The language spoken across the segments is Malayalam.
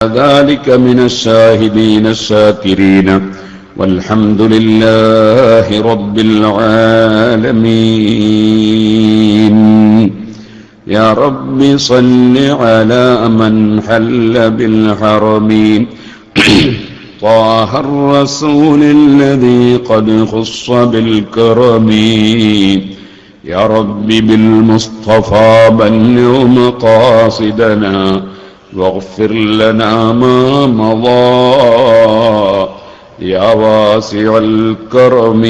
ذلك من الشاهدين الشاكرين والحمد لله رب العالمين. يا رب صل على من حل بالحرمين طه الرسول الذي قد خص بالكرم. يا رب بالمصطفى بلغ مقاصدنا واغفر لنا ما مضى يا واسع الكرم.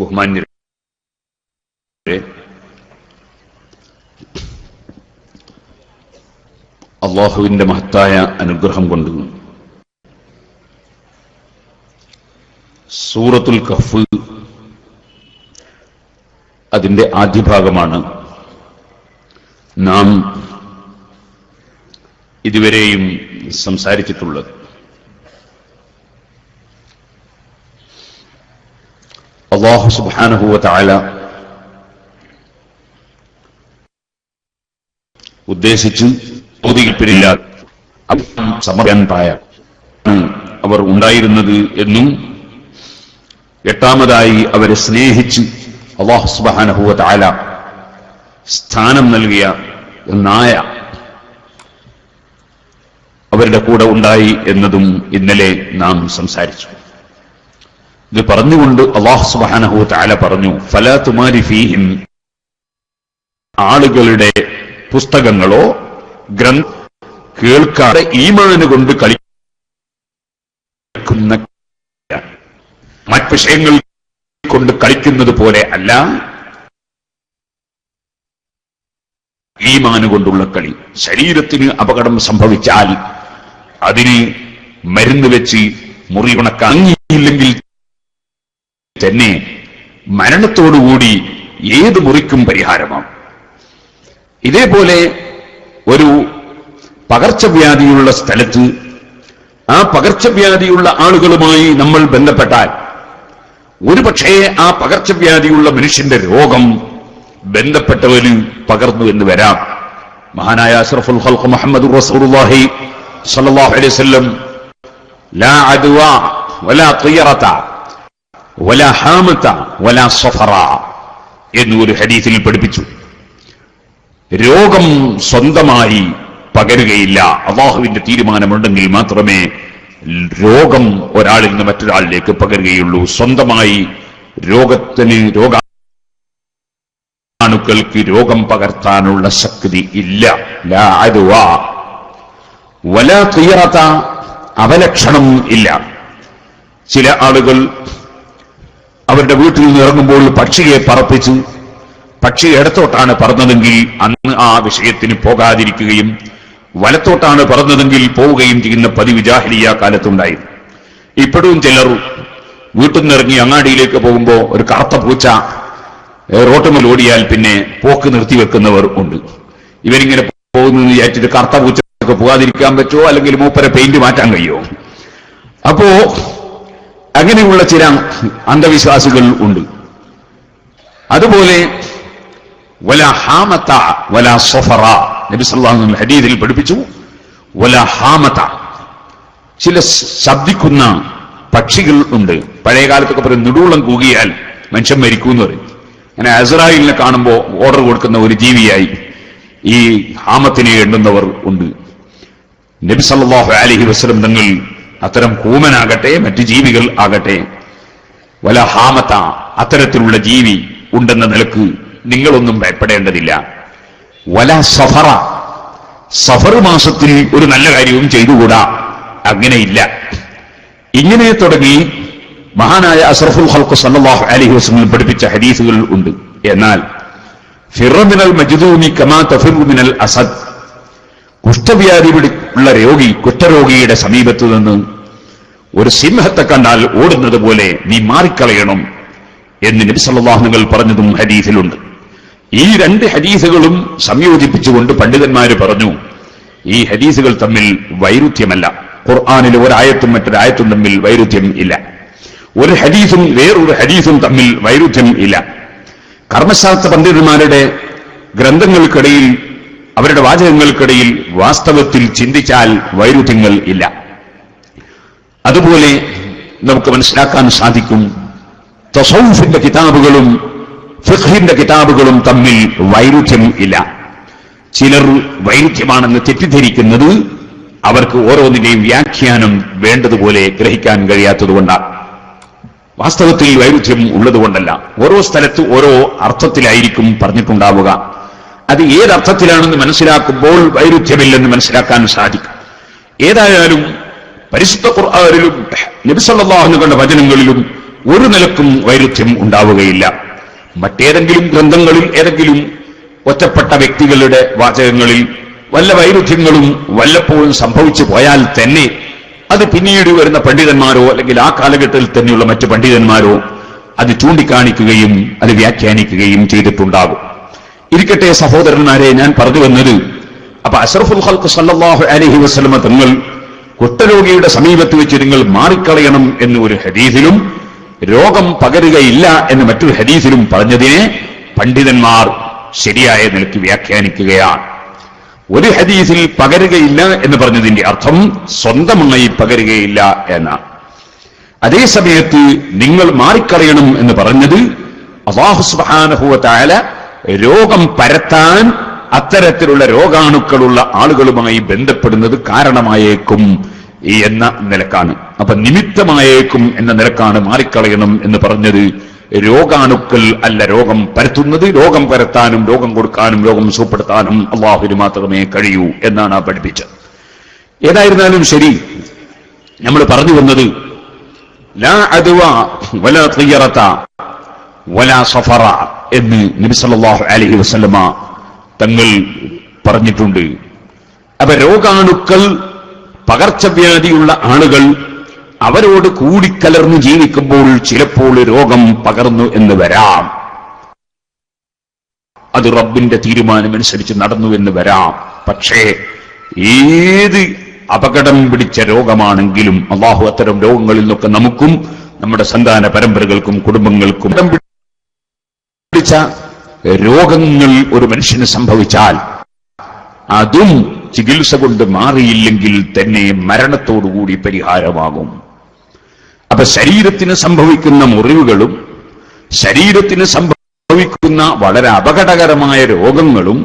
ബഹുമാന്യരെ, അല്ലാഹുവിന്റെ മഹത്തായ അനുഗ്രഹം കൊണ്ട് സൂറത്തുൽ കഹ്ഫ് അതിന്റെ ആദ്യ ഭാഗമാണ് നാം ഇതുവരെയും സംസാരിച്ചിട്ടുള്ളത്. അല്ലാഹു സുബ്ഹാനഹു വ തആല ഉദ്ദേശിച്ച് ചോദ്യപ്പിരില്ലാതെ സമർപ്പിക്കാൻ അവർ ഉണ്ടായിരുന്നത് എന്നും എട്ടാമതായി അവരെ സ്നേഹിച്ച് അല്ലാഹു സുബ്ഹാനഹു വ തആല സ്ഥാനം നൽകിയ നായ അവരുടെ കൂടെ ഉണ്ടായി എന്നതും ഇന്നലെ നാം സംസാരിച്ചു. ഇത് പറഞ്ഞുകൊണ്ട് അല്ലാഹു സുബ്ഹാനഹു വ തആല പറഞ്ഞു, ഫലാ തുമാരി ഫീഹിം, ആളുകളുടെ പുസ്തകങ്ങളോ ഗ്രന്ഥ കേൾക്കാതെ ഈമാന് കൊണ്ട് കളിക്കുന്ന മറ്റ് വിഷയങ്ങൾ കൊണ്ട് കളിക്കുന്നത് പോലെ അല്ല ഈമാന് കൊണ്ടുള്ള കളി. ശരീരത്തിന് അപകടം സംഭവിച്ചാൽ അതിന് മരുന്ന് വെച്ച് മുറിയുണക്കാങ്ങിയില്ലെങ്കിൽ തന്നെ മരണത്തോടുകൂടി ഏത് മുറിക്കും പരിഹാരമാണ്. ഇതേപോലെ ഒരു പകർച്ചവ്യാധിയുള്ള സ്ഥലത്ത് ആ പകർച്ചവ്യാധിയുള്ള ആളുകളുമായി നമ്മൾ ബന്ധപ്പെട്ടാൽ ഒരു പക്ഷേ ആ പകർച്ചവ്യാധിയുള്ള മനുഷ്യന്റെ രോഗം ബന്ധപ്പെട്ടവന് പകർന്നു എന്ന് വരാം. മഹാനായ അഷ്റഫുൽ ഖൽഖ് മുഹമ്മദുർ റസൂലുള്ളാഹി സ്വല്ലല്ലാഹു അലൈഹി വസല്ലം ലാ അദ്വ വലാ തിയറത വലാ ഹാമത വലാ സഫറ എന്നൊരു ഹദീസിൽ പഠിപ്പിച്ചു. രോഗം സ്വന്തമായി പകരുകയില്ല. അല്ലാഹുവിന്റെ തീരുമാനമുണ്ടെങ്കിൽ മാത്രമേ രോഗം ഒരാളിൽ നിന്ന് മറ്റൊരാളിലേക്ക് പകരുകയുള്ളൂ. സ്വന്തമായി രോഗാണുക്കൾക്ക് രോഗം പകർത്താനുള്ള ശക്തി ഇല്ല. ലാ അദ്വ വലാ തിയറത, അവലക്ഷണം ഇല്ല. ചില ആളുകൾ അവരുടെ വീട്ടിൽ നിന്ന് ഇറങ്ങുമ്പോൾ പക്ഷിയെ പറപ്പിച്ച് പക്ഷി ഇടത്തോട്ടാണ് പറന്നതെങ്കിൽ അന്ന് ആ വിഷയത്തിന് പോകാതിരിക്കുകയും വലത്തോട്ടാണ് പറന്നതെങ്കിൽ പോവുകയും ചെയ്യുന്ന പതിവ് ജാഹിലിയ്യ കാലത്തുണ്ടായിരുന്നു. ഇപ്പോഴും ചിലർ വീട്ടിൽ നിന്നിറങ്ങി അങ്ങാടിയിലേക്ക് പോകുമ്പോൾ ഒരു കറുത്ത പൂച്ച റോട്ടുമേൽ ഓടിയാൽ പിന്നെ പോക്ക് നിർത്തിവെക്കുന്നവർ ഉണ്ട്. ഇവരിങ്ങനെ പോകുന്നു വിചാരിച്ചിട്ട് കറുത്ത പൂച്ചക്ക് പോകാതിരിക്കാൻ പറ്റുമോ, അല്ലെങ്കിൽ മൂപ്പരെ പെയിന്റ് മാറ്റാൻ കഴിയുമോ? അപ്പോ അങ്ങനെയുള്ള ചില അന്ധവിശ്വാസികൾ ഉണ്ട്. അതുപോലെ വലാ ഹാമത വലാ സഫറ, നബി സല്ലല്ലാഹു അലൈഹി വസല്ലം ഹദീസിൽ പഠിപ്പിച്ചു, വലാ ഹാമത, ചില ശബ്ദിക്കുന്ന പക്ഷികൾ ഉണ്ട്. പഴയ കാലത്തൊക്കെ പറയും നെടുവളം കൂകിയാൽ മനുഷ്യൻ മരിക്കും എന്ന് പറയും. അങ്ങനെ അസ്രായിലിനെ കാണുമ്പോൾ ഓർഡർ കൊടുക്കുന്ന ഒരു ജീവിയായി ഈ ഹാമത്തിനെ എണ്ണുന്നവർ ഉണ്ട്. നബി സല്ലല്ലാഹു അലൈഹി വസല്ലം തങ്ങൾ അത്തരം കൂമനാകട്ടെ മറ്റു ജീവികൾ ആകട്ടെ വലാ ഹാമത, അത്തരത്തിലുള്ള ജീവി ഉണ്ടെന്ന നിലക്ക് നിങ്ങളൊന്നും ഭയപ്പെടേണ്ടതില്ല. വലാ സഫറ, സഫർ മാസത്തിൽ ഒരു നല്ല കാര്യവും ചെയ്തുകൂടാ, അങ്ങനെയില്ല. ഇങ്ങനെ തുടങ്ങി മഹാനായ അഷ്റഫുൽ ഖൽഖ് സല്ലല്ലാഹു അലൈഹി വസല്ലം പഠിപ്പിച്ച ഹദീസുകൾ ഉണ്ട്. എന്നാൽ ഫിറ മിനൽ മജ്ദൂമി കമാ തഫിറു മിനൽ അസദ്, കുഷ്ഠവ്യാധി ഉള്ള രോഗി കുഷ്ഠരോഗിയുടെ സമീപത്തു നിന്ന് ഒരു സിംഹത്തെ കണ്ടാൽ ഓടുന്നത് പോലെ നീ മാറിക്കളയണം എന്ന് നബി സല്ലല്ലാഹു അലൈഹി വസല്ലം പറഞ്ഞതും ഹദീസിലുണ്ട്. ഈ രണ്ട് ഹദീസുകളും സംയോജിപ്പിച്ചുകൊണ്ട് പണ്ഡിതന്മാര് പറഞ്ഞു, ഈ ഹദീസുകൾ തമ്മിൽ വൈരുദ്ധ്യമല്ല. ഖുർആനിലെ ഒരായത്തും മറ്റൊരായത്തും തമ്മിൽ വൈരുദ്ധ്യം ഇല്ല. ഒരു ഹദീസും വേറൊരു ഹദീസും തമ്മിൽ വൈരുദ്ധ്യം ഇല്ല. കർമ്മശാസ്ത്ര പണ്ഡിതന്മാരുടെ ഗ്രന്ഥങ്ങൾക്കിടയിൽ, അവരുടെ വാചകങ്ങൾക്കിടയിൽ വാസ്തവത്തിൽ ചിന്തിച്ചാൽ വൈരുദ്ധ്യങ്ങൾ ഇല്ല. അതുപോലെ നമുക്ക് മനസ്സിലാക്കാൻ സാധിക്കും, തസൗഫിന്റെ കിതാബുകളും ഫിഖ്ഹിന്റെ കിതാബുകളും തമ്മിൽ വൈരുദ്ധ്യം ഇല്ല. ചിലർ വൈരുദ്ധ്യമാണെന്ന് തെറ്റിദ്ധരിക്കുന്നത് അവർക്ക് ഓരോന്നിന്റെയും വ്യാഖ്യാനം വേണ്ടതുപോലെ ഗ്രഹിക്കാൻ കഴിയാത്തതുകൊണ്ടാണ്. വാസ്തവത്തിൽ വൈരുദ്ധ്യം ഉള്ളതുകൊണ്ടല്ല, ഓരോ സ്ഥലത്ത് ഓരോ അർത്ഥത്തിലായിരിക്കും പറഞ്ഞിട്ടുണ്ടാവുക. അത് ഏതർത്ഥത്തിലാണെന്ന് മനസ്സിലാക്കുമ്പോൾ വൈരുദ്ധ്യമില്ലെന്ന് മനസ്സിലാക്കാൻ സാധിക്കും. ഏതായാലും പരിശുദ്ധ ഖുർആനിലും നബി സല്ലല്ലാഹു അലൈഹി വസല്ലമയുടെ വചനങ്ങളിലും ഒരു നിലക്കും വൈരുദ്ധ്യം ഉണ്ടാവുകയില്ല. മറ്റേതെങ്കിലും ഗ്രന്ഥങ്ങളിൽ ഏതെങ്കിലും ഒറ്റപ്പെട്ട വ്യക്തികളുടെ വാചകങ്ങളിൽ വല്ല വൈരുദ്ധ്യങ്ങളും വല്ലപ്പോഴും സംഭവിച്ചു പോയാൽ തന്നെ അത് പിന്നീട് വരുന്ന പണ്ഡിതന്മാരോ അല്ലെങ്കിൽ ആ കാലഘട്ടത്തിൽ തന്നെയുള്ള മറ്റു പണ്ഡിതന്മാരോ അത് ചൂണ്ടിക്കാണിക്കുകയും അത് വ്യാഖ്യാനിക്കുകയും ചെയ്തിട്ടുണ്ടാകും. ഇരിക്കട്ടെ സഹോദരന്മാരെ, ഞാൻ പറഞ്ഞു വന്നത്, അപ്പൊ അഷ്റഫുൽ ഖൽഖ് സല്ലല്ലാഹു അലൈഹി വസല്ലമ തങ്ങൾ കുഷ്ഠരോഗിയുടെ സമീപത്ത് വെച്ച് നിങ്ങൾ മാറിക്കളയണം എന്ന് ഒരു ഹദീസിലും രോഗം പകരുകയില്ല എന്ന് മറ്റൊരു ഹദീസിലും പറഞ്ഞതിനെ പണ്ഡിതന്മാർ ശരിയായ നിലയ്ക്ക് വ്യാഖ്യാനിക്കുകയാണ്. ഒരു ഹദീസിൽ പകരുകയില്ല എന്ന് പറഞ്ഞതിന്റെ അർത്ഥം സ്വന്തമായി പകരുകയില്ല എന്നാണ്. അതേസമയത്ത് നിങ്ങൾ മാറിക്കളയണം എന്ന് പറഞ്ഞത് അല്ലാഹു സുബ്ഹാനഹു വ തആല രോഗം പരത്താൻ അത്തരത്തിലുള്ള രോഗാണുക്കളുള്ള ആളുകളുമായി ബന്ധപ്പെടുന്നത് കാരണമായേക്കും എന്ന നിലക്കാണ്. അപ്പൊ നിമിത്തമായേക്കും എന്ന നിലക്കാണ് മാറിക്കളയണം എന്ന് പറഞ്ഞത്. രോഗാണുക്കൾ അല്ല രോഗം പരത്തുന്നത്. രോഗം പരത്താനും രോഗം കൊടുക്കാനും രോഗം സുഖപ്പെടുത്താനും അല്ലാഹുവിന് മാത്രമേ കഴിയൂ എന്നാണ് ആ പഠിപ്പിച്ചത്. ഏതായിരുന്നാലും ശരി, നമ്മൾ പറഞ്ഞു വന്നത് ലാ അദ്വ വലാ തിയറത വലാ സഫറ എന്ന് നബി സല്ലല്ലാഹു അലൈഹി വസല്ലമ തങ്ങൾ പറഞ്ഞിട്ടുണ്ട്. അപ്പൊ രോഗാണുക്കൾ, പകർച്ചവ്യാധിയുള്ള ആളുകൾ അവരോട് കൂടിക്കലർന്ന് ജീവിക്കുമ്പോൾ ചിലപ്പോൾ രോഗം പകർന്നു എന്ന് വരാം. അത് റബ്ബിന്റെ തീരുമാനമനുസരിച്ച് നടന്നു എന്ന് വരാം. പക്ഷേ ഏത് അപകടം പിടിച്ച രോഗമാണെങ്കിലും അല്ലാഹു അത്തരം രോഗങ്ങളിൽ നിന്നൊക്കെ നമുക്കും നമ്മുടെ സന്താന പരമ്പരകൾക്കും കുടുംബങ്ങൾക്കും പിടിച്ച രോഗങ്ങൾ ഒരു മനുഷ്യന് സംഭവിച്ചാൽ അതും ചികിത്സ കൊണ്ട് മാറിയില്ലെങ്കിൽ തന്നെ മരണത്തോടുകൂടി പരിഹാരമാകും. അപ്പൊ ശരീരത്തിന് സംഭവിക്കുന്ന മുറിവുകളും ശരീരത്തിന് സംഭവിക്കുന്ന വളരെ അപകടകരമായ രോഗങ്ങളും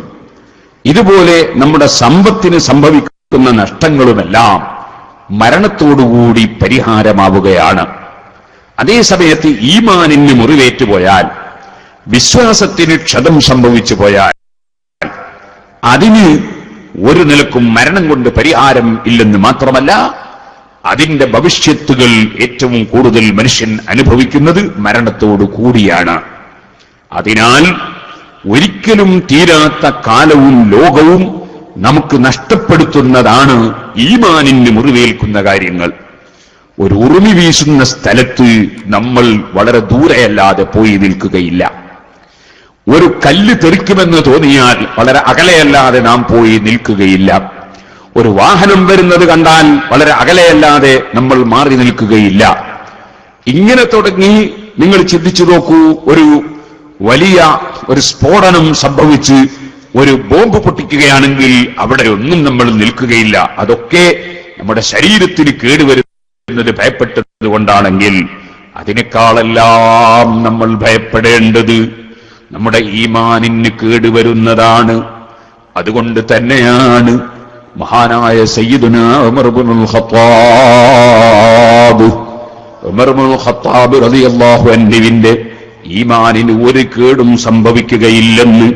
ഇതുപോലെ നമ്മുടെ സമ്പത്തിന് സംഭവിക്കുന്ന നഷ്ടങ്ങളുമെല്ലാം മരണത്തോടുകൂടി പരിഹാരമാവുകയാണ്. അതേസമയത്ത് ഈമാനിന് മുറിവേറ്റുപോയാൽ, വിശ്വാസത്തിന് ക്ഷതം സംഭവിച്ചു പോയാൽ അതിന് ഒരു നിലക്കും മരണം കൊണ്ട് പരിഹാരം ഇല്ലെന്ന് മാത്രമല്ല, അതിന്റെ ഭവിഷ്യത്തുകൾ ഏറ്റവും കൂടുതൽ മനുഷ്യൻ അനുഭവിക്കുന്നത് മരണത്തോടു കൂടിയാണ്. അതിനാൽ ഒരിക്കലും തീരാത്ത കാലവും ലോകവും നമുക്ക് നഷ്ടപ്പെടുത്തുന്നതാണ് ഈമാനിന് മുറിവേൽക്കുന്ന കാര്യങ്ങൾ. ഒരു ഉറുമി വീശുന്ന സ്ഥലത്ത് നമ്മൾ വളരെ ദൂരെയല്ലാതെ പോയി നിൽക്കുകയില്ല. ഒരു കല്ല് തെറിക്കുമെന്ന് തോന്നിയാൽ വളരെ അകലെയല്ലാതെ നാം പോയി നിൽക്കുകയില്ല. ഒരു വാഹനം വരുന്നത് കണ്ടാൽ വളരെ അകലെയല്ലാതെ നമ്മൾ മാറി നിൽക്കുകയില്ല. ഇങ്ങനെ തുടങ്ങി നിങ്ങൾ ചിന്തിച്ചു നോക്കൂ, ഒരു വലിയ ഒരു സ്ഫോടനം സംഭവിച്ച് ഒരു ബോംബ് പൊട്ടിക്കുകയാണെങ്കിൽ അവിടെ ഒന്നും നമ്മൾ നിൽക്കുകയില്ല. അതൊക്കെ നമ്മുടെ ശരീരത്തിന് കേടുവരുന്നത് ഭയപ്പെട്ടത് കൊണ്ടാണെങ്കിൽ അതിനേക്കാളെല്ലാം നമ്മൾ ഭയപ്പെടേണ്ടത് നമ്മുടെ ഈമാനിന് കേടുവരുന്നതാണ്. അതുകൊണ്ട് തന്നെയാണ് മഹാനായ സയ്യിദുനാ ഉമർ ഇബ്നുൽ ഖത്താബ് റളിയല്ലാഹു അൻഹുവിന്റെ ഈമാനിന് ഒരു കേടും സംഭവിക്കുകയില്ലെന്ന്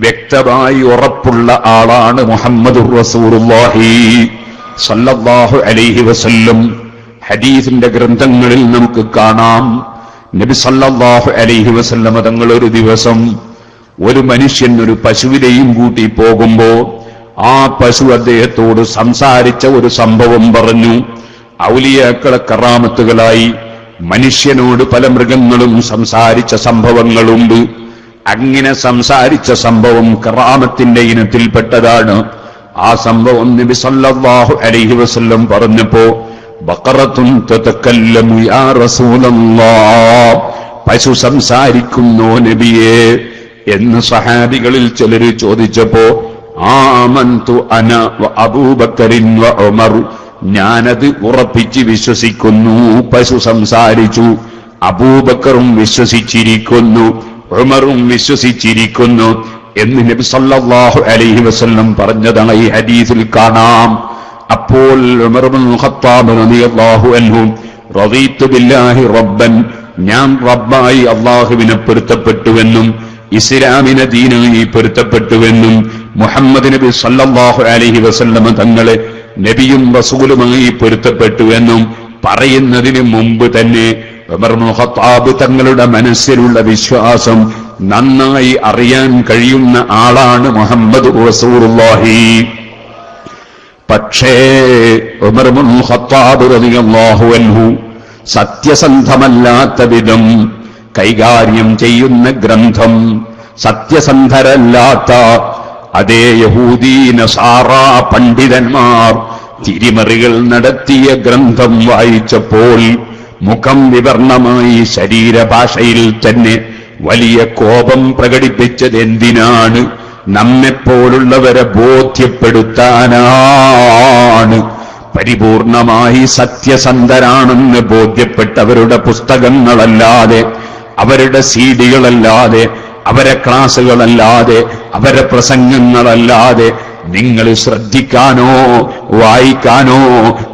വ്യക്തമായി ഉറപ്പുള്ള ആളാണ് മുഹമ്മദുർ റസൂലുള്ളാഹി സല്ലല്ലാഹു അലൈഹി വസല്ലം. ഹദീസിന്റെ ഗ്രന്ഥങ്ങളിൽ നമുക്ക് കാണാം, നബി സല്ലല്ലാഹു അലൈഹി വസല്ലം തങ്ങൾ ഒരു ദിവസം ഒരു മനുഷ്യൻ ഒരു പശുവിനെയും കൂട്ടി പോകുമ്പോ ആ പശു അദ്ദേഹത്തോട് സംസാരിച്ച ഒരു സംഭവം പറഞ്ഞു. ഔലിയാക്കളെ കറാമത്തുകളായി മനുഷ്യനോട് പല മൃഗങ്ങളും സംസാരിച്ച സംഭവങ്ങളുണ്ട്. അങ്ങനെ സംസാരിച്ച സംഭവം കറാമത്തിന്റെ ഇനത്തിൽപ്പെട്ടതാണ്. ആ സംഭവം നബി സല്ലല്ലാഹു അലൈഹി വസല്ലം പറഞ്ഞപ്പോ ബഖറത്തുൻ തതകല്ലമു യാ റസൂലല്ലാഹ്, പശു സംസാരിക്കുന്നോ നബിയേ എന്ന് സഹാബികളിൽ ചിലർ ചോദിച്ചപ്പോ ആമന്തു അന വ അബൂബക്കറിൻ വ ഉമർ, ഞാനത് ഉറപ്പിച്ച് വിശ്വസിക്കുന്നു. പശു സംസാരിച്ചു. അബൂബക്കറും വിശ്വസിച്ചിരിക്കുന്നു, ഉമറും വിശ്വസിച്ചിരിക്കുന്നു എന്ന് നബി സല്ലല്ലാഹു അലൈഹി വസല്ലം പറഞ്ഞതാണ് ഈ ഹദീസിൽ കാണാം. അപ്പോൾ ഉമർ ഇബ്നുൽ ഖത്താബ് റളിയല്ലാഹു അൻഹു റളീതു ബില്ലാഹി റബ്ബൻ, ഞാൻ റബ്ബായി അല്ലാഹുവിനെ പൊരുത്തപ്പെട്ടുവെന്നും ഇസ്ലാമിനെ ദീനായി പൊരുത്തപ്പെട്ടുവെന്നും മുഹമ്മദ് നബി സല്ലല്ലാഹു അലൈഹി വസല്ലം തങ്ങളെ നബിയും റസൂലുമായി പൊരുത്തപ്പെട്ടുവെന്നും പറയുന്നതിന് മുമ്പ് തന്നെ ഉമർ ഇബ്നുൽ ഖത്താബ് തങ്ങളുടെ മനസ്സിലുള്ള വിശ്വാസം നന്നായി അറിയാൻ കഴിയുന്ന ആളാണ് മുഹമ്മദ് റസൂലുള്ളാഹി. പക്ഷേ ഉമർ ഇബ്നുൽ ഖത്താബ് റളിയല്ലാഹു അൻഹു സത്യസന്ധമല്ലാത്ത വിധം കൈകാര്യം ചെയ്യുന്ന ഗ്രന്ഥം, സത്യസന്ധരല്ലാത്ത അതേ യഹൂദീ നസാറാ പണ്ഡിതന്മാർ തിരിമറികൾ നടത്തിയ ഗ്രന്ഥം വായിച്ചപ്പോൾ മുഖം വിവർണമായി ശരീരഭാഷയിൽ തന്നെ വലിയ കോപം പ്രകടിപ്പിച്ചത് എന്തിനാണ്? നമ്മെപ്പോലുള്ളവരെ ബോധ്യപ്പെടുത്താനാണ്. പരിപൂർണമായി സത്യസന്ധരാണെന്ന് ബോധ്യപ്പെട്ടവരുടെ പുസ്തകങ്ങളല്ലാതെ, അവരുടെ സീഡികളല്ലാതെ, അവരെ ക്ലാസുകളല്ലാതെ, അവരെ പ്രസംഗങ്ങളല്ലാതെ നിങ്ങൾ ശ്രദ്ധിക്കാനോ വായിക്കാനോ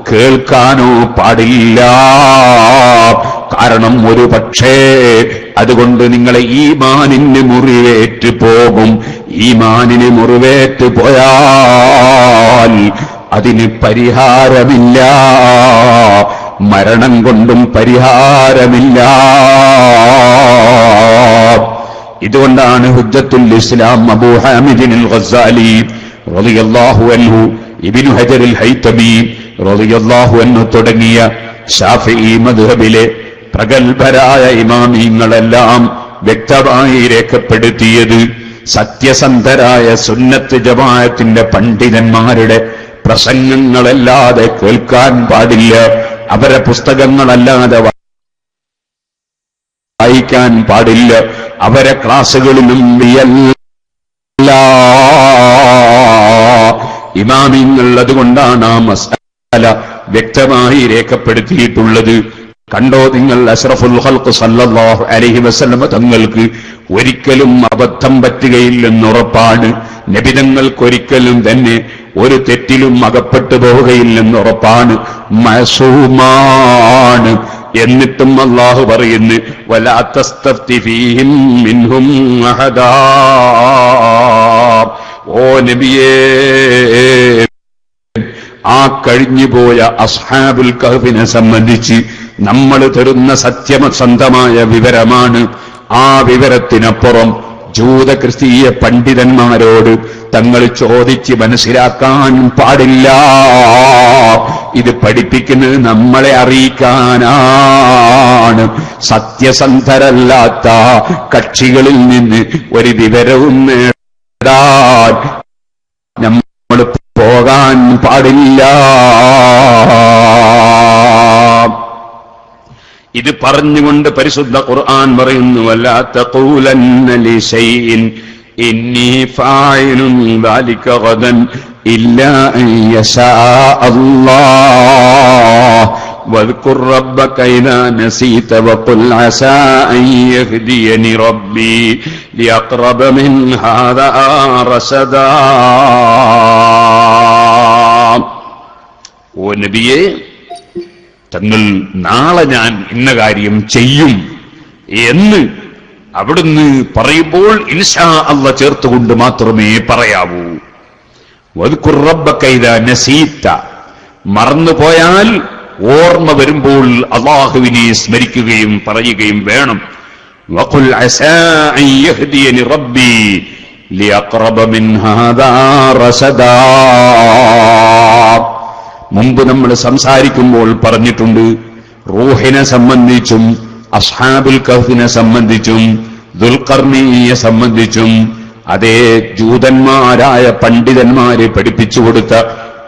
കേൾക്കാനോ പാടില്ല. കാരണം ഒരു പക്ഷേ അതുകൊണ്ട് നിങ്ങളെ ഈമാനിന് മുറിവേറ്റ് പോകും. ഈമാനിന് മുറിവേറ്റ് പോയാൽ അതിന് പരിഹാരമില്ല, മരണം കൊണ്ടും പരിഹാരമില്ല. ഇതുകൊണ്ടാണ് ഹുജ്ജത്തുൽ ഇസ്ലാം അബൂ ഹാമിദിൻ ഗസ്സാലി റളിയല്ലാഹു അൻഹു, ഇബ്നു ഹജറുൽ ഹൈതമി റളിയല്ലാഹു അൻഹു തുടങ്ങിയ ശാഫിഈ മദ്ഹബിലെ പ്രഗൽഭരായ ഇമാമിങ്ങളെല്ലാം വ്യക്തമായി രേഖപ്പെടുത്തിയത് സത്യസന്ധരായ സുന്നത്ത് ജമാഅത്തിന്റെ പണ്ഡിതന്മാരുടെ പ്രസംഗങ്ങളല്ലാതെ കേൾക്കാൻ പാടില്ല, അവരെ പുസ്തകങ്ങളല്ലാതെ വായിക്കാൻ പാടില്ല, അവരെ ക്ലാസുകളിലും ഇമാമിങ്ങൾ. അതുകൊണ്ടാണ് ആ മസ്അല വ്യക്തമായി രേഖപ്പെടുത്തിയിട്ടുള്ളത്. കണ്ടോ നിങ്ങൾ, അഷ്റഫുൽ ഖൽഖ് സല്ലല്ലാഹു അലൈഹി വസല്ലം തങ്ങൾക്ക് ഒരിക്കലും അബദ്ധം പറ്റുകയില്ലെന്നുറപ്പാണ്. നബിതങ്ങൾക്കൊരിക്കലും തന്നെ ഒരു തെറ്റിലും അകപ്പെട്ടു പോവുകയില്ലെന്നുറപ്പാണ്. മഅസൂമാണ്. എന്നിട്ടും അല്ലാഹു പറയുന്നു വലാ തസ്തഫ്തി ഫീഹിം മിൻഹും അഹദാ. ഓ നബിയേ, ആ കഴിഞ്ഞുപോയ അസ്ഹാബുൽ കഹ്ഫിനെ സംബന്ധിച്ച് നമ്മൾ തരുന്ന സത്യസന്ധമായ വിവരമാണ്. ആ വിവരത്തിനപ്പുറം ജൂത ക്രിസ്തീയ പണ്ഡിതന്മാരോട് തങ്ങൾ ചോദിച്ച് മനസ്സിലാക്കാൻ പാടില്ല. ഇത് പഠിപ്പിക്കുന്നത് നമ്മളെ അറിയിക്കാനാണ്. സത്യസന്ധരല്ലാത്ത കക്ഷികളിൽ നിന്ന് ഒരു വിവരവും നേടാൻ നമ്മൾ പോകാൻ പാടില്ല. ഇത് പറഞ്ഞുകൊണ്ട് പരിശുദ്ധ ഖുർആൻ പറയുന്നു വലാ തഖൂലന്ന ലിശൈഇൻ ഇന്നി ഫാഇലുൻ ദാലിക ഗദൻ ഇല്ലാ അൻ യശാ അല്ലാഹ് വദ്കുർ റബ്ബക ഇദാ നസീത വഖുൽ അസാ അൻ യഹ്ദിയനി റബ്ബി ലിയഖ്റബ മിൻ ഹാദാ റസദാ. ഓ നബിയേ, തങ്ങൾ നാളെ ഞാൻ ഇന്ന കാര്യം ചെയ്യും എന്ന് അവിടുന്ന് പറയുമ്പോൾ ഇൻഷാ അല്ലാഹ് ചേർത്തുകൊണ്ട് മാത്രമേ പറയാവൂ. വദ്കുർ റബ്ബക ഇദാ നസീത, മറന്നുപോയാൽ ഓർമ്മ വരുമ്പോൾ അല്ലാഹുവിനെ സ്മരിക്കുകയും പറയുകയും വേണം. വഖുൽ അസാ അൻ യഹ്ദിയനി റബ്ബി ലിയഖ്റബ മിൻ ഹാദാ റസദാ. മുമ്പ് നമ്മൾ സംസാരിക്കുമ്പോൾ പറഞ്ഞിട്ടുണ്ട്, റൂഹിനെ സംബന്ധിച്ചും അസ്ഹാബുൽ കഹ്ഫിനെ സംബന്ധിച്ചും ദുൽഖർനീയെ സംബന്ധിച്ചും അതേ ജൂതന്മാരായ പണ്ഡിതന്മാരെ പഠിപ്പിച്ചു കൊടുത്ത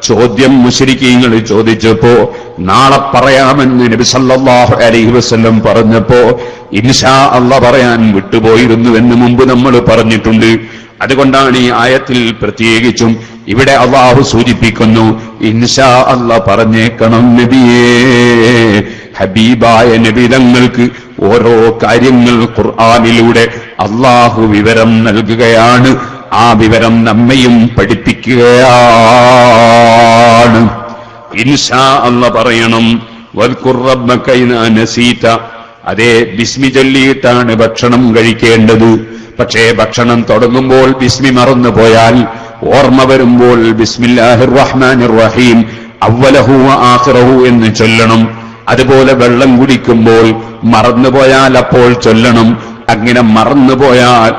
ചോദ്യം മുശ്രിക്കീങ്ങൾ ചോദിച്ചപ്പോ നാളെ പറയാമെന്ന് നബി സല്ലല്ലാഹു അലൈഹി വസല്ലം പറഞ്ഞപ്പോ ഇൻഷാ അല്ലാഹ് പറയാൻ വിട്ടുപോയിരുന്നുവെന്ന് മുമ്പ് നമ്മൾ പറഞ്ഞിട്ടുണ്ട്. അതുകൊണ്ടാണ് ഈ ആയത്തിൽ പ്രത്യേകിച്ചും ഇവിടെ അല്ലാഹു സൂചിപ്പിക്കുന്നു, ഇൻഷാ അല്ലാഹ് പറഞ്ഞേക്കണം നബിയേ. ഹബീബായ നബി തങ്ങൾക്ക് ഓരോ കാര്യങ്ങൾ ഖുർആനിലൂടെ അല്ലാഹു വിവരം നൽകുകയാണ്. ആ വിവരം നമ്മയും പഠിപ്പിക്കുകയാണ്. ഇൻഷാ അല്ലാഹ് പറയണം. വദ്കുർ റബ്ബക ഇദാ നസീത. അതേ, ബിസ്മി ചൊല്ലിയിട്ടാണ് ഭക്ഷണം കഴിക്കേണ്ടത്. പക്ഷേ ഭക്ഷണം തുടങ്ങുമ്പോൾ ബിസ്മി മറന്നു പോയാൽ, ഓർമ്മ വരുമ്പോൾ ബിസ്മില്ലാഹിർ റഹ്മാനിർ റഹീം അവ്വലഹു വ ആഖിറഹു എന്ന് ചൊല്ലണം. അതുപോലെ വെള്ളം കുടിക്കുമ്പോൾ മറന്നുപോയാൽ അപ്പോൾ ചൊല്ലണം. അങ്ങനെ മറന്നുപോയാൽ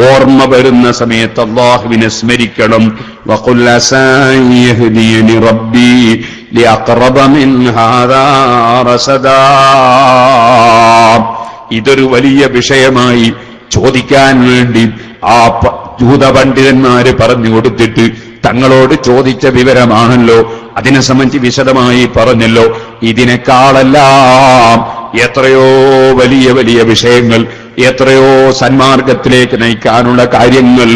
ഓർമ്മ വരുന്ന സമയത്ത് അല്ലാഹുവിനെ സ്മരിക്കണം. വഖുൽ അസാ യഹ്ദിയനി റബ്ബി ലിഅഖറബ മിൻ ഹാദാ റസദാ. ഇതൊരു വലിയ വിഷയമായി ചോദിക്കാൻ വേണ്ടി ആ ജൂതപണ്ഡിതന്മാര് പറഞ്ഞു കൊടുത്തിട്ട് തങ്ങളോട് ചോദിച്ച വിവരമാണല്ലോ, അതിനെ സംബന്ധിച്ച് വിശദമായി പറഞ്ഞല്ലോ. ഇതിനേക്കാളെല്ലാം എത്രയോ വലിയ വലിയ വിഷയങ്ങൾ, എത്രയോ സന്മാർഗത്തിലേക്ക് നയിക്കാനുള്ള കാര്യങ്ങൾ,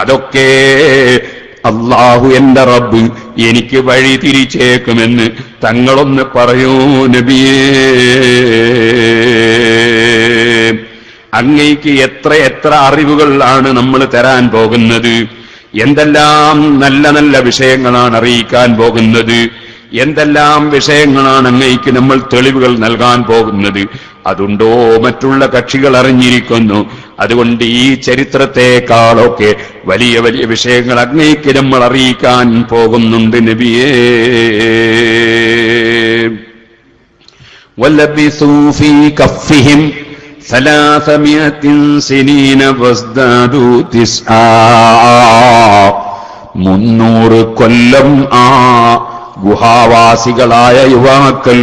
അതൊക്കെ അല്ലാഹു എന്റെ റബ്ബ് എനിക്ക് വഴി തിരിച്ചേക്കുമെന്ന് തങ്ങളൊന്ന് പറയൂ നബിയേ. അങ്ങേക്ക് എത്ര എത്ര അറിവുകൾ ആണ് നമ്മൾ തരാൻ പോകുന്നത്, എന്തെല്ലാം നല്ല നല്ല വിഷയങ്ങളാണ് അറിയിക്കാൻ പോകുന്നത്, എന്തെല്ലാം വിഷയങ്ങളാണ് അങ്ങേക്ക് നമ്മൾ തെളിവുകൾ നൽകാൻ പോകുന്നത്. അതുണ്ടോ മറ്റുള്ള കക്ഷികൾ അറിഞ്ഞിരിക്കുന്നു. അതുകൊണ്ട് ഈ ചരിത്രത്തെക്കാളൊക്കെ വലിയ വലിയ വിഷയങ്ങൾ അങ്ങേക്ക് നമ്മൾ അറിയിക്കാൻ പോകുന്നുണ്ട് നബിയേ. വലബിസൂ ഫീ കഫ്ഫിഹിം 300 സിനീന വസ്ദാദു 300 കൊല്ലം ആ ഗുഹാവാസികളായ യുവാക്കൾ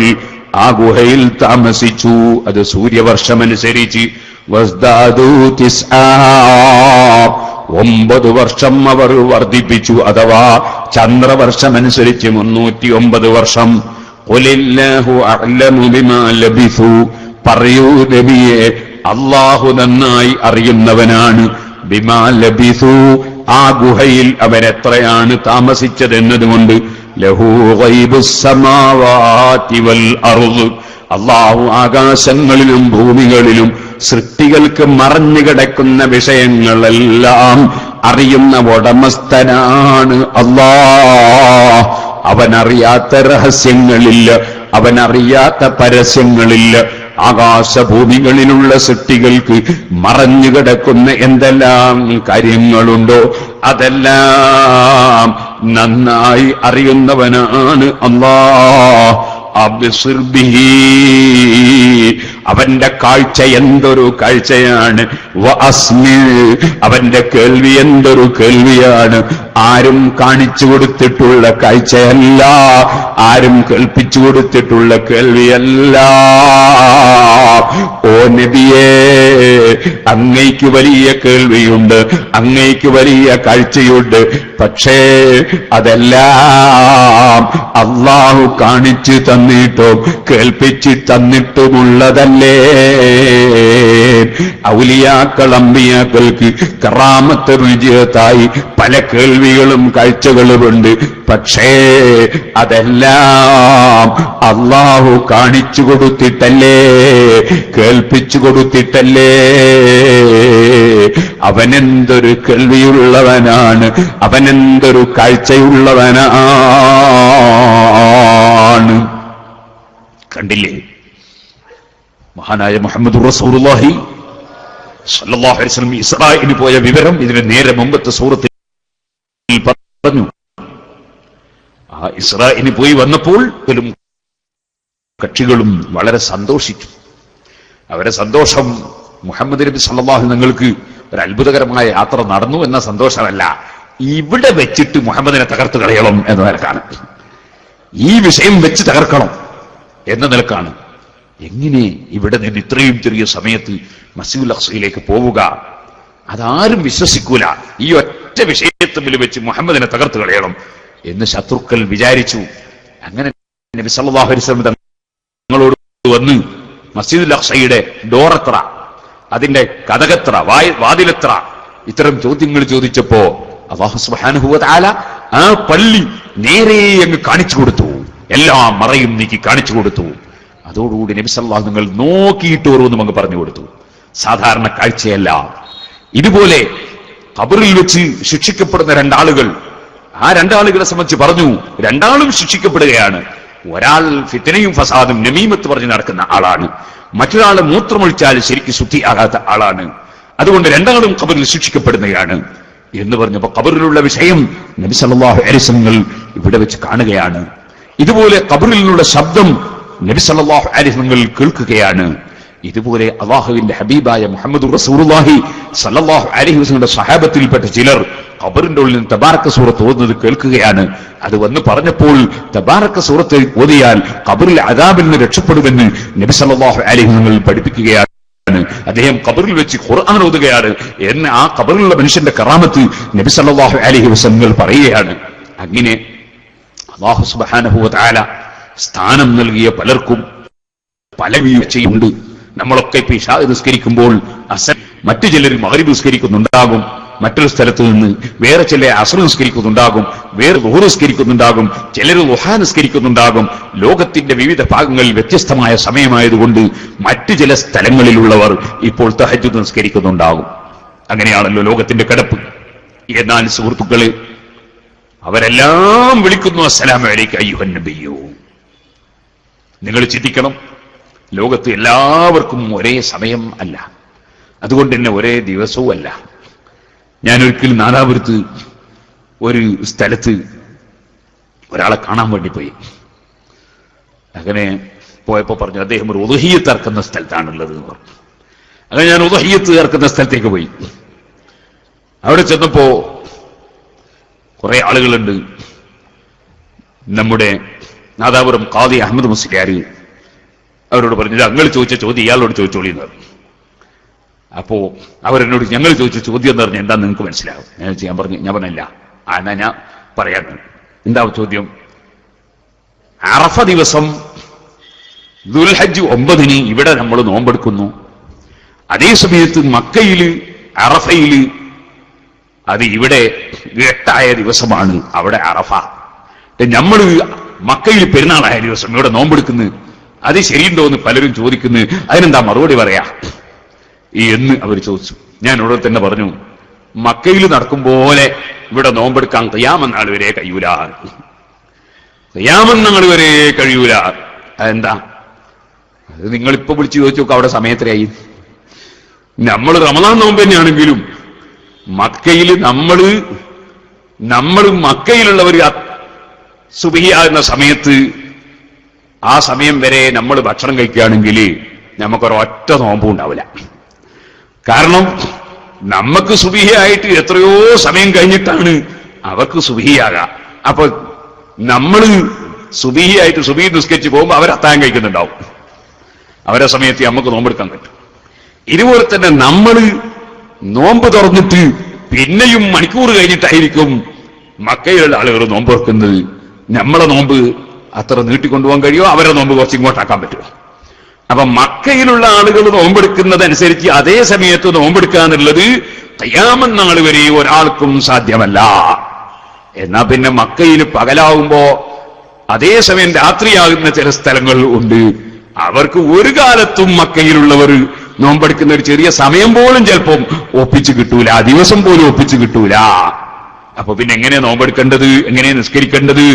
ആ ഗുഹയിൽ താമസിച്ചു. അത് സൂര്യവർഷമനുസരിച്ച് വസ്ദാദു 9 വർഷം അവർ വർദ്ധിപ്പിച്ചു. അഥവാ ചന്ദ്രവർഷമനുസരിച്ച് 309 വർഷം. ഖുലില്ലാഹു അഅ്ലമു ബിമാ ലബിസു. പറയൂ നബിയെ, അല്ലാഹു നന്നായി അറിയുന്നവനാണ്. ബിമാ ലബിസു, ആ ഗുഹയിൽ അവരെത്രയാണ് താമസിച്ചതെന്നതുകൊണ്ട്. ലഹു ഗൈബുസ് സമാവാതി വൽ അർദ്. അല്ലാഹു ആകാശങ്ങളിലും ഭൂമികളിലും സൃഷ്ടികൾക്ക് മറഞ്ഞു കിടക്കുന്ന വിഷയങ്ങളെല്ലാം അറിയുന്ന ഉടമസ്ഥനാണ് അല്ലാഹ്. അവനറിയാത്ത രഹസ്യങ്ങളില്ല, അവനറിയാത്ത പരസ്യങ്ങളില്ല. ആകാശഭൂമികളിലുള്ള സൃഷ്ടികൾക്ക് മറഞ്ഞുകിടക്കുന്ന എന്തെല്ലാം കാര്യങ്ങളുണ്ടോ അതെല്ലാം നന്നായി അറിയുന്നവനാണ് അല്ലാഹ്. അബ്സിർ ബിഹി, അവന്റെ കാഴ്ച എന്തൊരു കാഴ്ചയാണ്. വഅസ്മി, അവന്റെ കേൾവി എന്തൊരു കേൾവിയാണ്. ആരും കാണിച്ചു കൊടുത്തിട്ടുള്ള കാഴ്ചയല്ല, ആരും കേൾപ്പിച്ചു കൊടുത്തിട്ടുള്ള കേൾവിയല്ല. ഓ നബിയേ, അങ്ങയ്ക്ക് വലിയ കേൾവിയുണ്ട്, അങ്ങയ്ക്ക് വലിയ കാഴ്ചയുണ്ട്. പക്ഷേ അതെല്ലാം അല്ലാഹു കാണിച്ചു തന്നിട്ടും കേൾപ്പിച്ചു തന്നിട്ടുമുള്ളതല്ലേ. ഔലിയാക്കൾ അമ്പിയാക്കൾക്ക് കറാമത്ത് രുചിയത്തായി പല കേൾവികളും കാഴ്ചകളുമുണ്ട്. പക്ഷേ അതെല്ലാം അല്ലാഹു കാണിച്ചു കൊടുത്തിട്ടല്ലേ, കേൾപ്പിച്ചു കൊടുത്തിട്ടല്ലേ. അവനെന്തൊരു കേൾവിയുള്ളവനാണ്, അവനെന്തൊരു കാഴ്ചയുള്ളവനാണ്. കണ്ടില്ലേ മഹാനായ മുഹമ്മദുർ റസൂലുള്ളാഹി സ്വല്ലല്ലാഹു അലൈഹി വസല്ലം ഇസ്രായേലിന് പോയ വിവരം ഇതിന് നേരെ മുമ്പത്തെ സൂറത്തിൽ പറഞ്ഞു. ആ ഇസ്രായേലിന് പോയി വന്നപ്പോൾ കക്ഷികളും വളരെ സന്തോഷിച്ചു. അവരെ സന്തോഷം മുഹമ്മദ് നബി സല്ലല്ലാഹു നിങ്ങൾക്ക് ഒരു അത്ഭുതകരമായ യാത്ര നടന്നു എന്ന സന്തോഷമല്ല, ഇവിടെ വെച്ചിട്ട് മുഹമ്മദിനെ തകർത്ത് കളയണം എന്ന നിലക്കാണ്, ഈ വിഷയം വെച്ച് തകർക്കണം എന്ന നിലക്കാണ്. എങ്ങനെ ഇവിടെ നിന്ന് ഇത്രയും ചെറിയ സമയത്ത് മസ്ജിദുൽ അഖ്സയിലേക്ക് പോവുക? അതാരും വിശ്വസിക്കൂല. ഈ ഒറ്റ വിഷയത്തിൽ വെച്ച് മുഹമ്മദിനെ തകർത്ത് കളയണം എന്ന് ശത്രുക്കൾ വിചാരിച്ചു. അങ്ങനെ നബി സല്ലല്ലാഹു അലൈഹി വസല്ലം തങ്ങളോട് വന്ന് മസ്ജിദുൽ അഖ്സയുടെ ഡോറെത്ര, അതിന്റെ കതകെത്ര, വാതിലെത്ര, ഇത്തരം ചോദ്യങ്ങൾ ചോദിച്ചപ്പോ അല്ലാഹു സുബ്ഹാനഹു വ തആല ആ പള്ളി നേരെ അങ്ങ് കാണിച്ചു കൊടുത്തു. എല്ലാം മറയും നീക്കി കാണിച്ചു കൊടുത്തു. അതോടുകൂടി നബി സല്ലല്ലാഹു നിങ്ങൾ നോക്കിയിട്ട് ഓരോന്നും അങ്ങ് പറഞ്ഞു കൊടുത്തു. സാധാരണ കാഴ്ചയല്ല. ഇതുപോലെ ഖബറിൽ വെച്ച് ശിക്ഷിക്കപ്പെടുന്ന രണ്ടാളുകൾ, ആ രണ്ടാളുകളെ സംബന്ധിച്ച് പറഞ്ഞു, രണ്ടാളും ശിക്ഷിക്കപ്പെടുകയാണ്. ഒരാൾ ഫിത്നയും ഫസാദും നമീമത്ത് പറഞ്ഞ് നടക്കുന്ന ആളാണ്, മറ്റൊരാൾ മൂത്രമൊഴിച്ചാൽ ശരിക്കും ശുദ്ധിയാകാത്ത ആളാണ്. അതുകൊണ്ട് രണ്ടാളും ഖബറിൽ ശിക്ഷിക്കപ്പെടുന്നതാണ് എന്ന് പറഞ്ഞപ്പോ ഖബറിലുള്ള വിഷയം നബി സല്ലല്ലാഹു അലൈഹി വസല്ലം ഇവിടെ വെച്ച് കാണുകയാണ്. ഇതുപോലെ ഖബറിൽ നിന്നുള്ള ശബ്ദം നബി സല്ലല്ലാഹു അലൈഹി വസല്ലം കേൾക്കുകയാണ്. ഇതുപോലെ അല്ലാഹുവിന്റെ ഹബീബായ മുഹമ്മദ് റസൂലുള്ളാഹി സല്ലല്ലാഹു അലൈഹി വസല്ലമയുടെ സ്വഹാബത്തിൽപ്പെട്ട ചിലർ ഖബറിന്റെ ഉള്ളിൽ നിന്ന് തബാറക സൂറത്ത് ഓതുന്നത് കേൾക്കുകയാണ്. അത് വന്ന് പറഞ്ഞപ്പോൾ തബാറക സൂറത്ത് ഓതിയാൽ ഖബറിൽ അദാബിൽ നിന്ന് രക്ഷപ്പെടുമെന്ന് നബി സല്ലല്ലാഹു അലൈഹി വസല്ലം പഠിപ്പിക്കുകയാണ്. അദ്ദേഹം ഖബറിൽ വെച്ച് ഖുർആൻ ഓതുകയാണ് എന്ന് ആ ഖബറിലുള്ള മനുഷ്യന്റെ കറാമത്ത് നബി സല്ലല്ലാഹു അലൈഹി വസല്ലം പറയുകയാണ്. അങ്ങനെ അല്ലാഹു സുബ്ഹാനഹു വ തആല സ്ഥാനം നൽകിയ പലർക്കും പല വീഴ്ചയുണ്ട്. നമ്മളൊക്കെ ഇപ്പൊ ഇശാ നിസ്കരിക്കുമ്പോൾ മറ്റു ചിലർ മഗ്രിബ് നിസ്കരിക്കുന്നുണ്ടാകും, മറ്റൊരു സ്ഥലത്ത് നിന്ന് വേറെ ചില അസ്ർ നിസ്കരിക്കുന്നുണ്ടാകും, വേറെ ളുഹർ നിസ്കരിക്കുന്നുണ്ടാകും, ചിലർ ളുഹാ നിസ്കരിക്കുന്നുണ്ടാകും. ലോകത്തിന്റെ വിവിധ ഭാഗങ്ങളിൽ വ്യത്യസ്തമായ സമയമായതുകൊണ്ട് മറ്റു ചില സ്ഥലങ്ങളിലുള്ളവർ ഇപ്പോൾ തഹജ്ജുദ് നിസ്കരിക്കുന്നുണ്ടാകും. അങ്ങനെയാണല്ലോ ലോകത്തിന്റെ കിടപ്പ്. എന്നാൽ സുഹൃത്തുക്കളെ, അവരെല്ലാം വിളിക്കുന്നു അസ്സലാമു അലൈക അയ്യുഹൻ നബിയ്യു. നിങ്ങൾ ചിന്തിക്കണം, ലോകത്ത് എല്ലാവർക്കും ഒരേ സമയം അല്ല, അതുകൊണ്ട് തന്നെ ഒരേ ദിവസവും അല്ല. ഞാനൊരിക്കലും നാദാപുരത്ത് ഒരു സ്ഥലത്ത് ഒരാളെ കാണാൻ വേണ്ടി പോയി. അങ്ങനെ പോയപ്പോ പറഞ്ഞു അദ്ദേഹം ഒരു ഉദ്ഹിയ്യത്ത് ഇറക്കുന്ന സ്ഥലത്താണുള്ളത് എന്ന് പറഞ്ഞു. അങ്ങനെ ഞാൻ ഉദ്ഹിയ്യത്ത് ഇറക്കുന്ന സ്ഥലത്തേക്ക് പോയി. അവിടെ ചെന്നപ്പോ കുറെ ആളുകളുണ്ട്. നമ്മുടെ നാദാപുരം ഖാദി അഹമ്മദ് മുസ്ലിയാർ അവരോട് പറഞ്ഞു, ഞങ്ങൾ ചോദിച്ച ചോദ്യം ഇയാളോട് ചോദിച്ചോളി എന്ന് പറഞ്ഞു. അപ്പോ അവരെന്നോട് ഞങ്ങൾ ചോദിച്ച ചോദ്യം എന്ന് പറഞ്ഞാൽ എന്താന്ന് നിങ്ങൾക്ക് മനസ്സിലാവും. ഞാൻ പറഞ്ഞില്ല. എന്നാ ഞാൻ പറയാൻ, എന്താ ചോദ്യം? അറഫ ദിവസം ദുൽഹജ്ജ് 9 ഇവിടെ നമ്മൾ നോമ്പെടുക്കുന്നു. അതേ സമയത്ത് മക്കയിൽ അറഫയിൽ അത് ഇവിടെ 8 ദിവസമാണ് അവിടെ അറഫ. നമ്മൾ മക്കയിൽ പെരുന്നാളായ ദിവസം ഇവിടെ നോമ്പെടുക്കുന്നു, അത് ശരിയുണ്ടോ എന്ന് പലരും ചോദിക്കുന്നു. അതിനെന്താ മറുപടി പറയാ എന്ന് അവർ ചോദിച്ചു. ഞാൻ ഉടനെ തന്നെ പറഞ്ഞു, മക്കയിൽ നടക്കും പോലെ ഇവിടെ നോമ്പെടുക്കാൻ ഖിയാമത്ത് നാൾ വരെ കഴിയൂല. ഖിയാമത്ത് നാൾ വരെ കഴിയൂല. അതെന്താ? അത് നിങ്ങളിപ്പോ വിളിച്ചു ചോദിച്ചു നോക്കുക, അവിടെ സമയത്രയായി. നമ്മൾ റമദാൻ നോമ്പ് തന്നെയാണെങ്കിലും മക്കയിൽ നമ്മൾ മക്കയിലുള്ളവർ സുബഹിയാകുന്ന സമയത്ത് ആ സമയം വരെ നമ്മൾ ഭക്ഷണം കഴിക്കുകയാണെങ്കിൽ നമുക്കൊരൊറ്റ നോമ്പും ഉണ്ടാവില്ല. കാരണം നമുക്ക് സുബഹിയായിട്ട് എത്രയോ സമയം കഴിഞ്ഞിട്ടാണ് അവർക്ക് സുബഹിയാകാം. അപ്പൊ നമ്മൾ സുബഹിയായിട്ട് സുബഹി നിസ്കരിച്ച് പോകുമ്പോൾ അവർ അത്താഴം കഴിക്കുന്നുണ്ടാവും. അവരെ സമയത്ത് നമുക്ക് നോമ്പെടുക്കാൻ പറ്റും. ഇതുപോലെ തന്നെ നമ്മൾ നോമ്പ് തുറന്നിട്ട് പിന്നെയും മണിക്കൂർ കഴിഞ്ഞിട്ടായിരിക്കും മക്കയിലുള്ള ആളുകൾ നോമ്പ് തുറക്കുന്നത്. നമ്മളെ നോമ്പ് അത്ര നീട്ടിക്കൊണ്ടുപോകാൻ കഴിയുമോ? അവരെ നോമ്പ് കുറച്ച് ഇങ്ങോട്ടാക്കാൻ പറ്റുമോ? അപ്പൊ മക്കയിലുള്ള ആളുകൾ നോമ്പെടുക്കുന്നതനുസരിച്ച് അതേ സമയത്ത് നോമ്പെടുക്കാന്നുള്ളത് ഖിയാമത്ത് നാൾ വരെ ഒരാൾക്കും സാധ്യമല്ല. എന്നാ പിന്നെ മക്കയിൽ പകലാവുമ്പോ അതേസമയം രാത്രിയാകുന്ന ചില സ്ഥലങ്ങൾ ഉണ്ട്. അവർക്ക് ഒരു കാലത്തും മക്കയിലുള്ളവർ നോമ്പെടുക്കുന്ന ഒരു ചെറിയ സമയം പോലും ചിലപ്പം ഒപ്പിച്ചു കിട്ടൂല, ദിവസം പോലും ഒപ്പിച്ചു കിട്ടൂല. അപ്പൊ പിന്നെ എങ്ങനെ നോമ്പെടുക്കേണ്ടത്, എങ്ങനെ നിസ്കരിക്കേണ്ടത്,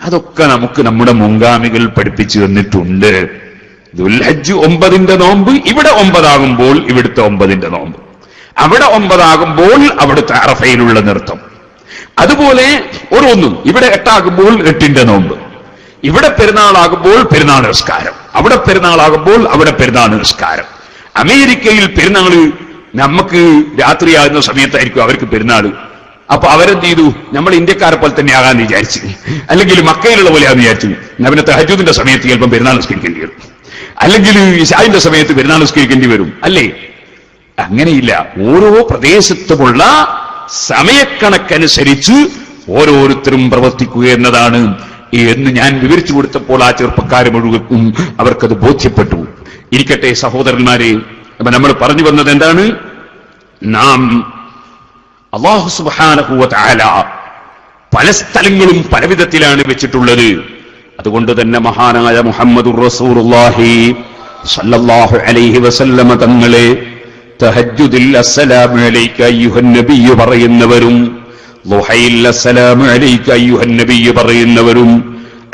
അതൊക്കെ നമുക്ക് നമ്മുടെ മുൻഗാമികൾ പഠിപ്പിച്ചു തന്നിട്ടുണ്ട്. ദുൽഹജ്ജ് 9 നോമ്പ് ഇവിടെ 9 ആകുമ്പോൾ ഇവിടുത്തെ 9 നോമ്പ്, അവിടെ 9 ആകുമ്പോൾ അവിടുത്തെ അറഫയിലുള്ള നൃത്തം. അതുപോലെ ഓരോന്നും ഇവിടെ 8 ആകുമ്പോൾ 8 നോമ്പ്, ഇവിടെ പെരുന്നാളാകുമ്പോൾ പെരുന്നാൾ നിസ്കാരം, അവിടെ പെരുന്നാളാകുമ്പോൾ അവിടെ പെരുന്നാൾ നിസ്കാരം. അമേരിക്കയിൽ പെരുന്നാള് നമുക്ക് രാത്രിയാകുന്ന സമയത്തായിരിക്കും അവർക്ക് പെരുന്നാള്. അപ്പൊ അവരെന്ത് ചെയ്തു? നമ്മൾ ഇന്ത്യക്കാരെ പോലെ തന്നെ ആകാന്ന് വിചാരിച്ചു, അല്ലെങ്കിൽ മക്കയിലുള്ള പോലെയാന്ന് വിചാരിച്ചു. പിന്നെ തഹജ്ജുദിന്റെ സമയത്ത് ചിലപ്പോൾ പെരുന്നാൾ നിസ്കരിക്കേണ്ടി വരും, അല്ലെങ്കിൽ ഇശാഇന്റെ സമയത്ത് പെരുന്നാൾ നിസ്കരിക്കേണ്ടി വരും, അല്ലേ? അങ്ങനെയില്ല. ഓരോ പ്രദേശത്തുമുള്ള സമയക്കണക്കനുസരിച്ച് ഓരോരുത്തരും പ്രവർത്തിക്കുക എന്നതാണ് എന്ന് ഞാൻ വിവരിച്ചു കൊടുത്തപ്പോൾ ആ ചെറുപ്പക്കാരെ മുഴുവൻ അവർക്കത് ബോധ്യപ്പെട്ടു. ഇരിക്കട്ടെ സഹോദരന്മാരെ, അപ്പൊ നമ്മൾ പറഞ്ഞു വന്നത് എന്താണ്? നാം അല്ലാഹു സുബ്ഹാനഹു വ തആല പല സ്ഥലങ്ങളും പല വിധത്തിലാണ് വെച്ചിട്ടുള്ളത്. അതുകൊണ്ട് തന്നെ മഹാനായ മുഹമ്മദുർ റസൂലുള്ളാഹി സല്ലല്ലാഹു അലൈഹി വസല്ലമ തങ്ങളെ തഹജ്ജുദിൽ അസ്സലാമു അലൈക അയ്യുഹൻ നബിയ്യ് പറയുന്നവരും ളുഹയിൽ അസ്സലാമു അലൈക അയ്യുഹൻ നബിയ്യ് പറയുന്നവരും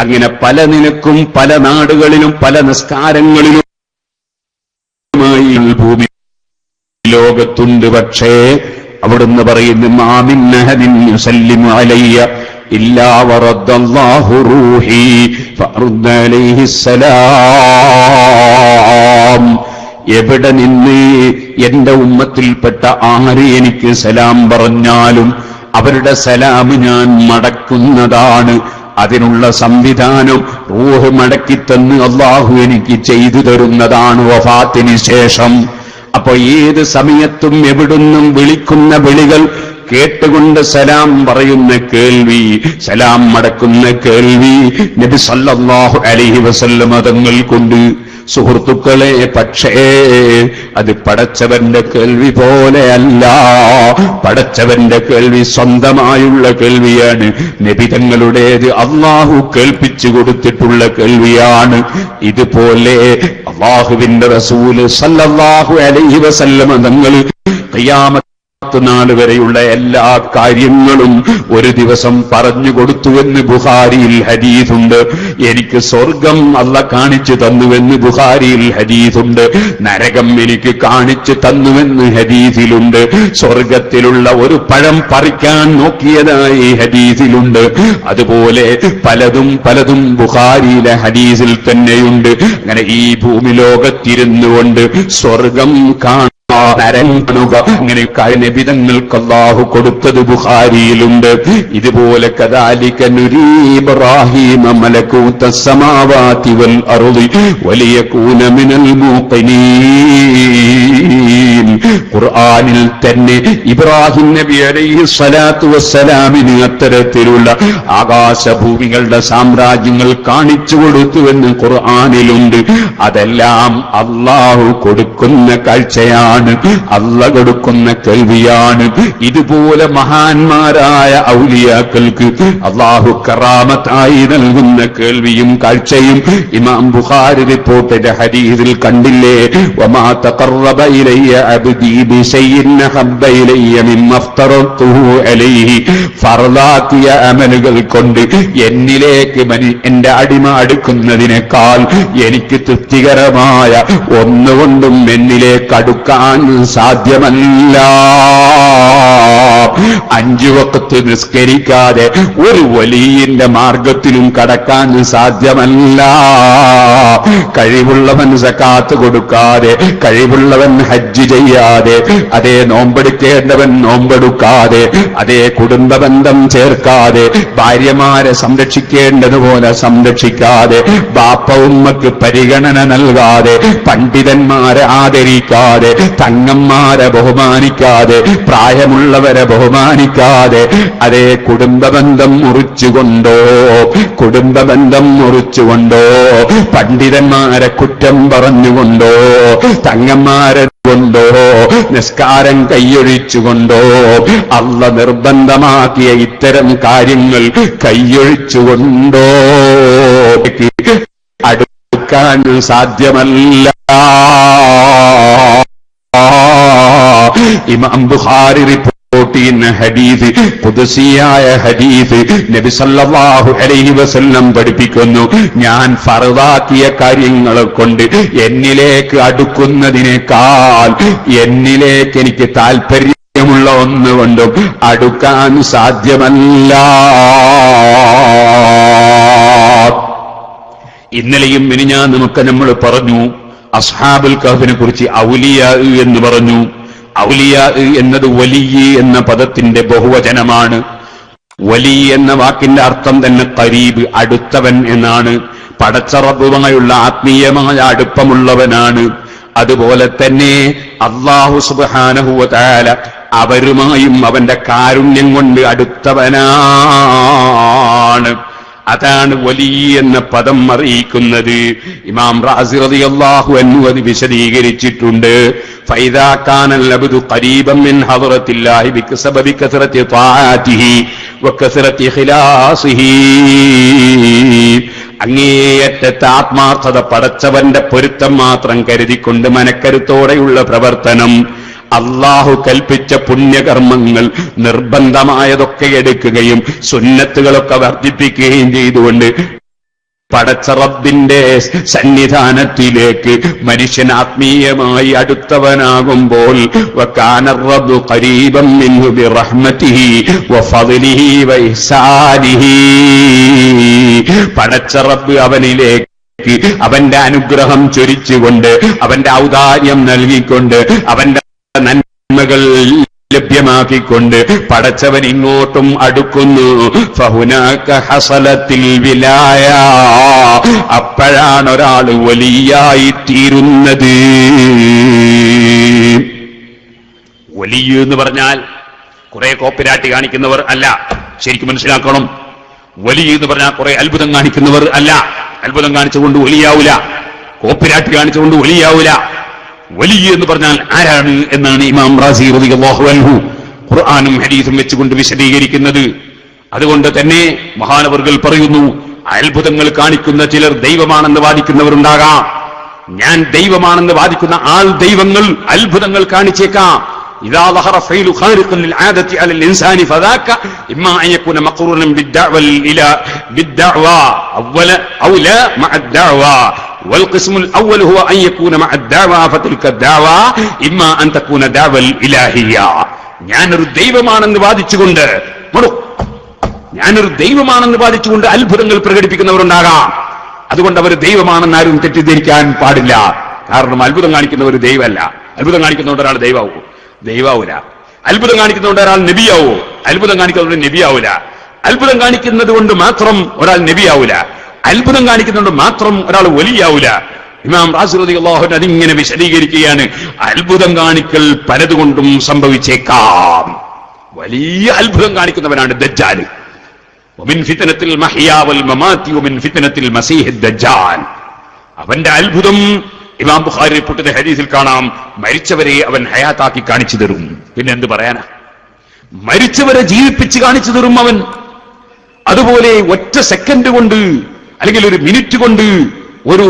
അങ്ങനെ പല നിലക്കും പല നാടുകളിലും പല നിസ്കാരങ്ങളിലും ഭൂമി ലോകത്തുണ്ട്. പക്ഷേ അവിടുന്ന് പറയുന്നു മാമിൻ അഹദിൻ യുസല്ലിമു അലയ്യ ഇല്ലാ വറദ്ദല്ലാഹു റൂഹി ഫഅർദ അലൈഹിസ്സലാം. എവിടെ നിന്ന് എന്റെ ഉമ്മത്തിൽപ്പെട്ട ആര് എനിക്ക് സലാം പറഞ്ഞാലും അവരുടെ സലാം ഞാൻ മടക്കുന്നതാണ്. അതിനുള്ള സംവിധാനം റൂഹ് മടക്കിത്തന്ന് അല്ലാഹു എനിക്ക് ചെയ്തു തരുന്നതാണ് വഫാത്തിന് ശേഷം. അപ്പൊ ഏത് സമയത്തും എവിടുന്നും വിളിക്കുന്ന വിളികൾ കേട്ടുകൊണ്ട് സലാം പറയുന്ന കേൾവി, സലാം മടക്കുന്ന കേൾവി നബി സല്ലല്ലാഹു അലൈഹി വസല്ലം തങ്ങൾ കൊണ്ട്. സുഹൃത്തുക്കളെ, പക്ഷേ അത് പടച്ചവന്റെ കേൾവി പോലെയല്ല. പടച്ചവന്റെ കേൾവി സ്വന്തമായുള്ള കേൾവിയാണ്. നബി തങ്ങളുടേത് അല്ലാഹു കേൾപ്പിച്ചു കൊടുത്തിട്ടുള്ള കേൾവിയാണ്. ഇതുപോലെ അല്ലാഹുവിന്റെ റസൂല് സല്ലല്ലാഹു അലൈഹി വസല്ലം തങ്ങൾ ഖിയാമത്ത് നാൾ വരെയുള്ള എല്ലാ കാര്യങ്ങളും ഒരു ദിവസം പറഞ്ഞു കൊടുത്തുവെന്ന് ബുഖാരിയിൽ ഹദീസുണ്ട്. എനിക്ക് സ്വർഗം അല്ലാഹ് കാണിച്ചു തന്നുവെന്ന് ബുഖാരിയിൽ ഹദീസുണ്ട്. നരകം എനിക്ക് കാണിച്ചു തന്നുവെന്ന് ഹദീസിലുണ്ട്. സ്വർഗത്തിലുള്ള ഒരു പഴം പറിക്കാൻ നോക്കിയതായി ഹദീസിലുണ്ട്. അതുപോലെ പലതും പലതും ബുഖാരിയിലെ ഹദീസിൽ തന്നെയുണ്ട്. അങ്ങനെ ഈ ഭൂമി ലോകത്തിരുന്നുകൊണ്ട് സ്വർഗം അങ്ങനെ നബിതങ്ങൾക്ക് അല്ലാഹു കൊടുത്തത് ബുഖാരിയിലുണ്ട്. ഇതുപോലെ കദാലിക നുരീ ഇബ്രാഹീമ മലകൂതസ് സമാവാതി വൽ അർളി വലിയകൂന മിനൽ മൂഖിനീൻ. ഖുർആനിൽ തന്നെ ഇബ്രാഹിം നബി അലൈഹി സ്വലാത്തു വസ്സലാമിന് അത്തരത്തിലുള്ള ആകാശഭൂമികളുടെ സാമ്രാജ്യങ്ങൾ കാണിച്ചു കൊടുത്തുവെന്ന് ഖുർആനിലുണ്ട്. അതെല്ലാം അല്ലാഹു കൊടുക്കുന്ന കാഴ്ചയാണ്, അല്ലാഹ് കൊടുക്കുന്ന കേൾവിയാണ്. ഇതുപോലെ മഹാന്മാരായ ഔലിയാക്കൾക്ക് അല്ലാഹു കറാമത്തായി നൽകുന്ന കേൾവിയും കാഴ്ചയും ഇമാം ബുഖാരി റിപ്പോർട്ട് ചെയ്ത ഹദീസിൽ കണ്ടില്ലേ? വമാ തഖറബ ഇലയ്യ അബ്ദി ബിശൈഇൻ ഹബ്ബ ഇലയ്യ മിമ്മ അഫ്തറതുഹു അലൈഹി. ഫർളാക്കിയ അമലുകൾ കൊണ്ട് എന്നിലേക്ക് എന്റെ അടിമ അടുക്കുന്നതിനേക്കാൾ എനിക്ക് തൃപ്തികരമായ ഒന്നുകൊണ്ടും എന്നിലേക്ക് അടുക്കാൻ സാധ്യമല്ല. 5 വഖത്ത് നിസ്കരിക്കാതെ ഒരു വലിയന്റെ മാർഗത്തിലും കടക്കാൻ സാധ്യമല്ല. കഴിവുള്ളവൻ സകാത്ത് കൊടുക്കാതെ, കഴിവുള്ളവൻ ഹജ്ജ് ചെയ്യാതെ, അതേ നോമ്പെടുക്കേണ്ടവൻ നോമ്പെടുക്കാതെ, അതേ കുടുംബബന്ധം ചേർക്കാതെ, ഭാര്യമാരെ സംരക്ഷിക്കേണ്ടതുപോലെ സംരക്ഷിക്കാതെ, ബാപ്പ ഉമ്മക്ക് പരിഗണന നൽകാതെ, പണ്ഡിതന്മാരെ ആദരിക്കാതെ, തങ്ങന്മാരെ ബഹുമാനിക്കാതെ, പ്രായമുള്ളവരെ ബഹുമാനിക്കാതെ, അതേ കുടുംബബന്ധം മുറിച്ചുകൊണ്ടോ, പണ്ഡിതന്മാരെ കുറ്റം പറഞ്ഞുകൊണ്ടോ, തങ്ങന്മാരെ കൊണ്ടോ, നിസ്കാരം കൈയൊഴിച്ചുകൊണ്ടോ, അല്ലാഹ് നിർബന്ധമാക്കിയ ഇത്തരം കാര്യങ്ങൾ കൈയൊഴിച്ചുകൊണ്ടോ അടുക്കാൻ സാധ്യമല്ല. ഇമാം ബുഖാരി റിപ്പോർട്ട് ചെയ്യുന്ന ഹദീസ്, ഖുദ്സിയായ ഹദീസ്, നബി സല്ലല്ലാഹു അലൈഹി വസല്ലം പഠിപ്പിക്കുന്നു, ഞാൻ ഫർദാക്കിയ കാര്യങ്ങളെ കൊണ്ട് എന്നിലേക്ക് അടുക്കുന്നതിനേക്കാൾ എന്നിലേക്ക് എനിക്ക് താല്പര്യമുള്ള ഒന്നുകൊണ്ടും അടുക്കാൻ സാധ്യമല്ല. ഇന്നലെയും മിനിഞ്ഞാന്നുമൊക്കെ നമ്മൾ പറഞ്ഞു അസ്ഹാബുൽ കഹ്ഫിനെ കുറിച്ച് ഔലിയാ എന്ന് പറഞ്ഞു. ഔലിയാ എന്നത് വലിയ എന്ന പദത്തിന്റെ ബഹുവചനമാണ്. വലിയ എന്ന വാക്കിന്റെ അർത്ഥം തന്നെ ഖരീബ്, അടുത്തവൻ എന്നാണ്. പടച്ച റബ്ബുമായുള്ള ആത്മീയമായ അടുപ്പമുള്ളവനാണ്. അതുപോലെ തന്നെ അല്ലാഹു സുബ്ഹാനഹു വ തആല അവരുമായും അവന്റെ കാരുണ്യം കൊണ്ട് അടുത്തവനാണ്. അതാണ് വലി എന്ന പദം അറിയിക്കുന്നത്. ഇമാം റാസി റളിയല്ലാഹു അൻഹു അത് വിശദീകരിച്ചിട്ടുണ്ട്. ഫൈദാ കാനൽ അബ്ദു ഖരീബൻ മിൻ ഹദറത്തില്ലാഹി ബിസബബി കസറത്തി ത്വാഅതിഹി വകസറത്തി ഇഖ്ലാസിഹി. അങ്ങേയറ്റത്തെ ആത്മാർത്ഥത, പടച്ചവന്റെ പൊരുത്തം മാത്രം കരുതിക്കൊണ്ട് മനക്കരുത്തോടെയുള്ള പ്രവർത്തനം, അള്ളാഹു കൽപ്പിച്ച പുണ്യകർമ്മങ്ങൾ നിർബന്ധമായതൊക്കെ എടുക്കുകയും സുന്നത്തുകളൊക്കെ വർദ്ധിപ്പിക്കുകയും ചെയ്തുകൊണ്ട് പടച്ച റബ്ബിന്റെ സന്നിധാനത്തിലേക്ക് മനുഷ്യൻ ആത്മീയമായി അടുത്തവനാകുമ്പോൾ വകാന റബ്ബു ഖരീബൻ മിൻഹു ബിറഹ്മതിഹി വഫദ്ലിഹി വഇഹ്സാനിഹി. പടച്ച റബ്ബ് അവനിലേക്ക് അവന്റെ അനുഗ്രഹം ചൊരിച്ചുകൊണ്ട്, അവന്റെ ഔദാര്യം നൽകിക്കൊണ്ട്, അവന്റെ നന്മകൾ ലഭ്യമാക്കിക്കൊണ്ട് പടച്ചവൻ ഇങ്ങോട്ടും അടുക്കുന്നു. ഫഹുനാക ഹസലത്തിൽ വിലായ. അപ്പോഴാണ് ഒരാൾ വലിയായി തീരുന്നത്. വലിയ എന്ന് പറഞ്ഞാൽ കുറെ കോപ്പിരാട്ടി കാണിക്കുന്നവർ അല്ല, ശരിക്കും മനസ്സിലാക്കണം. വലിയ എന്ന് പറഞ്ഞാൽ കുറെ അത്ഭുതം കാണിക്കുന്നവർ അല്ല. അത്ഭുതം കാണിച്ചുകൊണ്ട് വലിയാവൂല, കോപ്പിരാട്ടി കാണിച്ചുകൊണ്ട് വലിയാവൂല. വലിയ എന്ന് പറഞ്ഞാൽ ആരാണ് എന്നാണ് ഇമാം റാസി റളിയല്ലാഹു അൻഹു ഖുർആനും ഹദീസും വെച്ചുകൊണ്ട് വിശദീകരിക്കുന്നത്. അതുകൊണ്ട് തന്നെ മഹാനവർകൾ പറയുന്നു, അത്ഭുതങ്ങൾ കാണിക്കുന്ന ചിലർ ദൈവമാണെന്ന് വാദിക്കുന്നവരുണ്ടാകാം. ഞാൻ ദൈവമാണെന്ന് വാദിക്കുന്ന ആൾ ദൈവങ്ങൾ അത്ഭുതങ്ങൾ കാണിച്ചേക്കാം. إذا ظهر فعل خارق للعادة على الإنسان فذاك إما أن يكون مقرونا بالدعوى أو لا مع الدعوى. والقسم الأول هو أن يكون مع الدعوى فتلك الدعوى إما أن تكون دعوى الإلهية. ഞാനൊരു ദൈവമാണെന്ന് വാദിച്ചുകൊണ്ട് അത്ഭുതങ്ങൾ പ്രകടിപ്പിക്കുന്നവരുണ്ടാകാം. അതുകൊണ്ട് അവർ ദൈവമാണെന്ന് ആരും തെറ്റിദ്ധരിക്കാൻ പാടില്ല. കാരണം അത്ഭുതം കാണിക്കുന്നവർ ദൈവമല്ല. അത്ഭുതം കാണിക്കുന്നതുകൊണ്ട് ഒരാൾ ദൈവാവൂല. അത്ഭുതം കാണിക്കുന്നതുകൊണ്ട് ഒരാൾ നബിയാവോ? അത്ഭുതം കാണിക്കുന്നതുകൊണ്ട് നബിയാവൂല. അത്ഭുതം കാണിക്കുന്നത് കൊണ്ട് മാത്രം ഒരാൾ നബിയാവൂല. അത്ഭുതം കാണിക്കുന്നതുകൊണ്ട് മാത്രം ഒരാൾ വലിയാവൂല. ഇമാം റാസി റളിയല്ലാഹു അൻഹു അതിങ്ങനെ വിശദീകരിക്കുകയാണ്. അത്ഭുതം കാണിക്കൽ പലതുകൊണ്ടും സംഭവിച്ചേക്കാം. വലിയ അത്ഭുതം കാണിക്കുന്നവനാണ് ദജ്ജാൽ. വമിൻ ഫിത്നത്തിൽ മഹ്യാ വൽ മമാതി വമിൻ ഫിത്നത്തിൽ മസീഹ് ദജ്ജാൽ. അവന്റെ അത്ഭുതം ഇമാം ബുഖാരി റിപ്പോർട്ട് ഹദീസിൽ കാണാം, മരിച്ചവരെ അവൻ ഹയാത്താക്കി കാണിച്ചു തരും. പിന്നെ എന്ത് പറയാനാ? മരിച്ചവരെ ജീവിപ്പിച്ച് കാണിച്ചു തരും അവൻ. അതുപോലെ ഒറ്റ സെക്കൻഡ് കൊണ്ട് അല്ലെങ്കിൽ ഒരു മിനിറ്റ് കൊണ്ട് ഒരു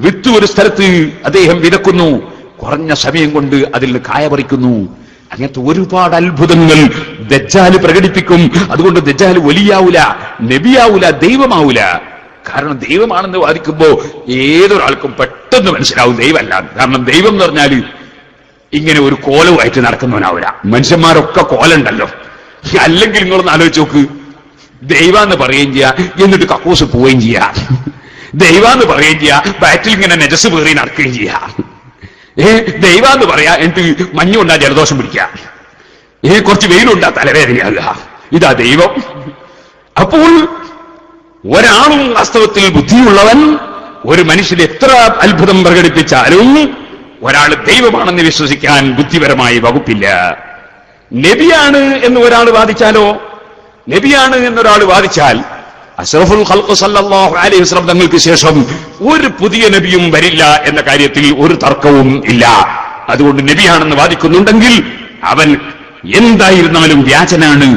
വിത്ത് ഒരു സ്ഥലത്ത് അദ്ദേഹം വിതക്കുന്നു, കുറഞ്ഞ സമയം കൊണ്ട് അതിൽ നിന്ന് കായ പറിക്കുന്നു. അങ്ങനത്തെ ഒരുപാട് അത്ഭുതങ്ങൾ ദജ്ജാൽ പ്രകടിപ്പിക്കും. അതുകൊണ്ട് ദജ്ജാൽ വലിയാവൂല, നബിയാവൂല, ദൈവമാവൂല. കാരണം ദൈവമാണെന്ന് വാദിക്കുമ്പോ ഏതൊരാൾക്കും പെട്ടെന്ന് മനസ്സിലാവും ദൈവമല്ല. കാരണം ദൈവം എന്ന് പറഞ്ഞാൽ ഇങ്ങനെ ഒരു കോലവുമായിട്ട് നടക്കുന്നവനാവില്ല. മനുഷ്യന്മാരൊക്കെ കോലുണ്ടല്ലോ. അല്ലെങ്കിൽ നിങ്ങളൊന്ന് ആലോചിച്ച് നോക്ക്, ദൈവാന്ന് പറയുകയും ചെയ്യാ, എന്നിട്ട് കക്കൂസ് പോവുകയും ചെയ്യാ. ദൈവാന്ന് പറയുകയും ചെയ്യാ, ബാറ്റിൽ ഇങ്ങനെ നെജസ് പേറി നടക്കുകയും ചെയ്യാ. ദൈവാന്ന് പറയാ, എന്നിട്ട് മഞ്ഞുണ്ടാ ജലദോഷം പിടിക്കുക, കുറച്ച് വെയിലുണ്ടാ തലവേദനയല്ല. ഇതാ ദൈവം. അപ്പോൾ ഒരാളും വാസ്തവത്തിൽ ബുദ്ധിയുള്ളവൻ ഒരു മനുഷ്യൻ എത്ര അത്ഭുതം പ്രകടിപ്പിച്ചാലും ഒരാൾ ദൈവമാണെന്ന് വിശ്വസിക്കാൻ ബുദ്ധിപരമായി വകുപ്പില്ല. നബിയാണ് എന്ന് ഒരാൾ വാദിച്ചാലോ? നബിയാണ് എന്നൊരാൾ വാദിച്ചാൽ അഷ്റഫുൽ ഖൽഖ് സല്ലല്ലാഹു അലൈഹി വസല്ലം തങ്ങൾക്ക് ശേഷം ഒരു പുതിയ നബിയും വരില്ല എന്ന കാര്യത്തിൽ ഒരു തർക്കവും ഇല്ല. അതുകൊണ്ട് നബിയാണെന്ന് വാദിക്കുന്നുണ്ടെങ്കിൽ അവൻ എന്തായിരുന്നാലും വ്യാജനാണ്,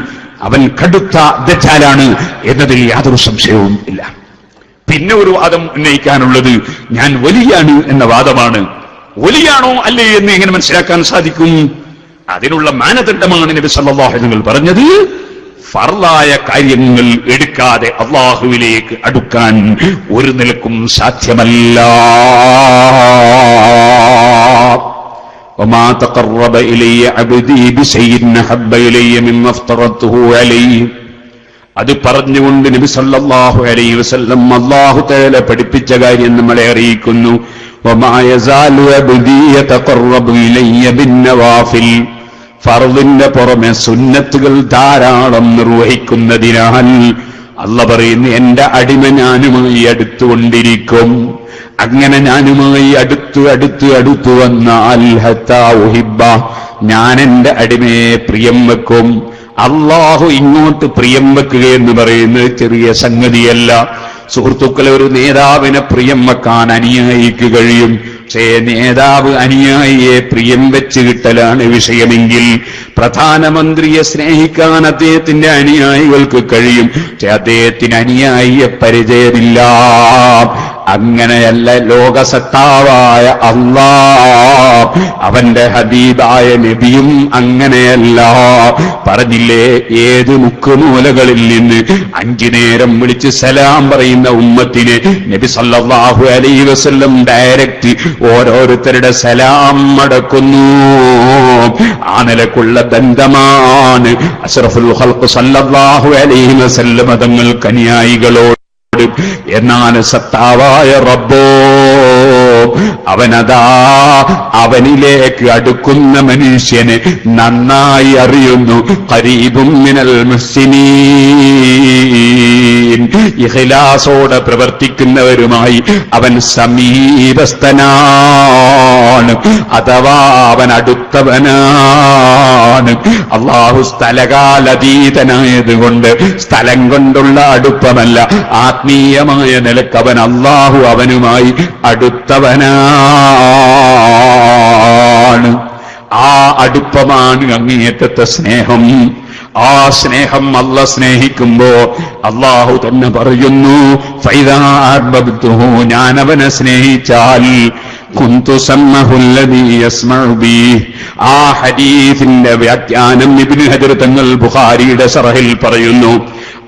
അവൻ കടുത്ത ദജ്ജാലാണ് എന്നതിൽ യാതൊരു സംശയവും ഇല്ല. പിന്നെ ഒരു വാദം ഉന്നയിക്കാനുള്ളത് ഞാൻ വലിയാണ് എന്ന വാദമാണ്. വലിയാണോ അല്ലേ എന്ന് എങ്ങനെ മനസ്സിലാക്കാൻ സാധിക്കും? അതിനുള്ള മാനദണ്ഡമാണ് നബി സല്ലല്ലാഹു അലൈഹി വസല്ലം പറഞ്ഞത്. ഫർളായ കാര്യങ്ങൾ എടുക്കാതെ അല്ലാഹുവിലേക്ക് അടുക്കാൻ ഒരു നിലക്കും സാധ്യമല്ല. وما تقرب إلي عبدي بشيء أحب إلي مما افترضته عليه. അത് പറഞ്ഞുകൊണ്ട് നബി സല്ലല്ലാഹു അലൈഹി വസല്ലം അല്ലാഹു തആല പഠിപ്പിച്ച കാര്യം നമ്മളെ അറിയിക്കുന്നു. വമാ യസാലു അബ്ദി യതഖറബു ഇലയ്യ ബിന്നവാഫിൽ. ഫർദിന്റെ പുറമെ സുന്നത്തുകൾ ധാരാളം നിർവഹിക്കുന്നതിനാൽ അല്ല പറയുന്നു, എന്റെ അടിമ ഞാനുമായി അടുത്തുകൊണ്ടിരിക്കും. അങ്ങനെ ഞാനുമായി അടുത്തു വന്നാൽ ഹത്താ ഉഹിബ്ബ, ഞാൻ എന്റെ അടിമയെ പ്രിയം വെക്കും. അള്ളാഹു ഇങ്ങോട്ട് പ്രിയം വെക്കുക എന്ന് പറയുന്നത് ചെറിയ സംഗതിയല്ല. സുഹൃത്തുക്കളെ, ഒരു നേതാവിനെ പ്രിയം വെക്കാൻ അനുയായിക്ക് കഴിയും. പക്ഷേ നേതാവ് അനുയായിയെ പ്രിയം വെച്ച് കിട്ടലാണ് വിഷയമെങ്കിൽ പ്രധാനമന്ത്രിയെ സ്നേഹിക്കാൻ അദ്ദേഹത്തിന്റെ അനുയായികൾക്ക് കഴിയും. പക്ഷെ അദ്ദേഹത്തിന് അനുയായിയെ പരിചയമില്ല. അങ്ങനെയല്ല ലോകസത്താവായ അല്ലാഹ്, അവന്റെ ഹബീബായ നബിയും അങ്ങനെയല്ല. പറഞ്ഞില്ലേ, ഏത് മുക്കുമൂലകളിൽ നിന്ന് 5 നേരം വിളിച്ച് സലാം പറയുന്ന ഉമ്മത്തിനെ നബി സല്ലല്ലാഹു അലൈഹി വസല്ലം ഡയറക്റ്റ് ഓരോരുത്തരുടെ സലാം അടക്കുന്നു. ആ നിലക്കുള്ള ബന്ധമാണ് അഷ്റഫുൽ ഖൽഖ് സല്ലല്ലാഹു അലൈഹി വസല്ലം തങ്ങൾക്ക് അനുയായികളോട്. എന്നാൽ സത്താവായ റബ്ബോ, അവനതാ അവനിലേക്ക് അടുക്കുന്ന മനുഷ്യനെ നന്നായി അറിയുന്നു. ഖരീബും മിനൽ മുഹ്സിനീൻ, ഇഖ്ലാസോടെ പ്രവർത്തിക്കുന്നവരുമായി അവൻ സമീപസ്ഥനാണ്, അഥവാ അവൻ അടുത്തവനാണ്. അല്ലാഹു സ്ഥലകാലതീതനായതുകൊണ്ട് സ്ഥലം കൊണ്ടുള്ള അടുപ്പമല്ല, ആത്മീയമായ നിലക്കവൻ അല്ലാഹു അവനുമായി അടുത്തവനാണ്. ആ അടുപ്പമാണ് അങ്ങേയറ്റത്തെ സ്നേഹം. ആ സ്നേഹം അല്ല സ്നേഹിക്കുമ്പോ അല്ലാഹു തന്നെ പറയുന്നു, ഫൈദാ അഹ്ബബ്തുഹു, ഞാൻ അവനെ സ്നേഹിച്ചാൽ കുന്തു സമ്മഹുല്ലദീ യസ്മഉ ബിഹി. ആ ഹദീസിന്റെ വ്യാഖ്യാനം ഇബ്നു ഹജർ തങ്ങൾ ബുഖാരിയുടെ ശറഹിൽ പറയുന്നു,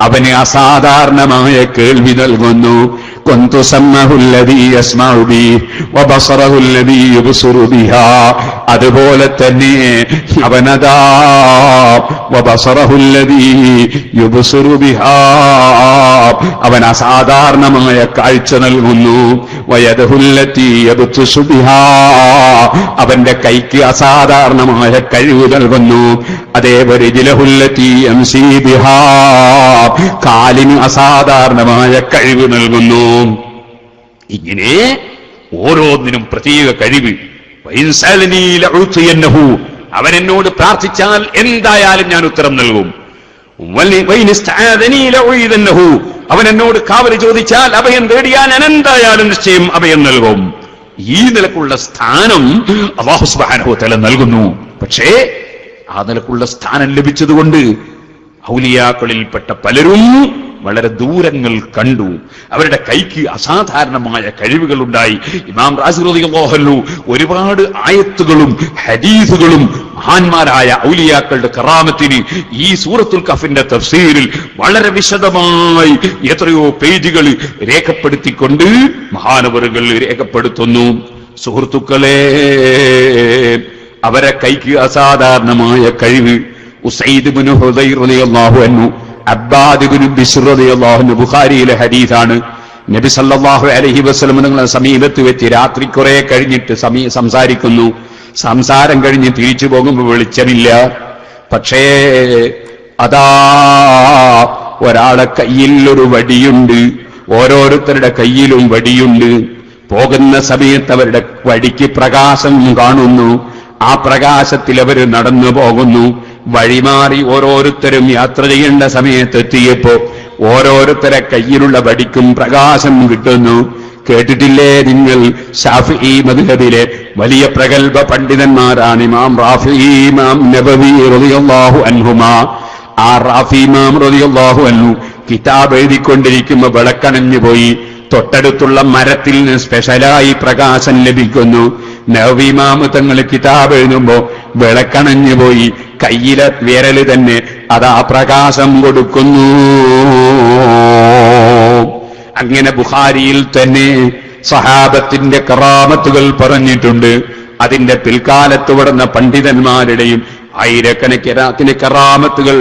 അവന് അസാധാരണമായ കേൾവി നൽകുന്നു. കുന്തു സമ്മഹുല്ലദീ യസ്മഉ ബിഹി വബസറഹുല്ലദീ യുബ്സിറു ബിഹാ. അതുപോലെ തന്നെ അവനദാ വബസറഹുല്ലദീ യുബ്സിറു ബിഹാ, അവൻ അസാധാരണമായ കാഴ്ച നൽകുന്നു. വയദഹുല്ലതീ യബ്തുസു ബിഹാ, അവന്റെ കൈക്ക് അസാധാരണമായ കഴിവ് നൽകുന്നു. അതേപോലെ രിജലഹുല്ലതീ യംസീ ബിഹാ, കാലിന് അസാധാരണമായ കഴിവ് നൽകുന്നു. ഇങ്ങനെ ഓരോന്നിനും പ്രത്യേക കഴിവ്. അവൻ എന്നോട് പ്രാർത്ഥിച്ചാൽ എന്തായാലും ഞാൻ ഉത്തരം നൽകും. അവൻ എന്നോട് കാവല് ചോദിച്ചാൽ, അഭയം തേടിയാൽ ഞാൻ എന്തായാലും നിശ്ചയം അഭയം നൽകും. ഈ നിലക്കുള്ള സ്ഥാനം അല്ലാഹു സുബ്ഹാനഹു വ തആല നൽകുന്നു. പക്ഷേ ആ നിലക്കുള്ള സ്ഥാനം ലഭിച്ചതുകൊണ്ട് ഔലിയാക്കളിൽപ്പെട്ട പലരും വളരെ ദൂരങ്ങൾ കണ്ടു. അവരുടെ കൈക്ക് അസാധാരണമായ കഴിവുകളുണ്ടായി. ഇമാം റാസി റളിയല്ലാഹു അൻഹു ഒരുപാട് ആയത്തുകളും ഹദീസുകളും മഹാന്മാരായ ഔലിയാക്കളുടെ കറാമത്തിന് ഈ സൂറത്തുൽ കഹ്ഫിന്റെ തഫ്സീരിൽ വളരെ വിശദമായി എത്രയോ പേജുകൾ രേഖപ്പെടുത്തിക്കൊണ്ട് മഹാനവറുകൾ രേഖപ്പെടുത്തുന്നു. സുഹൃത്തുക്കളെ, അവരെ കൈക്ക് അസാധാരണമായ കഴിവ്. ഉസൈദ് ഇബ്നു ഹുദൈർ റളിയല്ലാഹു അൻഹു, അബ്ബാദ് ഇബ്നു ബിശ്ർ റളിയല്ലാഹു അൻഹു, ബുഖാരിയിലെ ഹദീസാണ്. നബി സല്ലല്ലാഹു അലൈഹി വസല്ലം നിങ്ങളുടെ സമീപത്ത് വെച്ച് രാത്രി കുറെ കഴിഞ്ഞിട്ട് സംസാരിക്കുന്നു. സംസാരം കഴിഞ്ഞ് തിരിച്ചു പോകുമ്പോൾ വെളിച്ചമില്ല. പക്ഷേ അതാ ഒരാളെ കയ്യിൽ ഒരു വടിയുണ്ട്, ഓരോരുത്തരുടെ കയ്യിലും വടിയുണ്ട്. പോകുന്ന സമയത്ത് അവരുടെ വടിക്ക് പ്രകാശം കാണുന്നു. ആ പ്രകാശത്തിൽ അവർ നടന്നു പോകുന്നു. വഴിമാറി ഓരോരുത്തരും യാത്ര ചെയ്യേണ്ട സമയത്തെത്തിയപ്പോ ഓരോരുത്തരെ കയ്യിലുള്ള വടിക്കും പ്രകാശം കിട്ടുന്നു. കേട്ടിട്ടില്ലേ നിങ്ങൾ, ശാഫിഈ മദ്ഹബിലെ വലിയ പ്രഗൽഭ പണ്ഡിതന്മാരാണ് ഇമാം റാഫിഈ, ഇമാം നബവി റളിയല്ലാഹു അൻഹുമാ. ആ റാഫി ഇമാം റളിയല്ലാഹു അൻഹു കിതാബ് എഴുതിക്കൊണ്ടിരിക്കുമ്പോൾ വിളക്കണഞ്ഞു പോയി. തൊട്ടടുത്തുള്ള മരത്തിൽ നിന്ന് സ്പെഷ്യലായി പ്രകാശം ലഭിക്കുന്നു. നബവി ഇമാം തങ്ങൾ കിതാബ് എഴുതുമ്പോ വിളക്കണഞ്ഞു പോയി. കയ്യിലെ വിരല് തന്നെ അതാ പ്രകാശം കൊടുക്കുന്നു. അങ്ങനെ ബുഖാരിയിൽ തന്നെ സഹാബത്തിന്റെ കറാമത്തുകൾ പറഞ്ഞിട്ടുണ്ട്. അതിന്റെ പിൽക്കാലത്ത് വിടുന്ന പണ്ഡിതന്മാരുടെയും ആയിരക്കണക്കിന് കറാമത്തുകൾ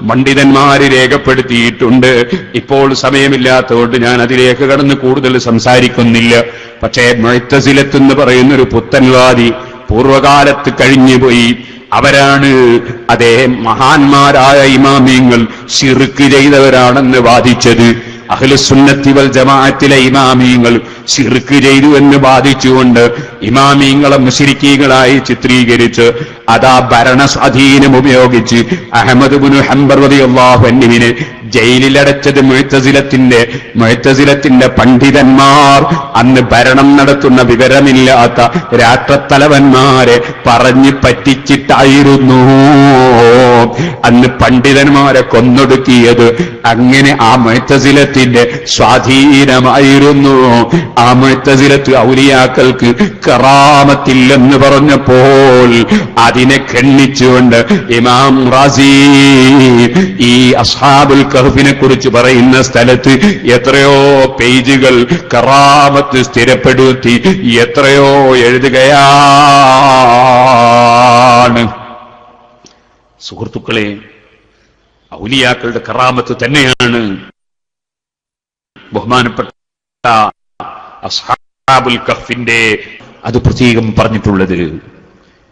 പണ്ഡിതന്മാര് രേഖപ്പെടുത്തിയിട്ടുണ്ട്. ഇപ്പോൾ സമയമില്ലാത്തതുകൊണ്ട് ഞാൻ അതിലേക്ക് കടന്ന് കൂടുതൽ സംസാരിക്കുന്നില്ല. പക്ഷേ മുഅ്തസിലത്ത് എന്ന് പറയുന്നൊരു പുത്തൻവാദി പൂർവകാലത്ത് കഴിഞ്ഞുപോയി. അവരാണ് അതേ മഹാന്മാരായ ഇമാമിയങ്ങൾ ശിർക്ക് ചെയ്തവരാണെന്ന് വാദിച്ചത്. അഹ്ലുസുന്നത്തി വൽ ജമാഅത്തിലെ ഇമാമിയങ്ങൾ ശിർക്ക് ചെയ്തു എന്ന് വാദിച്ചുകൊണ്ട് ഇമാമിയങ്ങളെ മുശ്രിക്കീകളായി ചിത്രീകരിച്ച് അതാ ഭരണ സ്വാധീനം ഉപയോഗിച്ച് അഹ്മദ് ഇബ്നു ഹംബൽ റളിയല്ലാഹു അൻഹുവിനെ ജയിലിലടച്ചത് മുഅ്തസിലത്തിന്റെ പണ്ഡിതന്മാർ, അന്ന് ഭരണം നടത്തുന്ന വിവരമില്ലാത്ത രാഷ്ട്രത്തലവന്മാരെ പറഞ്ഞു പറ്റിച്ചിട്ടായിരുന്നു അന്ന് പണ്ഡിതന്മാരെ കൊന്നൊടുക്കിയത്. അങ്ങനെ ആ മുഅ്തസിലത്തിന്റെ സ്വാധീനമായിരുന്നു. ആ മുഅ്തസിലത്ത് ഔലിയാക്കൾക്ക് കറാമത്തില്ലെന്ന് പറഞ്ഞപ്പോൾ അതിനെ ഖണ്ഡിച്ചുകൊണ്ട് ഇമാം റാസി ഈ അസ്ഹാബുൽ കഹ്ഫിനെ കുറിച്ച് പറയുന്ന സ്ഥലത്ത് എത്രയോ പേജുകൾ കറാമത്ത് സ്ഥിരപ്പെടുത്തി എത്രയോ എഴുതുകയാണ്. സുഹൃത്തുക്കളെ, ഔലിയാക്കളുടെ കറാമത്ത് തന്നെയാണ് ബഹുമാനപ്പെട്ട അസ്ഹാബുൽ കഹ്ഫിന്റെ അത് പ്രത്യേകം പറഞ്ഞിട്ടുള്ളത്.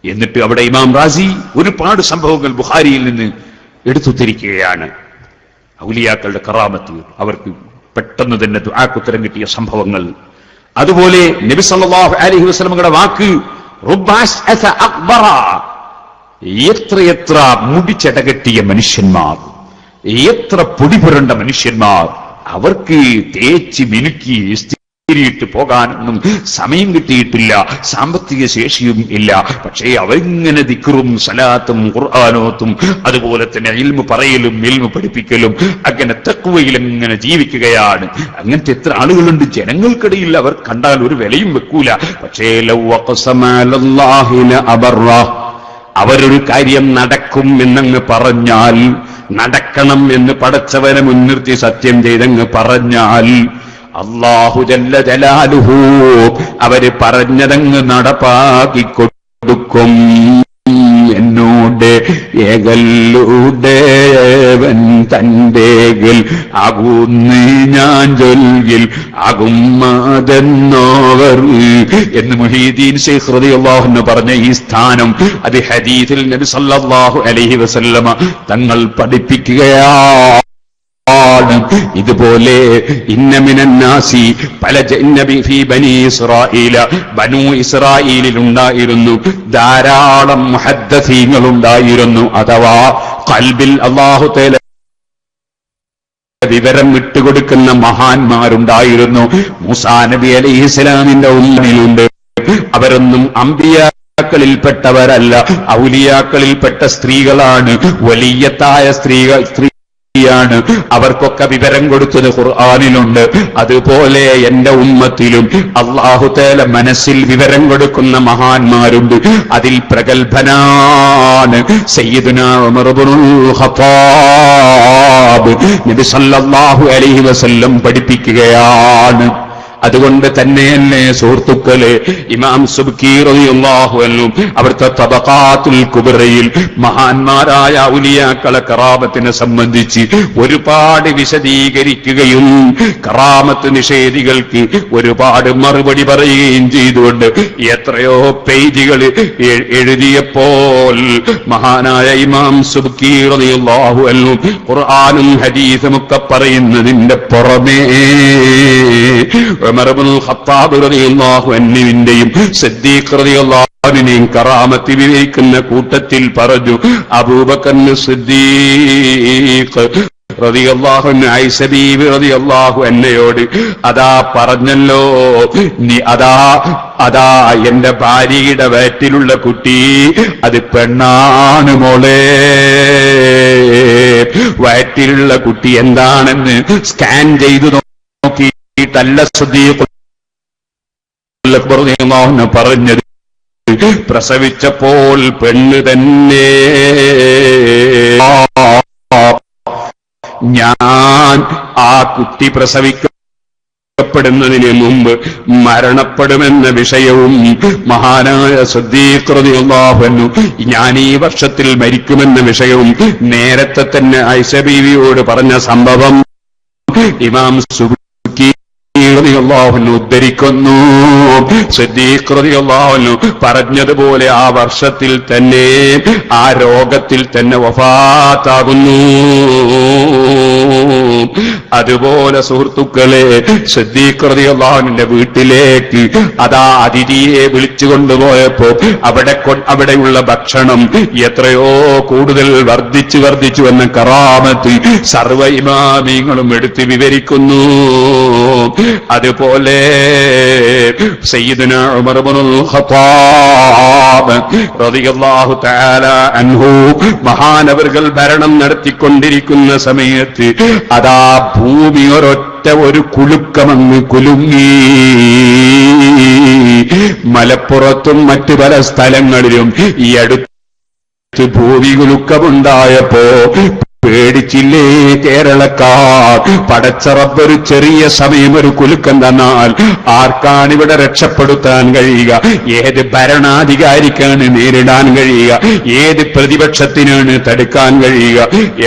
എന്നിട്ട് അവിടെ ഇമാം റാസി ഒരുപാട് സംഭവങ്ങൾ ബുഖാരിയിൽ നിന്ന് എടുത്തുത്തിരിക്കുകയാണ്. ഔലിയാക്കളുടെ കറാമത്ത്, അവർക്ക് പെട്ടെന്ന് തന്നെ ദുആക്കുത്തരം കിട്ടിയ സംഭവങ്ങൾ. അതുപോലെ നബി സല്ലല്ലാഹു അലൈഹി വസല്ലമയുടെ വാക്ക് റുബ്ബാസ് അക്ബറ, എത്രയെത്ര മുടിച്ചടകെട്ടിയ മനുഷ്യന്മാർ, എത്ര പൊടിപുരണ്ട മനുഷ്യന്മാർ, അവർക്ക് തേച്ച് മിനുക്കി ിട്ട് പോകാനൊന്നും സമയം കിട്ടിയിട്ടില്ല, സാമ്പത്തിക ശേഷിയും ഇല്ല. പക്ഷേ അവരിങ്ങനെ ദിക്റും സലാത്തും ഖുർആനോത്തും അതുപോലെ തന്നെ ഇൽമു പറയലും ഇൽമു പഠിപ്പിക്കലും അങ്ങനെ തഖ്വയിൽ ഇങ്ങനെ ജീവിക്കുകയാണ്. അങ്ങനത്തെ എത്ര ആളുകളുണ്ട് ജനങ്ങൾക്കിടയിൽ. അവർ കണ്ടാൽ ഒരു വിലയും വെക്കൂല. പക്ഷേ അവരൊരു കാര്യം നടക്കും എന്നങ്ങ് പറഞ്ഞാൽ, നടക്കണം എന്ന് പടച്ചവനെ മുൻനിർത്തി സത്യം ചെയ്തങ്ങ് പറഞ്ഞാൽ അല്ലാഹു ജല്ല ജലാലുഹു അവര് പറഞ്ഞതങ്ങ് നടപ്പാക്കി കൊടുക്കും. എന്നോട് ഏകല്ലൂടേവൻ തന്റേകിൽ ആകുന്നു ഞാൻ ജൊൽകിൽ ആകുമാതെന്നോവർ എന്ന് മുഹീദ്ദീൻ ശൈഖ് റളിയല്ലാഹു അൻഹു പറഞ്ഞ ഈ സ്ഥാനം അത് ഹദീസിൽ നബി സല്ലല്ലാഹു അലൈഹി വസല്ലമ തങ്ങൾ പഠിപ്പിക്കുകയാണ്. ഇതുപോലെ ഇന്നമിനന്നാസി പല ഫീ ബനി ഇസ്രാഈല, ബനൂ ഇസ്രാഈലിൽ ഉണ്ടായിരുന്നു ധാരാളം മുഹദ്ദിസീങ്ങൾ ഉണ്ടായിരുന്നു. അഥവാ ഖൽബിൽ അല്ലാഹു തആല വിവരം വിട്ടുകൊടുക്കുന്ന മഹാന്മാരുണ്ടായിരുന്നു. മൂസാ നബി അലൈഹിസ്സലാമിന്റെ ഉമ്മയിലുണ്ട്. അവരൊന്നും അമ്പിയാക്കളിൽപ്പെട്ടവരല്ല, ഔലിയാക്കളിൽപ്പെട്ട സ്ത്രീകളാണ്, വലിയത്തായ സ്ത്രീയാണ്. അവർക്കൊക്കെ വിവരം കൊടുത്തത് ഖുർആനിലുണ്ട്. അതുപോലെ എന്റെ ഉമ്മത്തിലും അല്ലാഹു തആല മനസ്സിൽ വിവരം കൊടുക്കുന്ന മഹാന്മാരുണ്ട്. അതിൽ പ്രഗൽഭനാണ് സയ്യിദുനാ ഉമർ ഇബ്നുൽ ഖത്താബ്. നബി സല്ലല്ലാഹു അലൈഹി വസല്ലം പഠിപ്പിക്കുകയാണ്. അതുകൊണ്ട് തന്നെയല്ലേ സുഹൃത്തുക്കളെ ഇമാം സുബ്കി റളിയല്ലാഹു അൻഹു അവിടുത്തെ തബഖാത്തുൽ കുബ്രയിൽ മഹാന്മാരായ ഔലിയാക്കളെ കറാമത്തിനെ സംബന്ധിച്ച് ഒരുപാട് വിശദീകരിക്കുകയും കറാമത്ത് നിഷേധികൾക്ക് ഒരുപാട് മറുപടി പറയുകയും ചെയ്തുകൊണ്ട് എത്രയോ പേജുകൾ എഴുതിയപ്പോൾ മഹാനായ ഇമാം സുബ്കി റളിയല്ലാഹു അൻഹു ഖുർആനും ഹദീസും ഒക്കെ പറയുന്നതിന്റെ പുറമേ ഉമർ ഇബ്നുൽ ഖത്താബ് റളിയല്ലാഹു അൻഹുവിന്റെയും സിദ്ദീഖ് റളിയല്ലാഹു അൻഹുവിനെയും കറാമത്ത് വിവരിക്കുന്ന കൂട്ടത്തിൽ പറഞ്ഞു അബൂബക്കർ സിദ്ദീഖ് റളിയല്ലാഹു അൻഹു ആയിഷ ബീവി റളിയല്ലാഹു അൻഹയോട് അതാ പറഞ്ഞല്ലോ, നീ അതാ എന്റെ ഭാര്യയുടെ വയറ്റിലുള്ള കുട്ടി അത് പെണ്ണാണ് മോളെ. വയറ്റിലുള്ള കുട്ടി എന്താണെന്ന് സ്കാൻ ചെയ്തു നോക്കിയിട്ടല്ല സിദ്ദീഖ് പറഞ്ഞത്. പ്രസവിച്ചപ്പോൾ പെണ്ണ് തന്നെ. ഞാൻ ആ കുട്ടി പ്രസവിക്കപ്പെടുന്നതിന് മുമ്പ് മരണപ്പെടുമെന്ന വിഷയവും മഹാനായ സിദ്ദീഖ് റളിയല്ലാഹു അൻഹു ഞാൻ ഈ വർഷത്തിൽ മരിക്കുമെന്ന വിഷയവും നേരത്തെ തന്നെ ആയിഷ ബീവിയോട് പറഞ്ഞ സംഭവം ഇമാം സുബ്കി റളിയല്ലാഹു അൻഹു ഉദ്ധരിക്കുന്നു, സിദ്ദീഖ് റളിയല്ലാഹു അൻഹു പറഞ്ഞതുപോലെ ആ വർഷത്തിൽ തന്നെ ആ രോഗത്തിൽ തന്നെ വഫാത്താകുന്നു. അതുപോലെ സുഹൃത്തുക്കളെ, സിദ്ദീഖ് റളിയല്ലാഹു അൻഹുവിന്റെ വീട്ടിലേക്ക് അതാ അതിഥിയെ വിളിച്ചു കൊണ്ടുപോയപ്പോ അവിടെയുള്ള ഭക്ഷണം എത്രയോ കൂടുതൽ വർദ്ധിച്ചു എന്ന കറാമത്ത് സർവ്വ ഇമാമിങ്ങളും എടുത്ത് വിവരിക്കുന്നു. അതുപോലെ സയ്യിദുനാ ഉമർ ഇബ്നുൽ ഖത്താബ് റളിയല്ലാഹു തആല അൻഹു മഹാനവർകൾ ഭരണം നടത്തിക്കൊണ്ടിരിക്കുന്ന സമയത്ത് അതാ ഭൂമി ഒരു കുലുക്കമങ്ങ് കുലുങ്ങി. മലപ്പുറത്തും മറ്റു പല സ്ഥലങ്ങളിലും ഈ അടുത്ത് ഭൂമി കുലുക്കമുണ്ടായപ്പോ പേടിച്ചില്ലേ കേരളക്കാർ? പടച്ച റബ്ബ് ഒരു ചെറിയ സമയം ഒരു കുലുക്കം തന്നാൽ ആർക്കാണിവിടെ രക്ഷപ്പെടുത്താൻ കഴിയുക? ഏത് ഭരണാധികാരിക്കാണ് നേരിടാൻ കഴിയുക? ഏത് പ്രതിപക്ഷത്തിനാണ് തടുക്കാൻ കഴിയുക?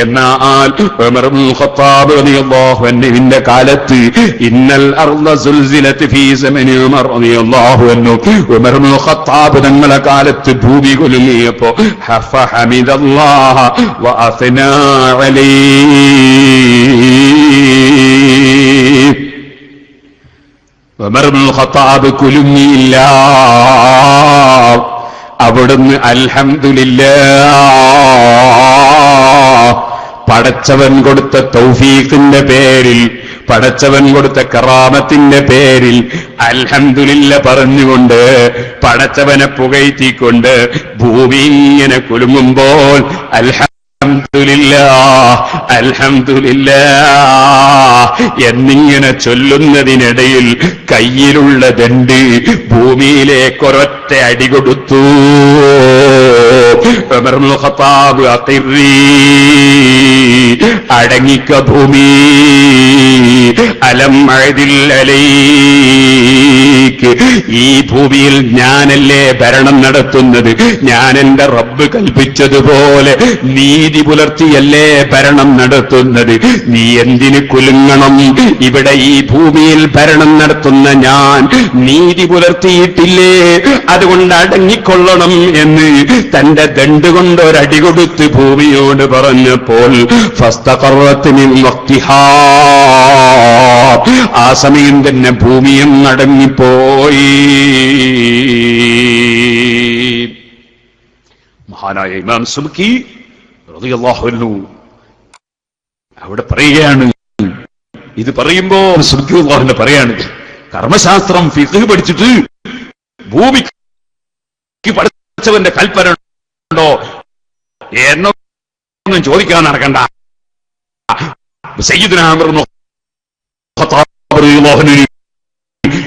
എന്നാൽ ഉമർ ഇബ്നുൽ ഖത്താബ് റളിയല്ലാഹു അൻഹുവിന്റെ കാലത്ത് ഇന്നൽ അർള സുൽസിലത് ഫീ സമനി ഉമർ റളിയല്ലാഹു അൻഹു, ഉമർ ഇബ്നുൽ ഖത്താബ് തങ്ങളുടെ കാലത്ത് ഭൂമി കുലുങ്ങിയപ്പോ ഹമിദല്ലാഹ വ അസ്നാ ഉമർ ഇബ്നുൽ ഖത്താബ് കുലുങ്ങിയില്ല. അവിടുന്ന് അൽഹംദുലില്ലാഹ് പടച്ചവൻ കൊടുത്ത തൗഫീഖിന്റെ പേരിൽ, പടച്ചവൻ കൊടുത്ത കറാമത്തിന്റെ പേരിൽ അൽഹംദുലില്ലാഹ് പറഞ്ഞുകൊണ്ട് പടച്ചവനെ പുകഴ്ത്തിക്കൊണ്ട് ഭൂമി ഇങ്ങനെ കുലുങ്ങുമ്പോൾ അൽഹംദുലില്ലാഹ് എന്നിങ്ങനെ ചൊല്ലുന്നതിനിടയിൽ കയ്യിലുള്ള ദണ്ട് ഭൂമിയിലേക്ക് ഒരൊറ്റ അടി കൊടുത്തു. ഉമർ ഇബ്നുൽ ഖത്താബ് അഖിറി, അടങ്ങിക്ക ഭൂമി, അലം അഅദിൽ അലൈക്ക്, ഈ ഭൂമിയിൽ ഞാനല്ലേ ഭരണം നടത്തുന്നത്, ഞാൻ എന്റെ റബ്ബ് കൽപ്പിച്ചതുപോലെ നീതി പുലർത്തിയല്ലേ ഭരണം നടത്തുന്നത്, നീ എന്തിന് കുലുങ്ങണം? ഇവിടെ ഈ ഭൂമിയിൽ ഭരണം നടത്തുന്ന ഞാൻ നീതി പുലർത്തിയിട്ടില്ലേ, അതുകൊണ്ട് അടങ്ങിക്കൊള്ളണം എന്ന് തന്റെ ദണ്ട് കൊണ്ട് ഒരടി കൊടുത്ത് ഭൂമിയോട് പറഞ്ഞപ്പോൾ ഫസ്തഖറത് മിൻ വഖ്തിഹാ, ആ സമയം തന്നെ ഭൂമിയും അടങ്ങിപ്പോയി. മഹാനായ ഇമാം സുബ്കി റളിയല്ലാഹു അൻഹു അവിടെ പറയുകയാണ്, ഇത് പറയുമ്പോ സുബ്കി അല്ലാഹുവിനെ പറയാണ്, കർമ്മശാസ്ത്രം ഫിഖ് പഠിച്ചിട്ട് ഭൂമിക്ക് പഠിച്ചവന്റെ കൽപ്പന ഉണ്ടോ എന്നൊന്നും ചോദിക്കാൻ നടക്കണ്ട. സയ്യിദുനാ ഉമർ ഇബ്നുൽ ഖത്താബ് റളിയല്ലാഹു അൻഹു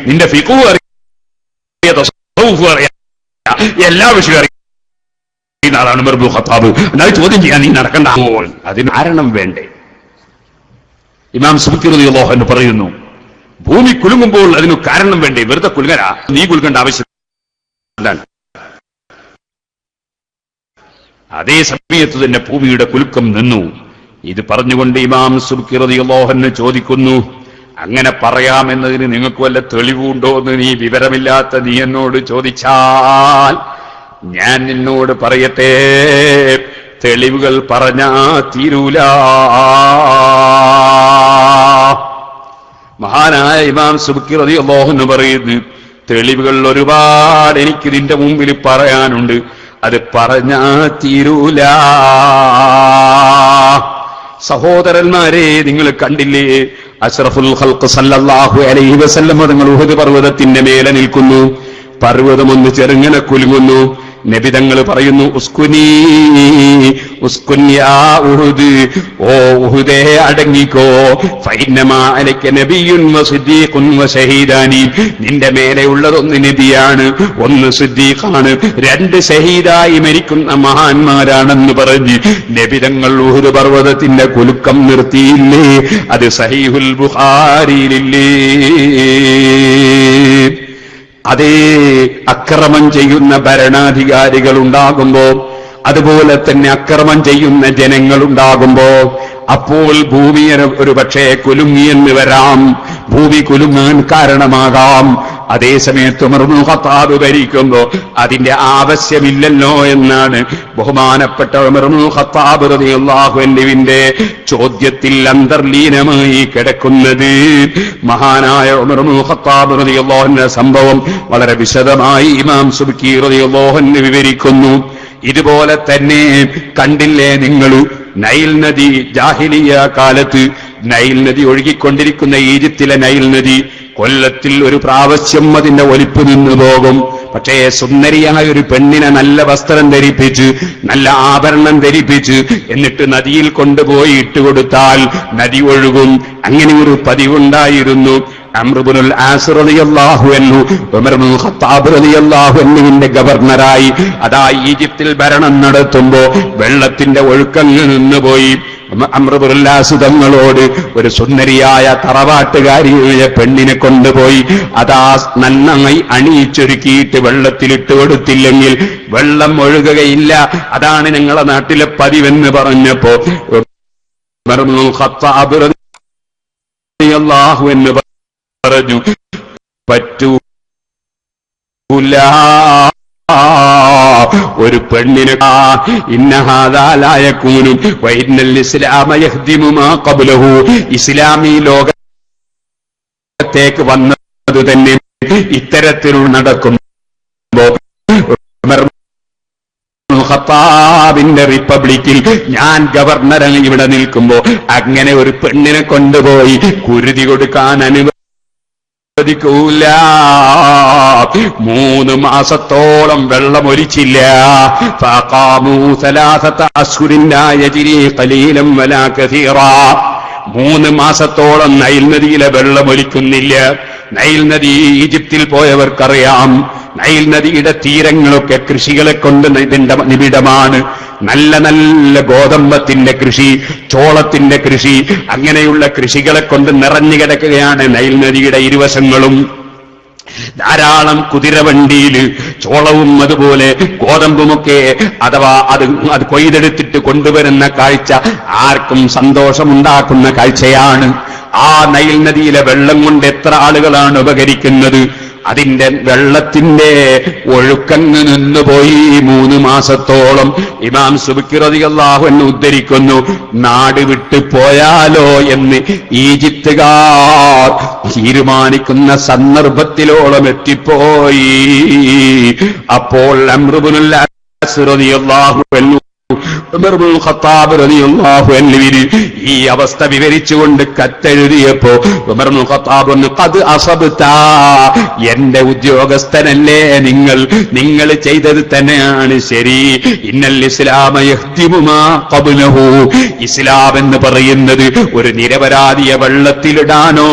നിന്റെ ഫിഖ് അറിയാം, തസവ്വുഫ് അറിയാം, എല്ലാ വിഷയവും അറിയാം ആളാണ് ഉമർ ഇബ്നുൽ ഖത്താബ്. എന്നാൽ ചോദ്യം ചെയ്യാൻ നീ നടക്കണ്ട, അതിന് കാരണം വേണ്ടേ? ഇമാം സുബ്കി റളിയല്ലാഹു അൻഹു പറയുന്നു, ഭൂമി കുലുങ്ങുമ്പോൾ അതിന് കാരണം വേണ്ടേ? വെറുതെ കുലുങ്ങല, നീ കുലുക്കേണ്ട ആവശ്യം. അതേ സമയത്ത് തന്നെ ഭൂമിയുടെ കുലുക്കം നിന്നു. ഇത് പറഞ്ഞുകൊണ്ട് ഇമാം സുബ്കി റളിയല്ലാഹു അൻഹു ചോദിക്കുന്നു, അങ്ങനെ പറയാമെന്നതിന് നിങ്ങൾക്ക് വല്ല തെളിവുണ്ടോ എന്ന് നീ വിവരമില്ലാത്ത നീ എന്നോട് ചോദിച്ചാൽ ഞാൻ നിന്നോട് പറയട്ടെ, തെളിവുകൾ പറഞ്ഞാ തീരൂല. മഹാനായ ഇമാം സുബ്കി റളിയല്ലാഹു അൻഹു പറയുന്നു, തെളിവുകൾ ഒരുപാട് എനിക്ക് നിന്റെ മുമ്പിൽ പറയാനുണ്ട്, അത് പറഞ്ഞാ തീരൂല. സഹോദരന്മാരെ, നിങ്ങൾ കണ്ടില്ലേ, അഷ്റഫുൽ ഖൽഖ് സല്ലല്ലാഹു അലൈഹി വസല്ലം തങ്ങൾ ഉഹദ് പർവ്വതത്തിന്റെ മേലെ നിൽക്കുന്നു. പർവ്വതം ഒന്ന് ചെറുങ്ങനെ കുലുങ്ങുന്നു. നബി തങ്ങൾ പറയുന്നു, ഉസ്കുനി ഉസ്കുൻ യാ ഉഹുദ്, ഓ ഉഹുദേ അടങ്ങിക്കോ, ഫഇന്നമാ അലൈക നബിയ്യുൻ വസിദ്ദീഖുൻ വശഹീദാനി, നിന്റെ മേലെയുള്ളതൊന്ന് നബിയാണ്, ഒന്ന് സിദ്ദീഖാണ്, രണ്ട് ഷഹീദായി മരിക്കുന്ന മഹാന്മാരാണെന്ന് പറഞ്ഞ് നബി തങ്ങൾ ഉഹുദ് പർവ്വതത്തിന്റെ കുലുക്കം നിർത്തിയില്ലേ? അത് സഹീഹുൽ ബുഖാരിയിലില്ലേ? അതേ അക്രമം ചെയ്യുന്ന ഭരണാധികാരികൾ ഉണ്ടാകുമ്പോ അതുപോലെ തന്നെ അക്രമം ചെയ്യുന്ന ജനങ്ങളുണ്ടാകുമ്പോ അപ്പോൾ ഭൂമി ഒരു പക്ഷേ കുലുങ്ങിയെന്ന് വരാം, ഭൂമി കുലുങ്ങാൻ കാരണമാകാം. അതേസമയത്ത് ഉമർ ഇബ്നുൽ ഖത്താബ് ഭരിക്കുമ്പോ അതിന്റെ ആവശ്യമില്ലല്ലോ എന്നാണ് ബഹുമാനപ്പെട്ട ഉമർ ഇബ്നുൽ ഖത്താബ് റളിയല്ലാഹു അൻഹുവിന്റെ ചോദ്യത്തിൽ അന്തർലീനമായി കിടക്കുന്നത്. മഹാനായ ഉമർ ഇബ്നുൽ ഖത്താബ് റളിയല്ലാഹു അൻഹു സംഭവം വളരെ വിശദമായി ഇമാം സുബ്കി റളിയല്ലാഹു അൻഹു വിവരിക്കുന്നു. ഇതുപോലെ തന്നെ കണ്ടില്ലേ നിങ്ങൾ, നൈൽ നദി ജാഹിലിയ കാലത്ത് നൈൽ നദി ഒഴുകിക്കൊണ്ടിരിക്കുന്ന ഈജിപ്തിലെ നൈൽ നദി കൊല്ലത്തിൽ ഒരു പ്രാവശ്യം അതിന്റെ ഒലിപ്പ് നിന്നു പോകും. പക്ഷേ സുന്ദരിയായ ഒരു പെണ്ണിനെ നല്ല വസ്ത്രം ധരിപ്പിച്ച് നല്ല ആഭരണം ധരിപ്പിച്ച് എന്നിട്ട് നദിയിൽ കൊണ്ടുപോയി ഇട്ടുകൊടുത്താൽ നദി ഒഴുകും. അങ്ങനെ ഒരു പതിവുണ്ടായിരുന്നു. അംർ ഇബ്നുൽ ആസ് റളിയല്ലാഹു അൻഹു ഉമർ ഇബ്നുൽ ഖത്താബ് റളിയല്ലാഹു അൻഹുവിന്റെ ഗവർണറായി അതാ ഈജിപ്തിൽ ഭരണം നടത്തുമ്പോ വെള്ളത്തിന്റെ ഒഴുക്കങ്ങ് നിന്നുപോയി. അംർ ഇബ്നുൽ ആസ് തങ്ങളോട് ഒരു സുന്ദരിയായ തറവാട്ടുകാരിയായ പെണ്ണിനെ കൊണ്ടുപോയി അതാ നന്നായി അണിയിച്ചൊരുക്കിയിട്ട് വെള്ളത്തിലിട്ട് കൊടുത്തില്ലെങ്കിൽ വെള്ളം ഒഴുകുകയില്ല, അതാണ് ഞങ്ങളുടെ നാട്ടിലെ പതിവെന്ന് പറഞ്ഞപ്പോ ഉമർ ഇബ്നുൽ ഖത്താബ് റളിയല്ലാഹു അൻഹു പറഞ്ഞു, പറ്റൂല, ഒരു പെണ്ണിന് ഇന്നഹാദാലായകൂനും വഇന്നൽ ഇസ്ലാമ യഹ്ദിമു മാ ഖബ്ലഹു, ഇസ്ലാമി ലോകത്തേക്ക് വന്നത് തന്നെ ഇത്തരത്തിലുള്ള നടക്കുമ്പോ ഖത്താബിന്റെ റിപ്പബ്ലിക്കിൽ ഞാൻ ഗവർണറായി ഇവിടെ നിൽക്കുമ്പോ അങ്ങനെ ഒരു പെണ്ണിനെ കൊണ്ടുപോയി കുരുതി കൊടുക്കാൻ അനുവദിക്കൂല. 3 മാസത്തോളം വെള്ളമൊലിച്ചില്ല. ഫഖാമൂ 3 അശ്ഹുരിൻ ലാ യജ്രി ഖലീലൻ വലാ കസീറാ. 3 മാസത്തോളം നൈൽ നദിയിലെ വെള്ളമൊലിക്കുന്നില്ല. നൈൽ നദി ഈജിപ്തിൽ പോയവർക്കറിയാം, നൈൽ നദിയുടെ തീരങ്ങളൊക്കെ കൃഷികളെ കൊണ്ട് നിബിഡമാണ്. നല്ല നല്ല ഗോതമ്പത്തിന്റെ കൃഷി, ചോളത്തിന്റെ കൃഷി, അങ്ങനെയുള്ള കൃഷികളെ കൊണ്ട് നിറഞ്ഞു കിടക്കുകയാണ് നൈൽ നദിയുടെ ഇരുവശങ്ങളും. ധാരാളം കുതിരവണ്ടിയിൽ ചോളവും അതുപോലെ ഗോതമ്പുമൊക്കെ അഥവാ അത് കൊയ്തെടുത്തിട്ട് കൊണ്ടുവരുന്ന കാഴ്ച ആർക്കും സന്തോഷമുണ്ടാക്കുന്ന കാഴ്ചയാണ്. ആ നൈൽ നദിയിലെ വെള്ളം കൊണ്ട് എത്ര ആളുകളാണ് ഉപകരിക്കുന്നത്. അതിന്റെ വെള്ളത്തിന്റെ ഒഴുക്കങ്ങ് നിന്നുപോയി 3 മാസത്തോളം. ഇമാം സുബ്കി റളിയല്ലാഹു അൻഹു ഉദ്ധരിക്കുന്നു, നാട് വിട്ടു പോയാലോ എന്ന് ഈജിപ്തുകാർ തീരുമാനിക്കുന്ന സന്ദർഭത്തിലോളം എത്തിപ്പോയി. അപ്പോൾ അംർ ഇബ്നുൽ ആസ് റളിയല്ലാഹു അൻഹു ഉമർ ഇബ്നുൽ ഖത്താബ് റളിയല്ലാഹു അൻഹുവിന് ഈ അവസ്ഥ വിവരിച്ചുകൊണ്ട് കത്തെഴുതിയപ്പോ ഉമർ ഇബ്നുൽ ഖത്താബ് ഖദ് അസബ്ത, എന്റെ ഉദ്യോഗസ്ഥനല്ലേ നിങ്ങൾ ചെയ്തത് തന്നെയാണ് ശരി. ഇന്നൽ ഇസ്ലാമ യഹ്ദിമു മാ ഖബ്ലഹു, ഇസ്ലാം എന്ന് പറയുന്നത് ഒരു നിരപരാധിയെ വെള്ളത്തിലിടാനോ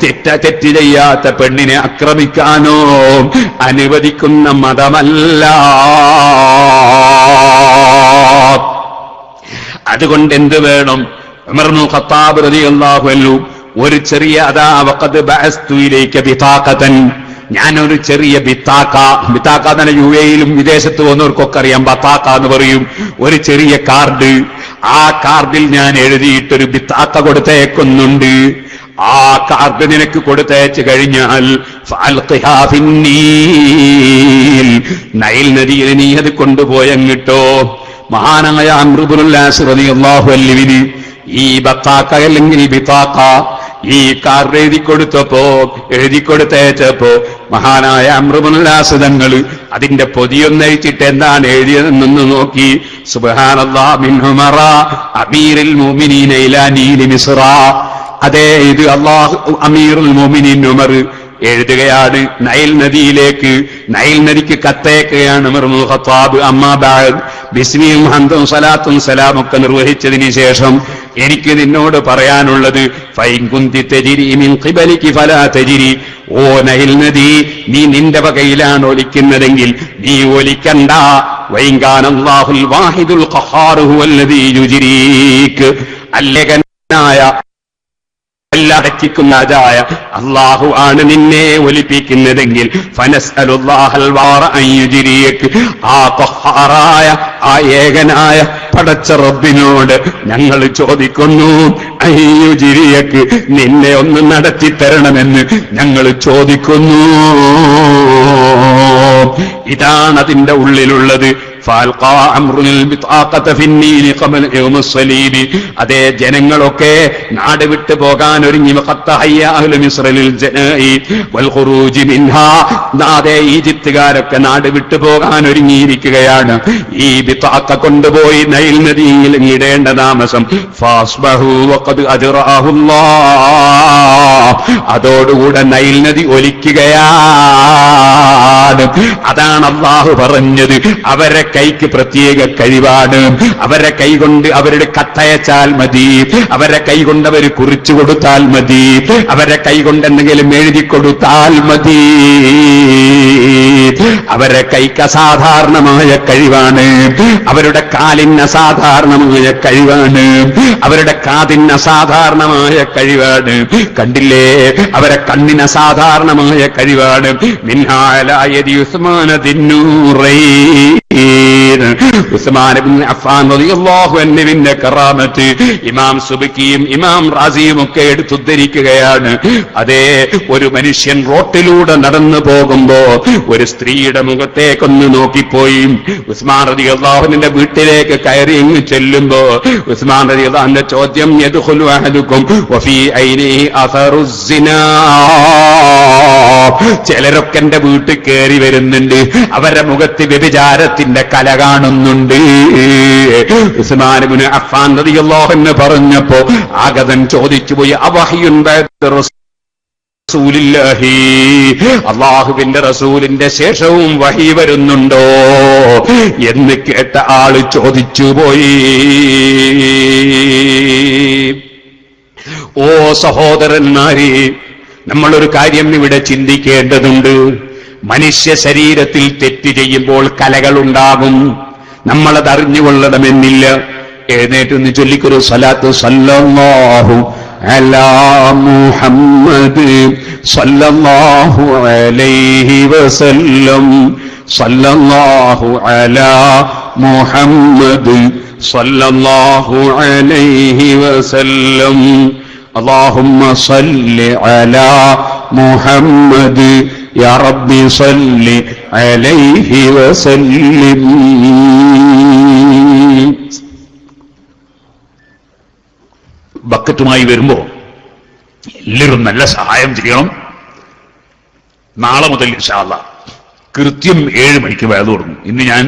തെറ്റ് ചെയ്യാത്ത പെണ്ണിനെ ആക്രമിക്കാനോ അനുവദിക്കുന്ന മതമല്ല. അതുകൊണ്ട് എന്ത് വേണം? ഉമർ ഇബ്നുൽ ഖത്താബ് റളിയല്ലാഹു അൻഹു ഒരു ചെറിയ വഖദ് ബഅസ്തു ഇലൈക ബിതാഖതൻ, ഞാനൊരു ചെറിയ ബിത്താക്ക തന്നെ യുഎഇയിലും വിദേശത്ത് വന്നവർക്കൊക്കെ അറിയാം, ബത്താക്ക എന്ന് പറയും, ഒരു ചെറിയ കാർഡ്. ആ കാർഡിൽ ഞാൻ എഴുതിയിട്ടൊരു ബിത്താക്ക കൊടുത്തേക്കുന്നുണ്ട്. ആ കാർഡ് നിനക്ക് കൊടുത്തയച്ചു കഴിഞ്ഞാൽ ഫഅൽഖിഹാ ഫിന്നീൽ, നൈൽ നദിയിൽ നീ അത് കൊണ്ടുപോയങ്ങിട്ടോ. മഹാനായ അംർ ഇബ്നുൽ ആസ് റളിയല്ലാഹു അൻഹുവിന് ഈ ബത്താക്ക അല്ലെങ്കിൽ ബിത്താക്ക ഈ കാർഡ് എഴുതിക്കൊടുത്തയച്ചപ്പോ മഹാനായ അംർ ഇബ്നുൽ ആസ് തങ്ങൾ അതിന്റെ പൊതിയൊന്നഴിച്ചിട്ട് എന്താണ് എഴുതിയതെന്ന് നോക്കി. സുബ്ഹാനല്ലാഹ് മിൻ ഉമറ അമീറുൽ മുഅ്മിനീന ഇലാ നീൽ മിസ്റ. അതെ, ഇത് അല്ലാഹു അമീറുൽ മുഅ്മിനീൻ ഉമർ എഴുതുകയാണ് നൈൽ നദിയിലേക്ക്. നൈൽ നദിക്ക് കത്തയക്കുകയാണ് ഉമർ ഇബ്നുൽ ഖത്താബ്. അമ്മാ ബഅദ്, ബിസ്മിയും ഹംദും സലാത്തും സലാമൊക്കെ നിർവഹിച്ചതിന് ശേഷം എനിക്ക് നിന്നോട് പറയാനുള്ളത്, ഫൈൻ കുന്തി തജ്രി മിൻ ഖിബലികി ഫലാ തജ്രി, ഓ നൈൽ നദി, നീ നിന്റെ വകയിലാണ് ഒലിക്കുന്നതെങ്കിൽ നീ ഒലിക്കണ്ട. വൈൻ കാന അല്ലാഹുൽ വാഹിദുൽ ഖഹാർ ഹുവല്ലദീ യുജ്രീക്, അല്ലകനായ ായ അള്ളാഹു ആണ് നിന്നെ ഒലിപ്പിക്കുന്നതെങ്കിൽ ഫനസ്അലുല്ലാഹൽ വാറ അൻ യുജ്രിയക, ആ ഖഹാറായ ആ ഏകനായ പടച്ച റബ്ബിനോട് ഞങ്ങൾ ചോദിക്കുന്നു, അൻ യുജ്രിയക, നിന്നെ ഒന്ന് നടത്തി തരണമെന്ന് ഞങ്ങൾ ചോദിക്കുന്നു. ഇതാണ് അതിന്റെ ഉള്ളിലുള്ളത്. അതേ ജനങ്ങളൊക്കെ നാട് വിട്ടു പോകാൻ ഒരുങ്ങി. അതേ ഈജിപ്തുകാരൊക്കെ നാട് വിട്ടു പോകാൻ ഒരുങ്ങിയിരിക്കുകയാണ്. ഈ ബിതാഖ കൊണ്ടുപോയി നൈൽ നദിയിൽ ഇടേണ്ട താമസം. അതോടുകൂടെ നൈൽ നദി ഒലിക്കുകയാണ്. അതാണ് അല്ലാഹു പറഞ്ഞത്, അവരെ കൈക്ക് പ്രത്യേക കഴിവാണ്. അവരെ കൈകൊണ്ട് അവരുടെ കത്തയച്ചാൽ മതി, അവരെ കൈകൊണ്ട് അവർ കുറിച്ചു കൊടുത്താൽ മതി, അവരെ കൈകൊണ്ട് എന്തെങ്കിലും എഴുതി കൊടുത്താൽ മതി. അവരെ കൈക്ക് അസാധാരണമായ കഴിവാണ്, അവരുടെ കാലിന് അസാധാരണമായ കഴിവാണ്, അവരുടെ കാതിന് അസാധാരണമായ കഴിവാണ്. കണ്ടില്ലേ, അവരെ കണ്ണിന് അസാധാരണമായ കഴിവാണ്. മിൻഹാലായതി ഉസ്മാന ദിന്നൂറൈൻ, ഉസ്മാൻ ഇബ്നു അഫ്ഫാൻ റളിയല്ലാഹു അൻഹുവിന്റെ കറാമത്ത് ഇമാം സുബക്കിയും ഇമാം റാസിയും ഒക്കെ എടുത്തുദ്ധരിക്കുകയാണ്. അതേ, ഒരു മനുഷ്യൻ റോട്ടിലൂടെ നടന്നു പോകുമ്പോ ഒരു സ്ത്രീയുടെ മുഖത്തേക്കൊന്ന് നോക്കിപ്പോയി. ഉസ്മാൻ റളിയല്ലാഹു അൻഹുവിന്റെ വീട്ടിലേക്ക് കയറി ഇങ്ങ് ചെല്ലുമ്പോ ഉസ്മാൻ റളിയല്ലാഹുവിന്റെ ചോദ്യം, യദ്ഖുലു അഹദുക്കും വഫീ ഐനിഹി അസറുസ് സിനാ, ചിലരൊക്കെ എന്റെ വീട്ടിൽ കയറി വരുന്നുണ്ട്, അവരുടെ മുഖത്ത് വ്യഭിചാരത്തിന്റെ കല കാണുന്നുണ്ട്. ഉസ്മാൻ ഇബ്നു അഫ്ഫാൻ റളിയല്ലാഹു അൻഹു പറഞ്ഞപ്പോ ആഗതൻ ചോദിച്ചുപോയി, അവഹ്യുൻ ബഅദ റസൂലില്ലാഹി, അല്ലാഹുവിന്റെ റസൂലിന്റെ ശേഷവും വഹി വരുന്നുണ്ടോ എന്ന് കേട്ട ആള് ചോദിച്ചുപോയി. ഓ സഹോദരന്മാരെ, നമ്മളൊരു കാര്യം ഇവിടെ ചിന്തിക്കേണ്ടതുണ്ട്. മനുഷ്യ ശരീരത്തിൽ തെറ്റ് ചെയ്യുമ്പോൾ കലകളുണ്ടാകും, നമ്മളത് അറിഞ്ഞുകൊള്ളണമെന്നില്ല. എഴുന്നേറ്റൊന്ന് ചൊല്ലിക്കൊരു സ്വലാത്ത്, സല്ലല്ലാഹു അലാ മുഹമ്മദ് സല്ലല്ലാഹു അലൈഹി വസല്ലം, സല്ലല്ലാഹു അലാ മുഹമ്മദ് സല്ലല്ലാഹു അലൈഹി വസല്ലം, അല്ലാഹുമ്മ സല്ലി അലാ മുഹമ്മദ് യാ റബ്ബി സല്ലി അലൈഹി വസല്ലിം. ബക്കറ്റുമായി വരുമ്പോ എല്ലാവരും നല്ല സഹായം ചെയ്യണം. നാളെ മുതൽ ഇൻഷാ അല്ലാഹ് കൃത്യം 7 മണിക്ക് വയൽ തുടങ്ങും. ഇന്ന് ഞാൻ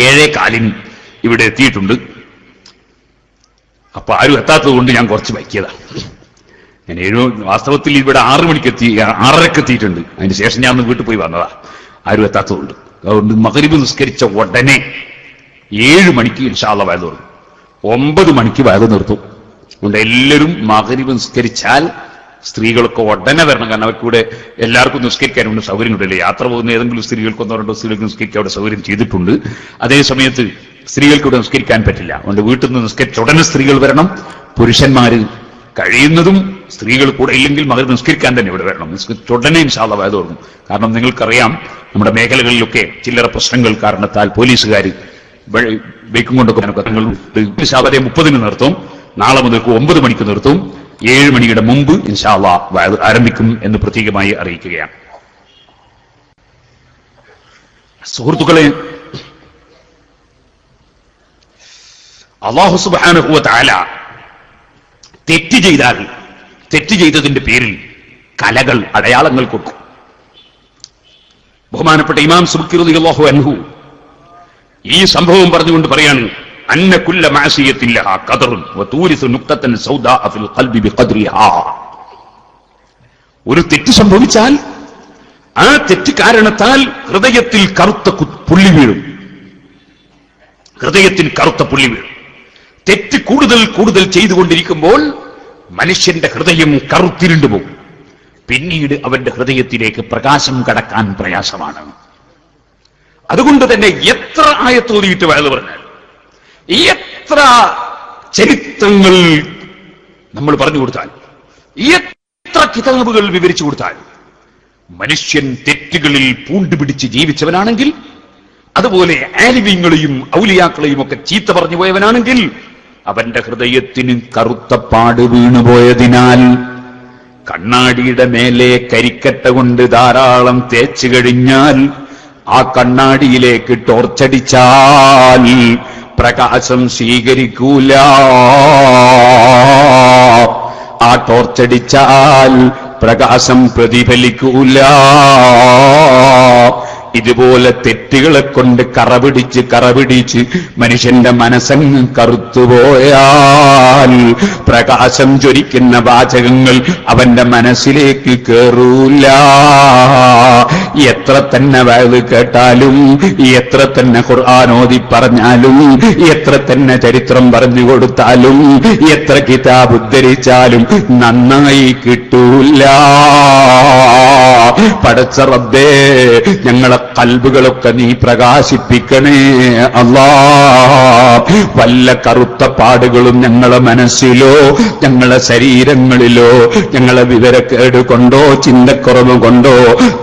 7:15 ഇവിടെ എത്തിയിട്ടുണ്ട്. അപ്പൊ ആരും എത്താത്തത് കൊണ്ട് ഞാൻ കുറച്ച് വൈകിയതാ. ഞാൻ വാസ്തവത്തിൽ ഇവിടെ 6 മണിക്ക് 6:30 എത്തിയിട്ടുണ്ട്. അതിന് ശേഷം ഞാൻ ഒന്ന് വീട്ടിൽ പോയി വന്നതാ, ആരും എത്താത്തതുകൊണ്ട്. അതുകൊണ്ട് മഗ്രിബ് നിസ്കരിച്ച ഉടനെ 7 മണിക്ക് ഇൻഷാ അല്ലാഹ് വയൽ തുടങ്ങും. 9 മണിക്ക് വയൽ നിർത്തും. അതുകൊണ്ട് എല്ലാവരും മഗ്രിബ് നിസ്കരിച്ചാൽ സ്ത്രീകളൊക്കെ ഉടനെ വരണം. കാരണം അവർക്കൂടെ എല്ലാവർക്കും നിസ്കരിക്കാനുണ്ട്, സൗകര്യമുണ്ടല്ലേ. യാത്ര പോകുന്ന ഏതെങ്കിലും സ്ത്രീകൾക്ക് 1-2 സ്ത്രീകൾക്ക് നിസ്കരിക്കാൻ അവിടെ സൗകര്യം ചെയ്തിട്ടുണ്ട്. അതേ സമയത്ത് സ്ത്രീകൾക്ക് ഇവിടെ നിസ്കരിക്കാൻ പറ്റില്ല. അതുകൊണ്ട് വീട്ടിൽ നിന്ന് നിസ്കരിച്ച ഉടനെ സ്ത്രീകൾ വരണം. പുരുഷന്മാര് കഴിയുന്നതും സ്ത്രീകൾ കൂടെ ഇല്ലെങ്കിൽ മകർ നിസ്കരിക്കാൻ തന്നെ ഇവിടെ വരണം. നിസ്കരിച്ചുടനെ ഇൻഷാ അല്ലാഹ് വയൽ തുടങ്ങും. കാരണം നിങ്ങൾക്കറിയാം, നമ്മുടെ മേഖലകളിലൊക്കെ ചില്ലറ പ്രശ്നങ്ങൾ കാരണത്താൽ പോലീസുകാർ ബൈക്കും കൊണ്ടൊക്കെ 30-ന് നിർത്തും. നാളെ മുതൽക്ക് 9 മണിക്ക് നിർത്തും. 7 മണിയുടെ മുമ്പ് ഇൻഷാ അല്ലാഹ് വയൽ ആരംഭിക്കും എന്ന് പ്രത്യേകമായി അറിയിക്കുകയാണ്. സുഹൃത്തുക്കളെ, അല്ലാഹു സുബ്ഹാനഹു വ തആല തെറ്റ് ചെയ്താൽ തെറ്റ് ചെയ്തതിന്റെ പേരിൽ കലകൾ, അടയാളങ്ങൾ കൊടുക്കും. ബഹുമാനപ്പെട്ട ഇമാം സുബ്കി റളിയല്ലാഹു അൻഹു ഈ സംഭവം പറഞ്ഞുകൊണ്ട് പറയാണ്, അന്ന കുല്ല മഅസിയത്തിൻ ലഹാ ഖദറുൻ വതൂരിസു നുക്തതൻ സൗദാ ഫിൽ ഖൽബി ബിഖദ്രിഹാ. ഒരു തെറ്റ് സംഭവിച്ചാൽ ആ തെറ്റ് കാരണത്താൽ ഹൃദയത്തിൽ കറുത്ത പുള്ളി വീഴും. ഹൃദയത്തിൽ കറുത്ത പുള്ളി വീഴും. തെറ്റ് കൂടുതൽ കൂടുതൽ ചെയ്തുകൊണ്ടിരിക്കുമ്പോൾ മനുഷ്യന്റെ ഹൃദയം കറുത്തിരുണ്ടു പോകും. പിന്നീട് അവന്റെ ഹൃദയത്തിലേക്ക് പ്രകാശം കടക്കാൻ പ്രയാസമാണ്. അതുകൊണ്ട് തന്നെ എത്ര ആയത്തോതിയിട്ട് വയത് പറഞ്ഞാൽ, എത്ര ചരിത്രങ്ങൾ നമ്മൾ പറഞ്ഞു കൊടുത്താൽ, എത്ര കിതാബുകൾ വിവരിച്ചു കൊടുത്താൽ മനുഷ്യൻ തെറ്റുകളിൽ പൂണ്ടുപിടിച്ച് ജീവിച്ചവനാണെങ്കിൽ, അതുപോലെ ആലിമീങ്ങളെയും ഔലിയാക്കളെയും ഒക്കെ ചീത്ത പറഞ്ഞു പോയവനാണെങ്കിൽ, അവന്റെ ഹൃദയത്തിന് കറുത്ത പാട് വീണുപോയതിനാൽ കണ്ണാടിയുടെ മേലെ കരിക്കട്ട കൊണ്ട് ധാരാളം തേച്ചു കഴിഞ്ഞാൽ ആ കണ്ണാടിയിലേക്ക് ടോർച്ചടിച്ചാൽ പ്രകാശം സ്വീകരിക്കൂല. ആ ടോർച്ചടിച്ചാൽ പ്രകാശം പ്രതിഫലിക്കൂല. ഇതുപോലെ തെറ്റുകളെ കൊണ്ട് കറപിടിച്ച് മനുഷ്യന്റെ മനസ്സങ്ങ് കറുത്തുപോയാൽ പ്രകാശം ജ്വലിക്കുന്ന വാചകങ്ങൾ അവന്റെ മനസ്സിലേക്ക് കേറൂല. എത്ര തന്നെ വയത് കേട്ടാലും, എത്ര തന്നെ ഖുർആൻ ഓതി പറഞ്ഞാലും, എത്ര തന്നെ ചരിത്രം പറഞ്ഞു കൊടുത്താലും, എത്ര കിതാബ് ഉദ്ധരിച്ചാലും നന്നായി കിട്ടൂല. പടച്ച റബ്ബേ, ഞങ്ങളെ കൽബുകളൊക്കെ നീ പ്രകാശിപ്പിക്കണേ അല്ലാ. വല്ല കറുത്ത പാടുകളും ഞങ്ങളെ മനസ്സിലോ ഞങ്ങളെ ശരീരങ്ങളിലോ ഞങ്ങളെ വിവരക്കേട് കൊണ്ടോ ചിന്തക്കുറവ് കൊണ്ടോ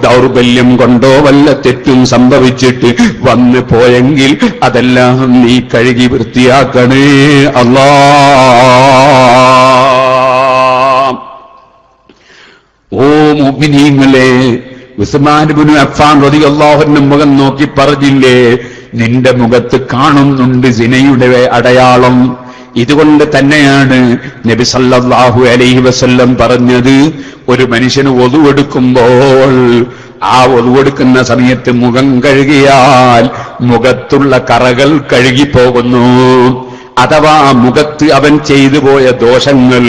ദൗർബല്യം കൊണ്ടോ വല്ല തെറ്റും സംഭവിച്ചിട്ട് വന്നു പോയെങ്കിൽ അതെല്ലാം നീ കഴുകി വൃത്തിയാക്കണേ അല്ലാ. ഓ മുഅ്മിനീങ്ങളെ, ഉസ്മാൻ ഇബ്നു അഫ്ഫാൻ റളിയല്ലാഹു അൻഹു മുഖം നോക്കി പറഞ്ഞില്ലേ, നിന്റെ മുഖത്ത് കാണുന്നുണ്ട് സിനയുടെ അടയാളം. ഇതുകൊണ്ട് തന്നെയാണ് നബി സല്ലല്ലാഹു അലൈഹി വസല്ലം പറഞ്ഞത്, ഒരു മനുഷ്യന് ഒളുവെടുക്കുമ്പോൾ ആ ഒളുവെടുക്കുന്ന സമയത്ത് മുഖം കഴുകിയാൽ മുഖത്തുള്ള കറകൾ കഴുകിപ്പോകുന്നു. അഥവാ മുഖത്ത് അവൻ ചെയ്തു പോയ ദോഷങ്ങൾ,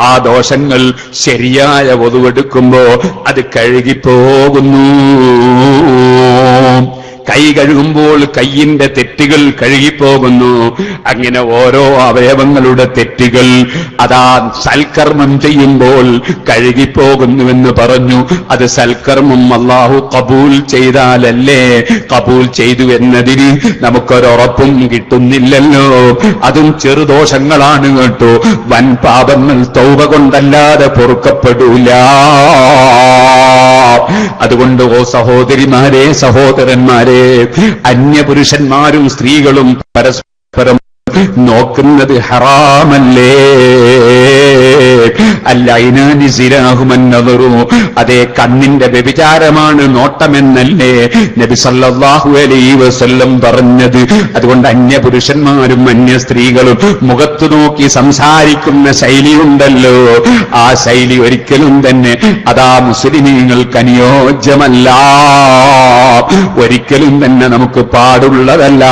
ആ ദോഷങ്ങൾ ശരിയായ ഒതുവെടുക്കുമ്പോ അത് കഴുകിപ്പോകുന്നു. കൈ കഴുകുമ്പോൾ കൈയിന്റെ തെറ്റുകൾ കഴുകിപ്പോകുന്നു. അങ്ങനെ ഓരോ അവയവങ്ങളുടെ തെറ്റുകൾ അതാ സൽക്കർമ്മം ചെയ്യുമ്പോൾ കഴുകിപ്പോകുന്നുവെന്ന് പറഞ്ഞു. അത് സൽക്കർമ്മം അല്ലാഹു കബൂൽ ചെയ്താലല്ലേ? കബൂൽ ചെയ്തു എന്നതിന് നമുക്കൊരുറപ്പും കിട്ടുന്നില്ലല്ലോ. അതും ചെറുദോഷങ്ങളാണ് കേട്ടോ. വൻ പാപങ്ങൾ തൗബ കൊണ്ടല്ലാതെ പൊറുക്കപ്പെടൂല. അതുകൊണ്ട് ഓ സഹോദരിമാരെ, സഹോദരന്മാരെ, അന്യപുരുഷന്മാരും സ്ത്രീകളും പരസ്പരം നോക്കുന്നത് ഹറാമല്ലേ? അല്ലൈനാനി സിരാഹുമന്നദറു, അതേ കണ്ണിന്റെ വ്യഭിചാരമാണ് നോട്ടമെന്നല്ലേ നബി സല്ലല്ലാഹു അലൈഹി വസല്ലം പറഞ്ഞത്. അതുകൊണ്ട് അന്യപുരുഷന്മാരും അന്യ സ്ത്രീകളും മുഖത്തു നോക്കി സംസാരിക്കുന്ന ശൈലിയുണ്ടല്ലോ, ആ ശൈലി ഒരിക്കലും തന്നെ അതാ മുസ്ലിമീങ്ങൾക്ക് അനുയോജ്യമല്ല, ഒരിക്കലും തന്നെ നമുക്ക് പാടുള്ളതല്ല.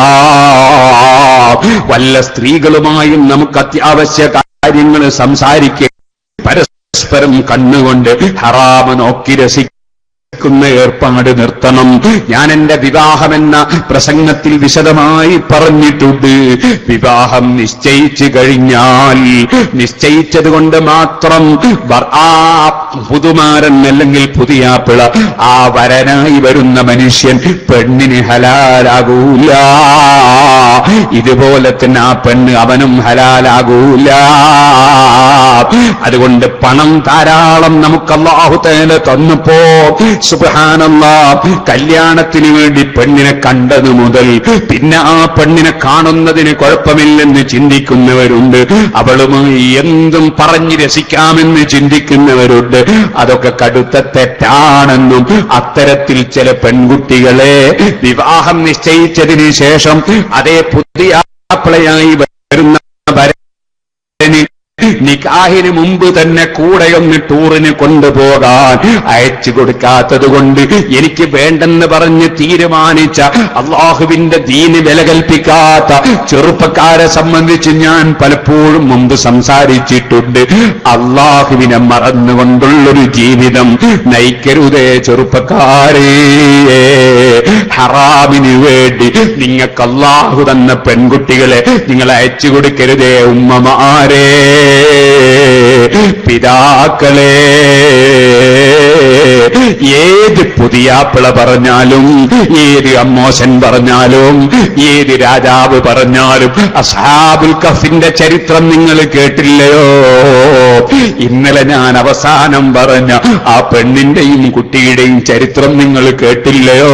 വല്ല സ്ത്രീകളുമായും നമുക്ക് അത്യാവശ്യ കാര്യങ്ങൾ സംസാരിക്കുക, പരസ്പരം കണ്ണുകൊണ്ട് ഹറാമ് നോക്കി രസിക്കുന്ന ഏർപ്പാട് നിർത്തണം. ഞാൻ എന്റെ വിവാഹമെന്ന പ്രസംഗത്തിൽ വിശദമായി പറഞ്ഞിട്ടുണ്ട്. വിവാഹം നിശ്ചയിച്ചു കഴിഞ്ഞാൽ നിശ്ചയിച്ചത് കൊണ്ട് മാത്രം ആ പുതുമാരൻ അല്ലെങ്കിൽ പുതിയാപ്പിള, ആ വരനായി വരുന്ന മനുഷ്യൻ പെണ്ണിന് ഹലാലാകൂല. ഇതുപോലെ തന്നെ ആ പെണ്ണ് അവനും ഹലാലാകൂല. അതുകൊണ്ട് പണം ധാരാളം നമുക്ക് അല്ലാഹു തആല തന്നപ്പോ സുബ്ഹാനല്ലാഹ്, കല്യാണത്തിന് വേണ്ടി പെണ്ണിനെ കണ്ടതു മുതൽ പിന്നെ ആ പെണ്ണിനെ കാണുന്നതിന് കുഴപ്പമില്ലെന്ന് ചിന്തിക്കുന്നവരുണ്ട്, അവളുമായി എന്തും പറഞ്ഞ് രസിക്കാമെന്ന് ചിന്തിക്കുന്നവരുണ്ട്. അതൊക്കെ കടുത്ത തെറ്റാണെന്നും അത്തരത്തിൽ ചില പെൺകുട്ടികളെ വിവാഹം നിശ്ചയിച്ചതിന് ശേഷം അതേ പുതിയ ആപ്പിളയായി വരുന്ന ഭരന് നിക്കാഹിന് മുമ്പ് തന്നെ കൂടെയൊന്ന് ടൂറിന് കൊണ്ടുപോകാൻ അയച്ചു കൊടുക്കാത്തത് കൊണ്ട് എനിക്ക് വേണ്ടെന്ന് പറഞ്ഞ് തീരുമാനിച്ച അള്ളാഹുവിന്റെ ദീന് വില കൽപ്പിക്കാത്ത ചെറുപ്പക്കാരെ സംബന്ധിച്ച് ഞാൻ പലപ്പോഴും മുമ്പ് സംസാരിച്ചിട്ടുണ്ട്. അള്ളാഹുവിനെ മറന്നുകൊണ്ടുള്ളൊരു ജീവിതം നയിക്കരുതേ ചെറുപ്പക്കാരേ. ഹറാമിന് വേണ്ടി നിങ്ങൾക്ക് അള്ളാഹു തന്ന പെൺകുട്ടികളെ നിങ്ങൾ അയച്ചു കൊടുക്കരുതേ ഉമ്മമാരേ, പിതാക്കളെ. ഏത് പുതിയാപ്പിള പറഞ്ഞാലും, ഏത് അമ്മോശൻ പറഞ്ഞാലും, ഏത് രാജാവ് പറഞ്ഞാലും അസ്ഹാബുൽ കഹ്ഫിന്റെ ചരിത്രം നിങ്ങൾ കേട്ടില്ലയോ? ഇന്നലെ ഞാൻ അവസാനം പറഞ്ഞ ആ പെണ്ണിന്റെയും കുട്ടിയുടെയും ചരിത്രം നിങ്ങൾ കേട്ടില്ലയോ?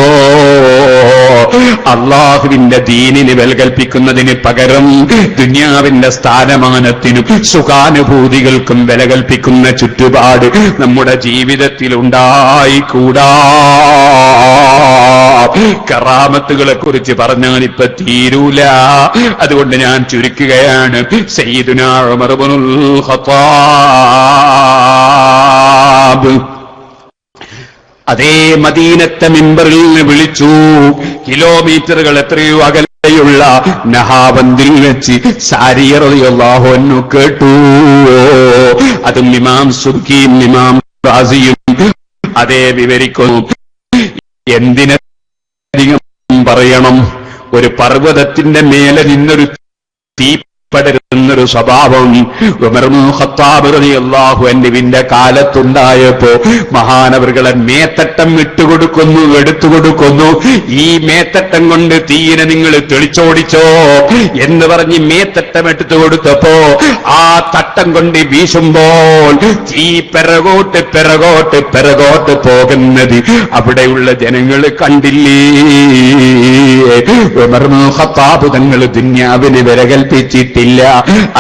അള്ളാഹുവിന്റെ ദീനിന് വില കൽപ്പിക്കുന്നതിന് പകരം ദുനിയാവിന്റെ സ്ഥാനമാനത്തിനും സുഖാനുഭൂതികൾക്കും വില കൽപ്പിക്കുന്ന ചുറ്റുപാട് നമ്മുടെ ജീവിതത്തിൽ ഉണ്ടായിക്കൂടാ. കറാമത്തുകളെ കുറിച്ച് പറഞ്ഞാൽ ഇപ്പൊ തീരൂല. അതുകൊണ്ട് ഞാൻ ചുരുക്കുകയാണ്. സയ്യിദുനാ ഉമർ ഇബ്നുൽ ഖത്താബ് അതേ മദീനത്തെ മിമ്പറിൽ നിന്ന് വിളിച്ചു. കിലോമീറ്ററുകൾ എത്രയോ അകലെയുള്ള നഹാബന്ദിൽ വെച്ച് സാരിയ റളിയല്ലാഹു അൻഹു കേട്ടു. അതും ഇമാം സുബ്കിയും ഇമാം റാസിയും അതേ വിവരിക്കുന്നു. എന്തിനധികം പറയണം, ഒരു പർവ്വതത്തിന്റെ മേലെ നിന്നൊരു തീ പടരുന്നൊരു സ്വഭാവം ഉമർ ഇബ്നുൽ ഖത്താബ് റളിയല്ലാഹു അൻഹുവിന്റെ കാലത്തുണ്ടായപ്പോ മഹാനവറുകളെ മേത്തട്ടം ഇട്ടുകൊടുക്കുന്നു, എടുത്തുകൊടുക്കുന്നു. ഈ മേത്തട്ടം കൊണ്ട് തീയിനെ നിങ്ങൾ തെളിച്ചോടിച്ചോ എന്ന് പറഞ്ഞ് മേത്തട്ടം എടുത്തു കൊടുത്തപ്പോ ആ തട്ടം കൊണ്ട് വീശുമ്പോൾ തീ പിറകോട്ട് പിറകോട്ട് പിറകോട്ട് പോകുന്നത് അവിടെയുള്ള ജനങ്ങൾ കണ്ടില്ലേ? ഉമർ ഇബ്നുൽ ഖത്താബ് തങ്ങൾ ദുനിയാവിന് വില കൽപ്പിച്ചിട്ടില്ല.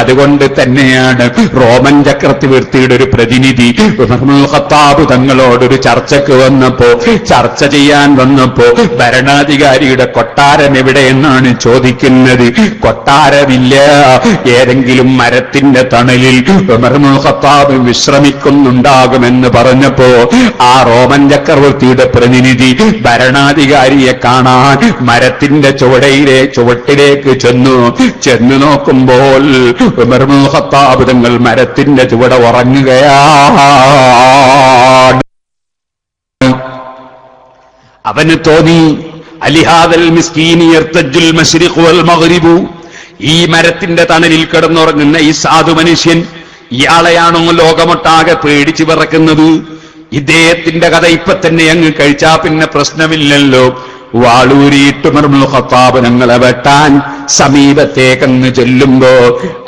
അതുകൊണ്ട് തന്നെയാണ് റോമൻ ചക്രവർത്തിയുടെ ഒരു പ്രതിനിധി ഉമർ ഇബ്നുൽ ഖത്താബ് തങ്ങളോടൊരു ചർച്ചയ്ക്ക് വന്നപ്പോ, ചർച്ച ചെയ്യാൻ വന്നപ്പോ ഭരണാധികാരിയുടെ കൊട്ടാരം എവിടെയെന്നാണ് ചോദിക്കുന്നത്. കൊട്ടാരമില്ല, ഏതെങ്കിലും മരത്തിന്റെ തണലിൽ ഉമർ ഇബ്നുൽ ഖത്താബ് വിശ്രമിക്കുന്നുണ്ടാകുമെന്ന് പറഞ്ഞപ്പോ ആ റോമൻ ചക്രവർത്തിയുടെ പ്രതിനിധി ഭരണാധികാരിയെ കാണാൻ മരത്തിന്റെ ചുവട്ടിലേക്ക് ചെന്നു നോക്കുമ്പോൾ ഉമർ ഇബ്നുൽ ഖത്താബ് തങ്ങൾ മരത്തിന്റെ ചുവടെ ഉറങ്ങുകയാണ്. അവന് തോന്നി, അലിഹാദൽ മിസ്കീനി യർതജുൽ മശ്രിഖു വൽ മഗ്രിബു, ഈ മരത്തിന്റെ തണലിൽ കിടന്നുറങ്ങുന്ന ഈ സാധു മനുഷ്യൻ, ഇയാളെയാണോ ലോകമൊട്ടാകെ പേടിച്ചു വിറക്കുന്നത്? ഇദ്ദേഹത്തിന്റെ കഥ ഇപ്പൊ തന്നെ അങ്ങ് കഴിച്ചാ പിന്നെ പ്രശ്നമില്ലല്ലോ. വാളൂരിയിട്ട് ഉമർ ഇബ്നുൽ ഖത്താബ് തങ്ങളെ വെട്ടാൻ സമീപത്തേക്കങ്ങ് ചെല്ലുമ്പോ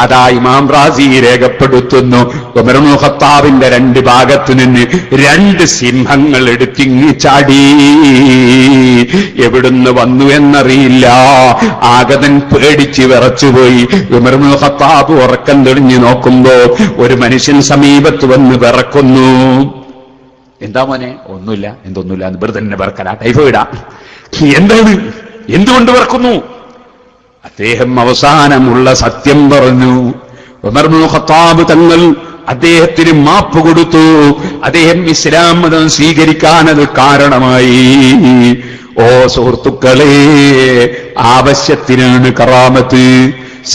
അതാ ഇമാം റാസി രേഖപ്പെടുത്തുന്നു, ഉമർ ഇബ്നുൽ ഖത്താബിന്റെ രണ്ട് ഭാഗത്തു നിന്ന് രണ്ട് സിംഹങ്ങൾ എടുത്തിങ്ങി ചാടി. എവിടുന്ന് വന്നു എന്നറിയില്ല. ആഗതൻ പേടിച്ച് വിറച്ചുപോയി. ഉമർ ഇബ്നുൽ ഖത്താബ് ഉറക്കം തെളിഞ്ഞു നോക്കുമ്പോ ഒരു മനുഷ്യൻ സമീപത്ത് വന്ന് വിറക്കുന്നു. എന്താ മോനെ? ഒന്നുമില്ല. എന്തൊന്നുമില്ല, വെറുതെ തന്നെ വിറക്കല, ടൈഫോയിഡാ. എന്താണ്? എന്തുകൊണ്ട് വിറക്കുന്നു? അദ്ദേഹം അവസാനമുള്ള സത്യം പറഞ്ഞു. ഉമർ ഇബ്നുൽ ഖത്താബ് തങ്ങൾ അദ്ദേഹത്തിന് മാപ്പ് കൊടുത്തു. അദ്ദേഹം ഇസ്ലാം മതം സ്വീകരിക്കാൻ അത് കാരണമായി. ഓ സുഹൃത്തുക്കളെ, ആവശ്യത്തിനാണ് കറാമത്ത്.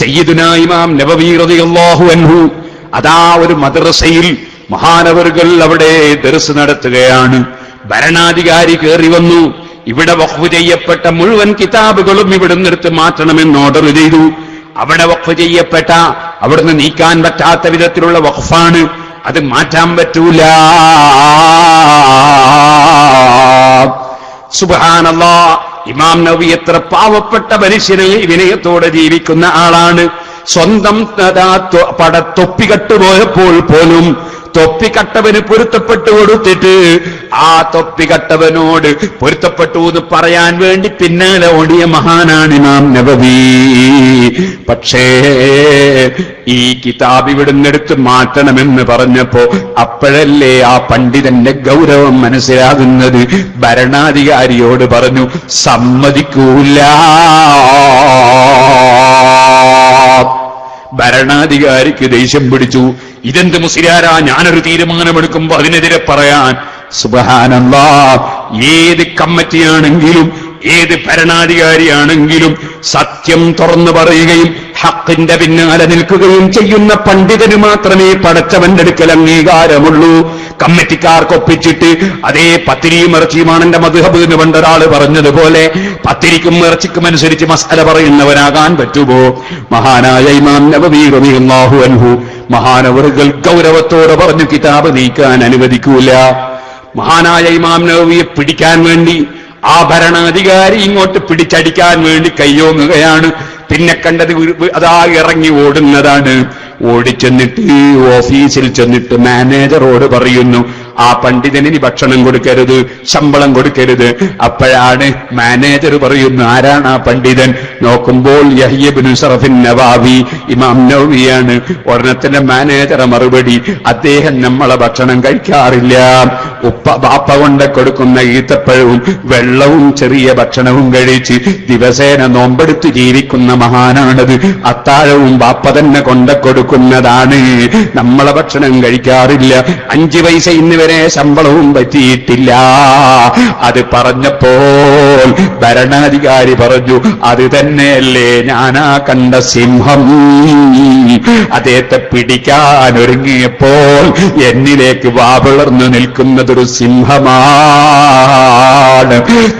സയ്യിദുനാ ഇമാം നബവി റളിയല്ലാഹു അൻഹു അതാ ഒരു മദ്രസയിൽ മഹാനവറുകൾ അവിടെ ദർസ് നടത്തുകയാണ്. ഭരണാധികാരി കയറി വന്നു. ഇവിടെ വഖഫ് ചെയ്യപ്പെട്ട മുഴുവൻ കിതാബുകളും ഇവിടുന്ന് എടുത്ത് മാറ്റണമെന്ന് ഓർഡർ ചെയ്തു. അവിടെ വഖഫ് ചെയ്യപ്പെട്ട, അവിടുന്ന് നീക്കാൻ പറ്റാത്ത വിധത്തിലുള്ള വഖഫാണ്, അത് മാറ്റാൻ പറ്റൂല. സുബ്ഹാനല്ലാഹ്. ഇമാം നവവി എത്ര പാവപ്പെട്ട മനുഷ്യന് വിനയത്തോടെ ജീവിക്കുന്ന ആളാണ്. സ്വന്തം തൊപ്പികട്ടുപോയപ്പോൾ പോലും തൊപ്പിക്കട്ടവന് പൊരുത്തപ്പെട്ടു കൊടുത്തിട്ട് ആ തൊപ്പിക്കട്ടവനോട് പൊരുത്തപ്പെട്ടു എന്ന് പറയാൻ വേണ്ടി പിന്നാലെ ഓടിയ മഹാനാണ് ഇമാം നബവി. പക്ഷേ ഈ കിതാബ് ഇവിടുന്നെടുത്ത് മാറ്റണമെന്ന് പറഞ്ഞപ്പോ അപ്പോഴല്ലേ ആ പണ്ഡിതന്റെ ഗൗരവം മനസ്സിലാകുന്നത്. ഭരണാധികാരിയോട് പറഞ്ഞു, സമ്മതിക്കൂല. ഭരണാധികാരിക്ക് ദേഷ്യം പിടിച്ചു. ഇതെന്ത് മുസ്ലിയാരാ, ഞാനൊരു തീരുമാനമെടുക്കുമ്പോ അതിനെതിരെ പറയാൻ. സുബ്ഹാനല്ലാഹ്. ഏത് കമ്മിറ്റിയാണെങ്കിലും ഏത് ഭരണാധികാരിയാണെങ്കിലും സത്യം തുറന്നു പറയുകയും ഹക്കിന്റെ പിന്നാലെ നിൽക്കുകയും ചെയ്യുന്ന പണ്ഡിതന് മാത്രമേ പടച്ചവന്റെ അടുക്കൽ അംഗീകാരമുള്ളൂ. കമ്മിറ്റിക്കാർക്കൊപ്പിച്ചിട്ട് അതേ പത്തിരിയും ഇറച്ചിയുമാണ് എന്റെ മദ്ഹബ് എന്ന് പണ്ടൊരാൾ പറഞ്ഞതുപോലെ പത്തിരിക്കും ഇറച്ചിക്കും അനുസരിച്ച് മസാല പറയുന്നവരാകാൻ പറ്റുമോ? മഹാനായ ഇമാം നബവി റളിയല്ലാഹു അൻഹു മഹാനവറുകൾ ഗൗരവത്തോടെ പറഞ്ഞു, കിതാബ് നീക്കാൻ അനുവദിക്കൂല. മഹാനായ ഇമാം നവവിയെ പിടിക്കാൻ വേണ്ടി ആ ഭരണാധികാരി ഇങ്ങോട്ട് പിടിച്ചടിക്കാൻ വേണ്ടി കയ്യോങ്ങുകയാണ്. പിന്നെ കണ്ടത് അതാ ഇറങ്ങി ഓടുന്നതാണ്. ഓടിച്ചെന്നിട്ട് ഓഫീസിൽ ചെന്നിട്ട് മാനേജറോട് പറയുന്നു, ആ പണ്ഡിതന് ഇനി ഭക്ഷണം കൊടുക്കരുത്, ശമ്പളം കൊടുക്കരുത്. അപ്പോഴാണ് മാനേജർ പറയുന്നു, ആരാണ് ആ പണ്ഡിതൻ? നോക്കുമ്പോൾ യഹ്യ ഇബ്നു ശറഫിൻ നവാവി, ഇമാം നവവിയാണ്. ഉടനെ മാനേജറെ മറുപടി, അദ്ദേഹം നമ്മളെ ഭക്ഷണം കഴിക്കാറില്ല. ബാപ്പ കൊണ്ട് കൊടുക്കുന്ന ഈത്തപ്പഴവും വെള്ളവും ചെറിയ ഭക്ഷണവും കഴിച്ച് ദിവസേന നോമ്പെടുത്ത് ജീവിക്കുന്ന മഹാനാണത്. അത്താഴവും ബാപ്പ തന്നെ കൊണ്ട് കൊടുക്കുന്നതാണ്. നമ്മളെ ഭക്ഷണം കഴിക്കാറില്ല. 5 പൈസ ഇന്ന് വരെ ശമ്പളവും പറ്റിയിട്ടില്ല. അത് പറഞ്ഞപ്പോൾ ഭരണാധികാരി പറഞ്ഞു, അത് തന്നെയല്ലേ ഞാനാ കണ്ട സിംഹം. അദ്ദേഹത്തെ പിടിക്കാൻ ഒരുങ്ങിയപ്പോൾ എന്നിലേക്ക് വാവിളർന്നു നിൽക്കുന്നതൊരു സിംഹമാണ്.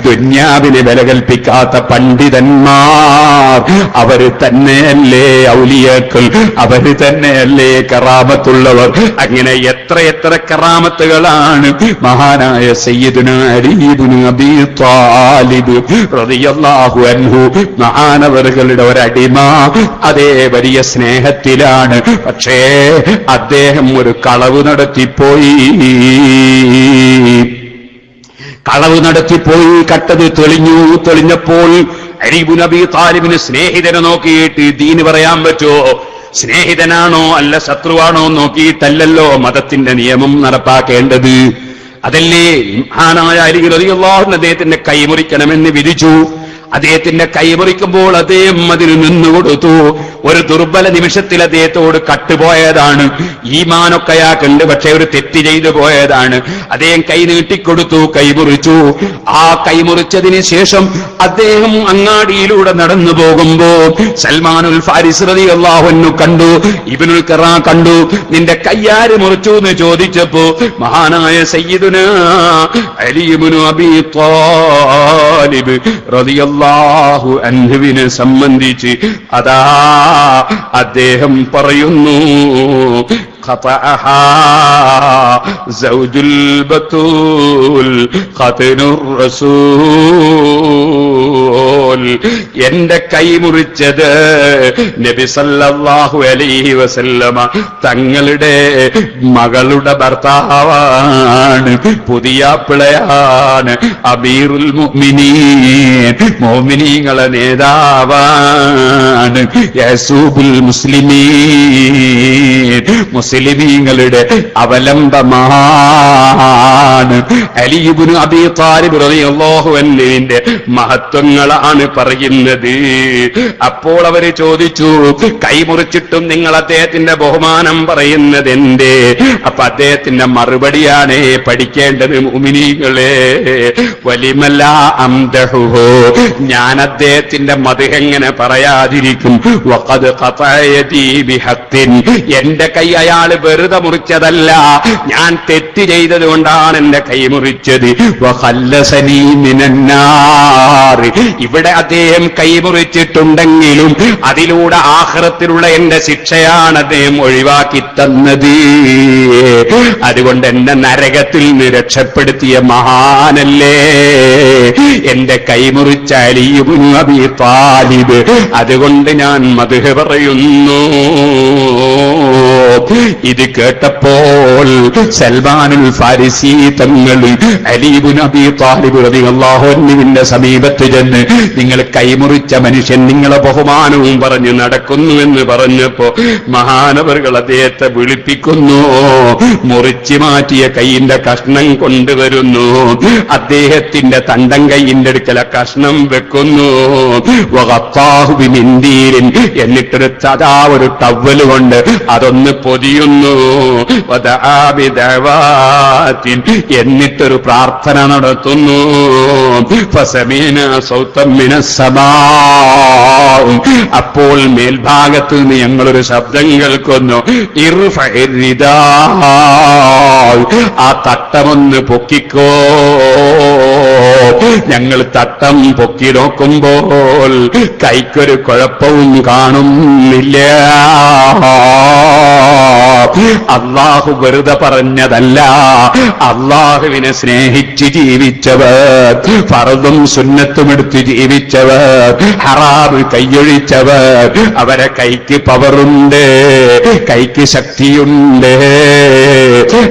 ദുന്യാവിനെ വില കൽപ്പിക്കാത്ത പണ്ഡിതന്മാർ അവര് തന്നെയല്ലേ ഔലിയാക്കൾ, അവര് തന്നെയല്ലേ കറാമത്തുള്ളവർ. അങ്ങനെ എത്ര കറാമത്തുകളാണ് മഹാനായ സയ്യിദുനാ അലി ഇബ്നു അബീ ത്വാലിബ് റളിയല്ലാഹു അൻഹു മഹാനവറുകളുടെ ഒരടിമ. അതേ വലിയ സ്നേഹത്തിലാണ്. പക്ഷേ അദ്ദേഹം ഒരു കളവ് നടത്തിപ്പോയി. കട്ടത് തെളിഞ്ഞപ്പോൾ അലി ഇബ്നു അബീ ത്വാലിബിന് സ്നേഹിതനെ നോക്കിയിട്ട് ദീന് പറയാൻ പറ്റുമോ? സ്നേഹിതനാണോ അല്ല ശത്രുവാണോ നോക്കിയിട്ടല്ലല്ലോ മതത്തിന്റെ നിയമം നടപ്പാക്കേണ്ടത്. അതല്ലേ മഹാനായ അലി റളിയല്ലാഹു അൻഹു അദ്ദേഹത്തിന്റെ കൈമുറിക്കണമെന്ന് വിധിച്ചു. അദ്ദേഹത്തിന്റെ കൈമുറിക്കുമ്പോൾ അദ്ദേഹം അതിന് നിന്നുകൊടുത്തു. ഒരു ദുർബല നിമിഷത്തിൽ അദ്ദേഹത്തോട് കട്ടുപോയതാണ്. ഈമാനൊക്കെ അയാൾക്കുണ്ട്, പക്ഷെ ഒരു തെറ്റ് ചെയ്തു പോയതാണ്. അദ്ദേഹം കൈ നീട്ടിക്കൊടുത്തു, കൈമുറിച്ചു. ആ കൈമുറിച്ചതിന് ശേഷം അദ്ദേഹം അങ്ങാടിയിലൂടെ നടന്നു പോകുമ്പോ സൽമാനുൽ ഫാരിസ് റളിയല്ലാഹു അൻഹു കണ്ടു, ഇബ്നുൽ ഖറാ കണ്ടു. നിന്റെ കയ്യാര് മുറിച്ചു എന്ന് ചോദിച്ചപ്പോ മഹാനായ സയ്യിദുനാ അലി ഇബ്നു അബീ ത്വാലിബ് റളിയല്ലാഹു അൻഹുവിനെ സംബന്ധിച്ച് അതാ അദ്ദേഹം പറയുന്നു, ഖതഅഹാ സൗജുൽ ബതൂൽ ഖതനുർ റസൂൽ. എന്റെ കൈ മുറിച്ചത് നബി സല്ലല്ലാഹു അലൈഹി വസല്ലമ തങ്ങളുടെ മകളുടെ ഭർത്താവാണ്, പുതിയാപ്പിളയാണ്, അമീറുൽ മുഅ്മിനീൻ, മുഅ്മിനീങ്ങളെ നേതാവാണ്, യസൂബുൽ മുസ്ലിമീൻ, മുസ്ലിമീങ്ങളുടെ അവലംബമാണ്. അലി ഇബ്നു അബീ ത്വാലിബ് റളിയല്ലാഹു അൻഹുവിന്റെ മഹത്വങ്ങളാണ് പറയുന്നത്. അപ്പോൾ അവര് ചോദിച്ചു, കൈമുറിച്ചിട്ടും നിങ്ങൾ അദ്ദേഹത്തിന്റെ ബഹുമാനം പറയുന്നത് എന്തേ? അപ്പൊ അദ്ദേഹത്തിന്റെ മറുപടിയാണ് പഠിക്കേണ്ടത്. മുഅ്മിനീങ്ങളെ, വലിമല അംദഹുഹു, ഞാൻ അദ്ദേഹത്തിന്റെ മദ്ഹ് എങ്ങനെ പറയാതിരിക്കും? വഖദ് ഖതഅയതി ബിഹഖ്തിൻ, എന്റെ കൈ അയാള് വെറുതെ മുറിച്ചതല്ല, ഞാൻ തെറ്റ് ചെയ്തത് കൊണ്ടാണ് എന്റെ കൈ മുറിച്ചത്. വഖല്ലസനി മിനന്നാർ, ഇവിടെ അദ്ദേഹം കൈമുറിച്ചിട്ടുണ്ടെങ്കിലും അതിലൂടെ ആഖിറത്തിലുള്ള എന്റെ ശിക്ഷയാണ് അദ്ദേഹം ഒഴിവാക്കി തന്നത്. അതുകൊണ്ട് എന്നെ നരകത്തിൽ നിന്ന് രക്ഷപ്പെടുത്തിയ മഹാനല്ലേ എന്റെ കൈമുറിച്ച അലി ഇബ്നു അബീ ത്വാലിബ്. അതുകൊണ്ട് ഞാൻ മദ്ഹ് പറയുന്നു. ഇത് കേട്ടപ്പോൾ സൽമാനുൽ ഫാരിസി തങ്ങൾ അലി ഇബ്നു അബീ ത്വാലിബ് റളിയല്ലാഹു അൻഹുവിന്റെ സമീപത്ത് ചെന്ന്, നിങ്ങൾ കൈമുറിച്ച മനുഷ്യൻ നിങ്ങളെ ബഹുമാനവും പറഞ്ഞ് നടക്കുന്നുവെന്ന് പറഞ്ഞപ്പോ മഹാനവറുകൾ അദ്ദേഹത്തെ വിളിപ്പിക്കുന്നു. മുറിച്ചു മാറ്റിയ കൈയിന്റെ കഷ്ണം കൊണ്ടുവരുന്നു. അദ്ദേഹത്തിന്റെ തണ്ടം കൈയിന്റെ അടുക്കല കഷ്ണം വെക്കുന്നു. വഖത്താഹു ബിമിൻദീലിൻ, എന്നിട്ടൊരു സദാ ഒരു ടവ്വല് കൊണ്ട് അതൊന്ന് പൊതിയുന്നു. വദആ ബിദഅവാത്തിൻ, എന്നിട്ടൊരു പ്രാർത്ഥന നടത്തുന്നു. ഫസമീനാ സൗതം മിനസ് സമാ, അപ്പോൾ മേൽഭാഗത്ത് നിന്ന് ഞങ്ങളൊരു ശബ്ദം കേൾക്കുന്നു. ഇർഫഇർ റിദാ, ആ തട്ടമൊന്ന് പൊക്കിക്കോ. ഞങ്ങൾ തട്ടം പൊക്കി നോക്കുമ്പോൾ കൈക്കൊരു കുഴപ്പവും കാണുന്നില്ല. അള്ളാഹു വെറുതെ പറഞ്ഞതല്ല. അള്ളാഹുവിനെ സ്നേഹിച്ച് ജീവിച്ചവർ, ഫർദും സുന്നത്തും എടുത്ത് ജീവിച്ചവർ, ഹറാം കൈയൊഴിച്ചവർ, അവരെ കൈക്ക് പവറുണ്ട്, കൈക്ക് ശക്തിയുണ്ട്,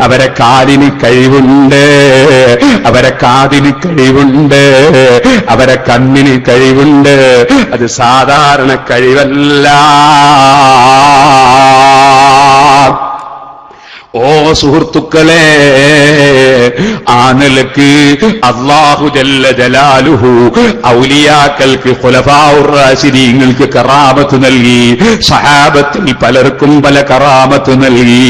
അവരെ കാലിന് കഴിവുണ്ട്, അവരെ കാതിന് കഴിവുണ്ട്, അവരെ കണ്ണിന് കഴിവുണ്ട്. അത് സാധാരണ കഴിവല്ല. ഓ സുഹൃത്തുക്കളെ, ആ നിലക്ക് അല്ലാഹു ജല്ല ജലാലുഹു ഔലിയാക്കൾക്ക്, ഖുലഫാഉർ റാശിദീങ്ങൾക്ക് കറാമത്ത് നൽകി. സഹാബത്തിൽ പലർക്കും പല കറാമത്ത് നൽകി.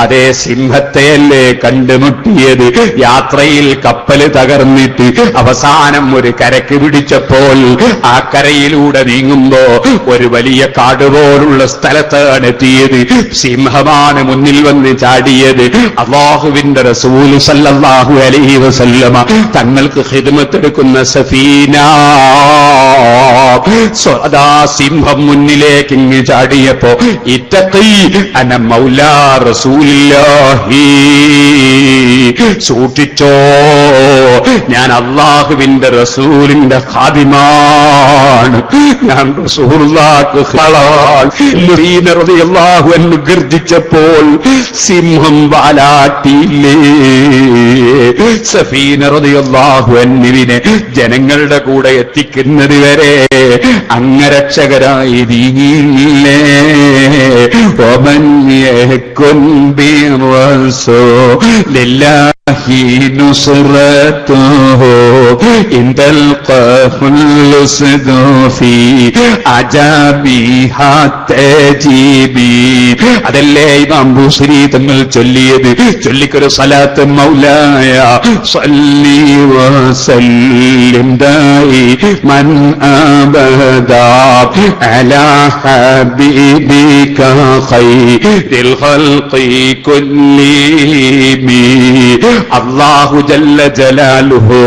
അതേ സിംഹത്തെയല്ലേ കണ്ടുമുട്ടിയത്? യാത്രയിൽ കപ്പല് തകർന്നിട്ട് അവസാനം ഒരു കരക്ക് പിടിച്ചപ്പോൾ ആ കരയിലൂടെ നീങ്ങുമ്പോ ഒരു വലിയ കാട് പോലുള്ള സ്ഥലത്താണ് എത്തിയത്. സിംഹമാണ് മുന്നിൽ വന്ന് ചാടിയത്. അല്ലാഹുവിന്റെ റസൂൽ സല്ലല്ലാഹു അലൈഹി വസല്ലമ തങ്ങൾക്ക് ഖിദ്മത്ത് എടുക്കുന്ന സഫീന, അതാ സിംഹം മുന്നിലേക്ക് ഇങ്ങ് ചാടിയപ്പോ ഇത്തഖി അന മൗലാ റസൂലില്ലാഹി, സൂക്ഷിച്ചോ, ഞാൻ അല്ലാഹുവിന്റെ റസൂലിന്റെ ഖാദിമാണ്, ഞാൻ റസൂലുള്ളാഹിക്ക് ഖളാൻ റളിയല്ലാഹു അൻഹു ഗർജിച്ചപ്പോൾ സിംഹം വാലാട്ടിയില്ലേ. സഫീന റളിയല്ലാഹു അൻഹുവിനെ ജനങ്ങളുടെ കൂടെ എത്തിക്കുന്നത് വരെ അംഗരക്ഷകരായി നീങ്ങിയില്ലേ. വമൻ യഹ്കുൻ ബിറസൂലില്ലാഹി നുസ്റതുഹു ഇൻ തൽഖഹുൽ ഉസ്ദു ഫീ അജാബിഹാ തജീബി. അതല്ലേ ഇമാം ബുസ്രി തങ്ങൾ ചൊല്ലിയത്? ചൊല്ലിക്കൊരു സലാത്ത്, മൗലായ സല്ലി വസല്ലിം ദായിമൻ അബദാ അലാ ഹബീബിക ഖൈറിൽ ഖൽഖി കുല്ലിഹിം. അല്ലാഹു ജല്ല ജലാലുഹു,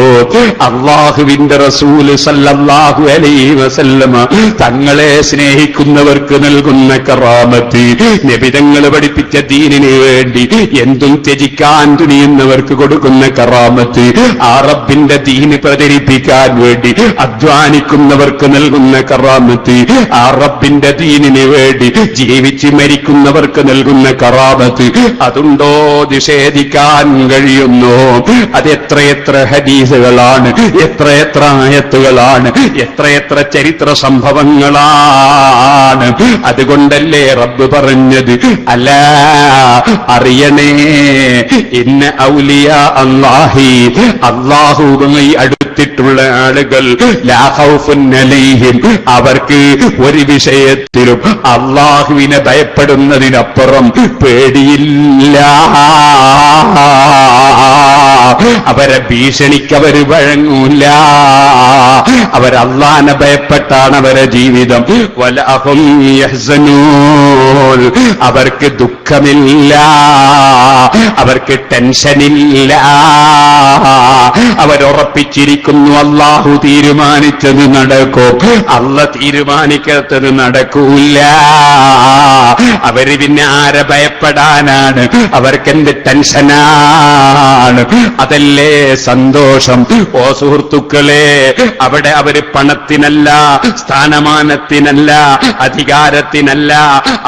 അല്ലാഹുവിന്റെ റസൂൽ സല്ലല്ലാഹു അലൈഹി വസല്ലമ തങ്ങളെ സ്നേഹിക്കുന്നവർക്ക് നൽകുന്ന കറാമത്ത്, നബിതങ്ങൾ പഠിപ്പിച്ച ദീനിന് വേണ്ടി എന്തും ത്യജിക്കാൻ തുനിയുന്നവർക്ക് കൊടുക്കുന്ന കറാമത്ത്, ആ റബ്ബിന്റെ ദീന് പ്രചരിപ്പിക്കാൻ വേണ്ടി അധ്വാനിക്കുന്നവർക്ക് നൽകുന്ന കറാമത്ത്, ആ റബ്ബിന്റെ ദീനിന് വേണ്ടി ജീവിച്ച് മരിക്കുന്നവർക്ക് നൽകുന്ന കറാമത്ത്, അതുണ്ടോ നിഷേധിക്കാൻ കഴിയുന്നു? അതെത്രയെത്ര ഹദീസുകളാണ്, എത്രയെത്ര ആയത്തുകളാണ്, എത്രയെത്ര ചരിത്ര സംഭവങ്ങളാണ്. അതുകൊണ്ടല്ലേ റബ്ബ് പറഞ്ഞത്, അലാ അറിയണേ, ഇന്ന ഔലിയാ അല്ലാഹി, അല്ലാഹുവുമായി അടുത്തിട്ടുള്ള ആളുകൾ, ലാ ഖൗഫുൻ അലൈഹിം, അവർക്ക് ഒരു വിഷയത്തിലും അല്ലാഹുവിനെ ഭയപ്പെടുന്നതിനപ്പുറം പേടിയില്ല. അവരെ ഭീഷണിക്ക് അവര് വഴങ്ങൂല. അവരല്ലാഹനെ ഭയപ്പെട്ടാണ് അവരെ ജീവിതം. വലഹും യഹ്സനൂൻ, അവർക്ക് ദുഃഖമില്ല, അവർക്ക് ടെൻഷനില്ല. അവരുറപ്പിച്ചിരിക്കുന്നു അല്ലാഹു തീരുമാനിച്ചത് നടക്കും, അല്ലാഹ് തീരുമാനിക്കാത്തത് നടക്കൂല. അവര് പിന്നെ ആരെ ഭയപ്പെടാനാണ്? അവർക്കെന്ത് ടെൻഷനാണ്? അതല്ലേ സന്തോഷം. ഓ സുഹൃത്തുക്കളെ, അവിടെ അവര് പണത്തിനല്ല, സ്ഥാനമാനത്തിനല്ല, അധികാരത്തിനല്ല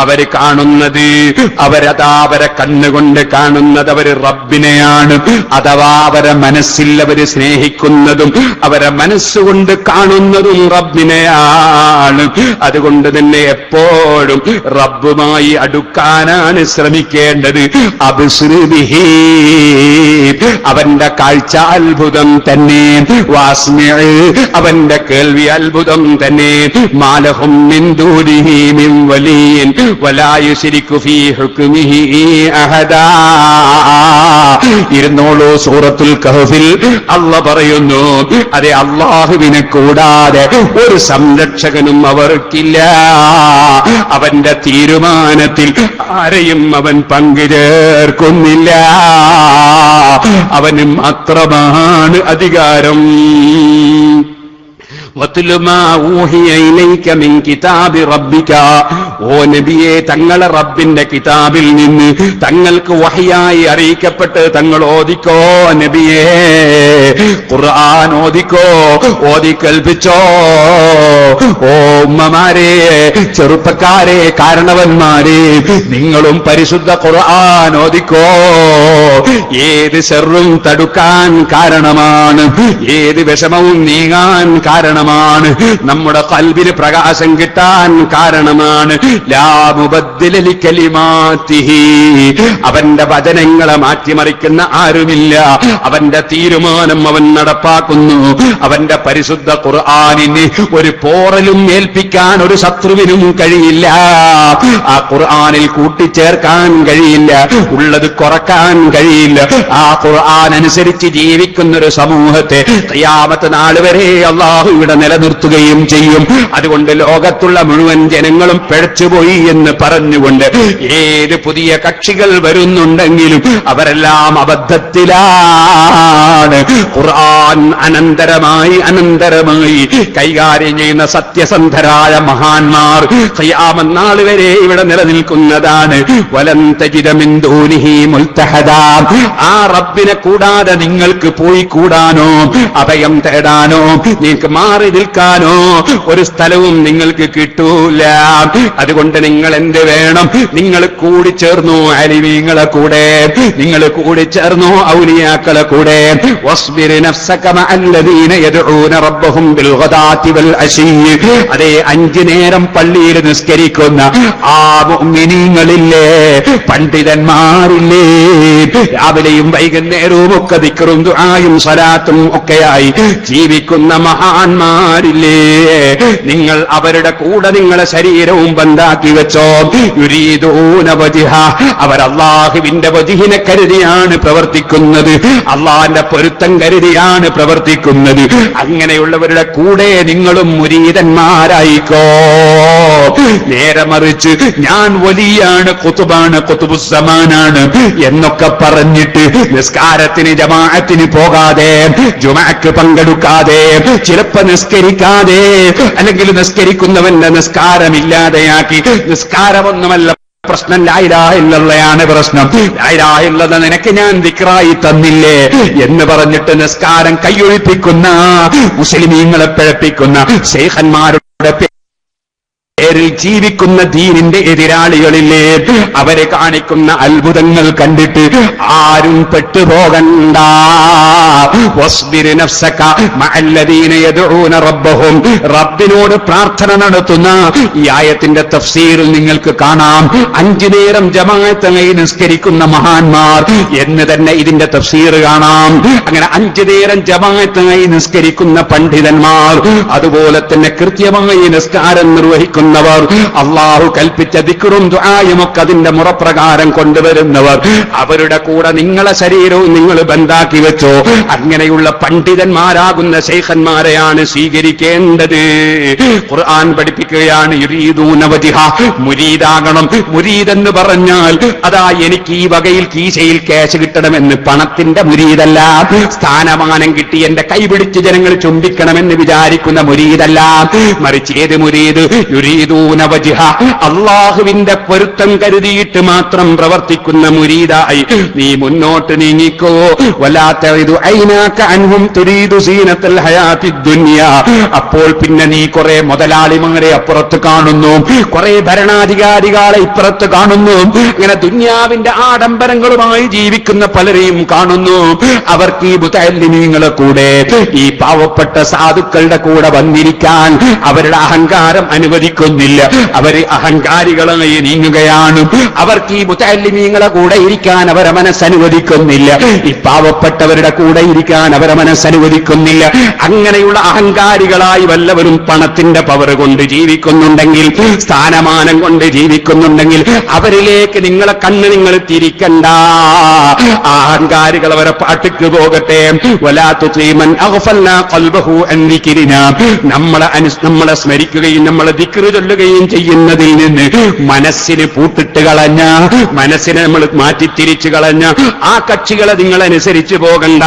അവര് കാണുന്നത്. അവരെ കണ്ണുകൊണ്ട് കാണുന്നത് അവര് റബ്ബിനെയാണ്. അഥവാ അവരെ മനസ്സിൽ അവര് സ്നേഹിക്കുന്നതും അവരെ മനസ്സുകൊണ്ട് കാണുന്നതും റബ്ബിനെയാണ്. അതുകൊണ്ട് തന്നെ എപ്പോഴും റബ്ബുമായി അടുക്കാനാണ് ശ്രമിക്കേണ്ടത്. അബ്സിർ ബിഹി, അവന്റെ കാഴ്ച അത്ഭുതം തന്നെ. വാസ്മിഅ്, അവന്റെ കേൾവി അത്ഭുതം തന്നെ. മാലഹും മിൻ ദൂനിഹി മിൻ വലിയ്യിൻ വലാ യുശ്രികു ഫീ ഹുക്മിഹി അഹദാ. ഇരുന്നോളൂ, സൂറത്തുൽ കഹ്ഫിൽ അല്ലാഹ് പറയുന്നു, അതെ, അല്ലാഹുവിനെ കൂടാതെ ഒരു സംരക്ഷകനും അവർക്കില്ല. അവന്റെ തീരുമാനത്തിൽ ആരെയും അവൻ പങ്കുചേർക്കുന്നില്ല. അവന് മാത്രമാണ് അധികാരം. വത്ലു മാ ഊഹിയ ഇലൈക മിൻ കിതാബി റബ്ബിക, ഓ നബിയെ തങ്ങളെ റബ്ബിന്റെ കിതാബിൽ നിന്ന് തങ്ങൾക്ക് വഹയായി അറിയിക്കപ്പെട്ട് തങ്ങൾ ഓദിക്കോ നബിയേ, ഖുർആൻ ഓദിക്കോ, ഓതി കേൾപ്പിച്ചോ. ഓ ഉമ്മമാരെ, ചെറുപ്പക്കാരെ, കാരണവന്മാരെ, നിങ്ങളും പരിശുദ്ധ ഖുർആൻ ഓദിക്കോ. ഏത് ശർറും തടുക്കാൻ കാരണമാണ്, ഏത് വിഷമവും നീങ്ങാൻ കാരണമാണ്, നമ്മുടെ ഖൽബിന് പ്രകാശം കിട്ടാൻ കാരണമാണ്. ലാ മുബദ്ദില ലികലിമാതിഹി, അവന്റെ വചനങ്ങളെ മാറ്റിമറിക്കുന്ന ആരുമില്ല. അവന്റെ തീരുമാനം അവൻ നടപ്പാക്കുന്നു. അവന്റെ പരിശുദ്ധ ഖുർആനിന് ഒരു പോറലും ഏൽപ്പിക്കാൻ ഒരു ശത്രുവിനും കഴിയില്ല. ആ ഖുർആനിൽ കൂട്ടിച്ചേർക്കാൻ കഴിയില്ല, ഉള്ളത് കുറക്കാൻ കഴിയില്ല. ആ ഖുർആൻ അനുസരിച്ച് ജീവിക്കുന്ന ഒരു സമൂഹത്തെ ഖിയാമത്ത് നാൾ വരെ അല്ലാഹു ഇവിടെ നിലനിർത്തുകയും ചെയ്യും. അതുകൊണ്ട് ലോകത്തുള്ള മുഴുവൻ ജനങ്ങളും പിഴച്ചുപോയി എന്ന് പറഞ്ഞുകൊണ്ട് ഏത് പുതിയ കക്ഷികൾ വരുന്നുണ്ടെങ്കിലും അവരെല്ലാം അബദ്ധത്തിലാണ്. ഖുർആൻ അനന്തരമായി കൈകാര്യം ചെയ്യുന്ന സത്യസന്ധരായ മഹാന്മാർ ഖിയാമത്ത് നാൾ വരെ ഇവിടെ നിലനിൽക്കുന്നതാണ്. വലൻ തജിദ മിൻ ദൂനിഹി മുൽതഹദാ, ആ റബ്ബിനെ കൂടാതെ നിങ്ങൾക്ക് പോയി കൂടാനോ അഭയം തേടാനോ നിങ്ങൾക്ക് മാറി നിൽക്കാനോ ഒരു സ്ഥലവും നിങ്ങൾക്ക് കിട്ടൂല. അതുകൊണ്ട് നിങ്ങൾ എന്ത് വേണം? നിങ്ങൾ കൂടിച്ചേർന്നു അലിമീങ്ങളെ കൂടെ, നിങ്ങൾ കൂടിച്ചേർന്നു ഔലിയാക്കളെ കൂടെ. വസ്ബിർ നഫ്സക മഅല്ലദീന യദ്ഊന റബ്ബഹും ബിൽ ഗദാതി വൽ അശീ, അതേ 5 നേരം പള്ളിയിൽ നിസ്കരിക്കുന്ന ആ മുഅ്മിനീങ്ങളില്ലേ, പണ്ഡിതന്മാരില്ലേ, രാവിലെയും വൈകുന്നേരവും ഒക്കെ ദിക്റും ദുആയും സ്വലാത്തും ഒക്കെയായി ജീവിക്കുന്ന മഹാന്മാരില്ലേ, നിങ്ങൾ അവരുടെ കൂടെ നിങ്ങളെ ശരീരവും ബന്ധാക്കി വെച്ചോ. യുരീദൂന വജ്ഹ, അവർ അല്ലാഹുവിന്റെ വജ്ഹിനെ കരുതിയാണ് പ്രവർത്തിക്കുന്നത്, അല്ലാഹുവിന്റെ പൊരുത്തം കരുതിയാണ് പ്രവർത്തിക്കുന്നത്. അങ്ങനെയുള്ളവരുടെ കൂടെ നിങ്ങളും മുരീദന്മാരായിക്കോ. നേരെ മറിച്ച് ഞാൻ വലിയാണ്, ഖുതുബാണ്, ഖുതുബുസ്സമാനാണ് എന്നൊക്കെ പറഞ്ഞിട്ട് നിസ്കാരത്തിന് ജമാഅത്തിന് പോകാതെ, ജുമഅക്ക് പങ്കെടുക്കാതെ, ചിലപ്പോ നിസ്കരിക്കാതെ, അല്ലെങ്കിൽ നിസ്കരിക്കുന്നവന്റെ നിസ്കാരമില്ലാതെയാക്കി. നിസ്കാരമൊന്നുമല്ല പ്രശ്നം, ലാ ഇലാഹ ഇല്ലല്ലാഹയാണ് പ്രശ്നം. ലാ ഇലാഹ ഇല്ലല്ലാഹ് നിനക്ക് ഞാൻ ദിക്റായി തന്നില്ലേ എന്ന് പറഞ്ഞിട്ട് നിസ്കാരം കൈയൊഴിപ്പിക്കുന്ന, മുസ്ലിമീങ്ങളെ പിഴപ്പിക്കുന്ന ശൈഖന്മാരുടെ പേരിൽ ജീവിക്കുന്ന ദീനിന്റെ എതിരാളികളില്ലേ, അവരെ കാണിക്കുന്ന അത്ഭുതങ്ങൾ കണ്ടിട്ട് ആരും പെട്ടുപോകണ്ട. വസ്ബിർ നഫ്സക മഅല്ലദീന യദ്ഊന റബ്ബഹും, റബ്ബിനോട് പ്രാർത്ഥന നടത്തുന്ന ഈ ആയത്തിന്റെ തഫ്സീറിൽ നിങ്ങൾക്ക് കാണാം. 5 നേരം ജമാഅത്തായി നിസ്കരിക്കുന്ന മഹാന്മാർ എന്ന് തന്നെ ഇതിന്റെ തഫ്സീർ കാണാം. അങ്ങനെ 5 നേരം ജമാഅത്തായി നിസ്കരിക്കുന്ന പണ്ഡിതന്മാർ, അതുപോലെ തന്നെ കൃത്യമായി നിസ്കാരം നിർവഹിക്കുന്ന അല്ലാഹു കൽപ്പിച്ച ദിക്റും ദുആയും ഒക്കെ അതിന്റെ മുറപ്രകാരം കൊണ്ടുവരുന്നവർ, അവരുടെ കൂടെ നിങ്ങളെ ശരീരവും നിങ്ങൾ ബന്ധാക്കി വെച്ചോ. അങ്ങനെയുള്ള പണ്ഡിതന്മാരാകുന്ന ശൈഖന്മാരെയാണ് സ്വീകരിക്കേണ്ടത്. ഖുർആൻ പഠിപ്പിക്കുകയാണ് യുരീദൂന വജ്ഹ, മുരീദാകണം. മുരീദെന്ന് പറഞ്ഞാൽ അതാ എനിക്ക് ഈ വകയിൽ കീശയിൽ ക്യാഷ് കിട്ടണമെന്ന്, പണത്തിന്റെ മുരീദല്ല. സ്ഥാനമാനം കിട്ടി എന്റെ കൈപിടിച്ച് ജനങ്ങൾ ചുംബിക്കണമെന്ന് വിചാരിക്കുന്ന മുരീദല്ല. മറിച്ച് ഏത് മുരീദ്? യുരീദൂന വജ്ഹ, അല്ലാഹുവിന്റെ പൊരുത്തം കരുതിയിട്ട് മാത്രം പ്രവർത്തിക്കുന്ന മുരീദായി നീ മുന്നോട്ട് നീങ്ങിക്കോ. വലാ തഇദു ഐനാക അൻഹും തുരീദു സീനത്തൽ ഹയാത്തിദ് ദുനിയ, അപ്പോൾ പിന്നെ നീ കുറെ മുതലാളിമാരെ അപ്പുറത്ത് കാണുന്നു, കുറെ ഭരണാധികാരികളെ ഇപ്പുറത്ത് കാണുന്നു. അങ്ങനെ ദുനിയാവിന്റെ ആഡംബരങ്ങളുമായി ജീവിക്കുന്ന പലരെയും കാണുന്നു. അവർക്ക് ഈ മുതഅല്ലിമീങ്ങളെ കൂടെ, ഈ പാവപ്പെട്ട സാധുക്കളുടെ കൂടെ വന്നിരിക്കാൻ അവരുടെ അഹങ്കാരം അനുവദിക്കുന്നില്ല. അവര് അഹങ്കാരികളായി നീങ്ങുകയാണ്. അവർക്ക് ഈ മുതഅല്ലിമീങ്ങളെ കൂടെ ഇരിക്കാൻ അവരെ മനസ്സനുവദിക്കുന്നില്ല. ഈ പാവപ്പെട്ടവരുടെ കൂടെ ഇരിക്കാൻ അവരെ മനസ്സനുവദിക്കുന്നില്ല. അങ്ങനെയുള്ള അഹങ്കാരികളായി വല്ലവരും പണത്തിന്റെ പവർ കൊണ്ട് ജീവിക്കുന്നുണ്ടെങ്കിൽ, സ്ഥാനമാനം കൊണ്ട് ജീവിക്കുന്നുണ്ടെങ്കിൽ അവരിലേക്ക് നിങ്ങളെ കണ്ണ് നിങ്ങൾ തിരിക്കണ്ട. അഹങ്കാരികൾ അവരെ പാട്ടിക്ക് പോകട്ടെ. വലാ തുതീമൻ അഗ്ഫൽനാ ഖൽബഹു അൻ ദിക്രിനാ, നമ്മളെ സ്മരിക്കുകയും നമ്മളെ ദിക്റ് ചൊല്ലുകയും ചെയ്യുന്നതിൽ നിന്ന് മനസ്സിന് പൂട്ടിട്ട് കളഞ്ഞ, മനസ്സിനെ നമ്മൾ മാറ്റിത്തിരിച്ചു കളഞ്ഞ ആ കക്ഷികളെ നിങ്ങൾ അനുസരിച്ചു പോകണ്ട.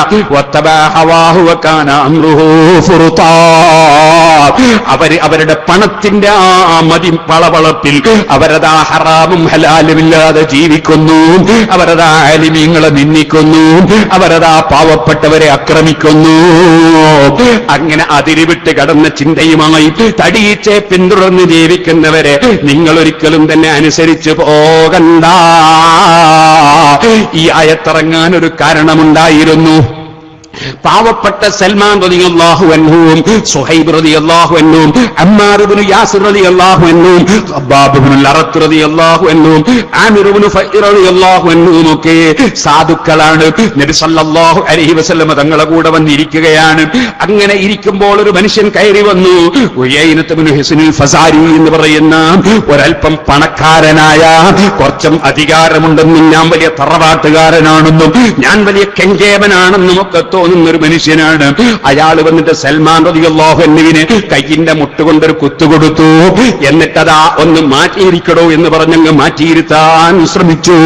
അവരുടെ പണത്തിന്റെ ആ മതി പളവളപ്പിൽ അവരതാ ഹറാമും ഹലാലുമില്ലാതെ ജീവിക്കുന്നു, അവരതാ ആലിമീങ്ങളെ നിന്ദിക്കുന്നു, അവരതാ പാവപ്പെട്ടവരെ ആക്രമിക്കുന്നു. അങ്ങനെ അതിരുവിട്ട് കടന്ന ചിന്തയുമായി തടിയിച്ചെ പിന്തുടർന്ന് ജീവിക്കുന്നവരെ നിങ്ങൾ ഒരിക്കലും തന്നെ അനുസരിച്ചു പോകണ്ട. ഈ ആയത്തിറങ്ങാൻ ഒരു കാരണമുണ്ടായിരുന്നു. പാവപ്പെട്ട സൽമാൻ റളിയല്ലാഹു അൻഹുവും സുഹൈബ് റളിയല്ലാഹു അൻഹുവും അമ്മാർ ഇബ്നു യാസിർ റളിയല്ലാഹു അൻഹുവും ഖബ്ബാബ് ഇബ്നുൽ അറത്ത് റളിയല്ലാഹു അൻഹുവും ആമിർ ഇബ്നു ഫൈർ റളിയല്ലാഹു അൻഹുവും ഒക്കെ സാധുക്കളാണ്. നബി സല്ലല്ലാഹു അലൈഹി വസല്ലം തങ്ങളുടെ കൂടെ വന്നിരിക്കുകയാണ്. അങ്ങനെ ഇരിക്കുമ്പോൾ ഒരു മനുഷ്യൻ കയറി വന്നു. ഉയൈനത്ത് ഇബ്നു ഹിസ്നുൽ ഫസാരി എന്ന് പറയുന്ന ഒരൽപ്പം പണക്കാരനായ, കുറച്ചും അധികാരമുണ്ടെന്നും ഞാൻ വലിയ തറവാട്ടുകാരനാണെന്നും ഞാൻ വലിയ കെങ്കേവനാണെന്നും ഒക്കെ തോന്നുന്നൊരു മനുഷ്യനാണ്. അയാൾ വന്നിട്ട് സൽമാൻ റളിയല്ലാഹു അൻഹുവിന് കയ്യിന്റെ മുട്ടുകൊണ്ടൊരു കുത്തുകൊടുത്തു. എന്നിട്ടതാ ഒന്ന് മാറ്റിയിരിക്കടോ എന്ന് പറഞ്ഞങ്ങ് മാറ്റിയിരുത്താൻ ശ്രമിച്ചു.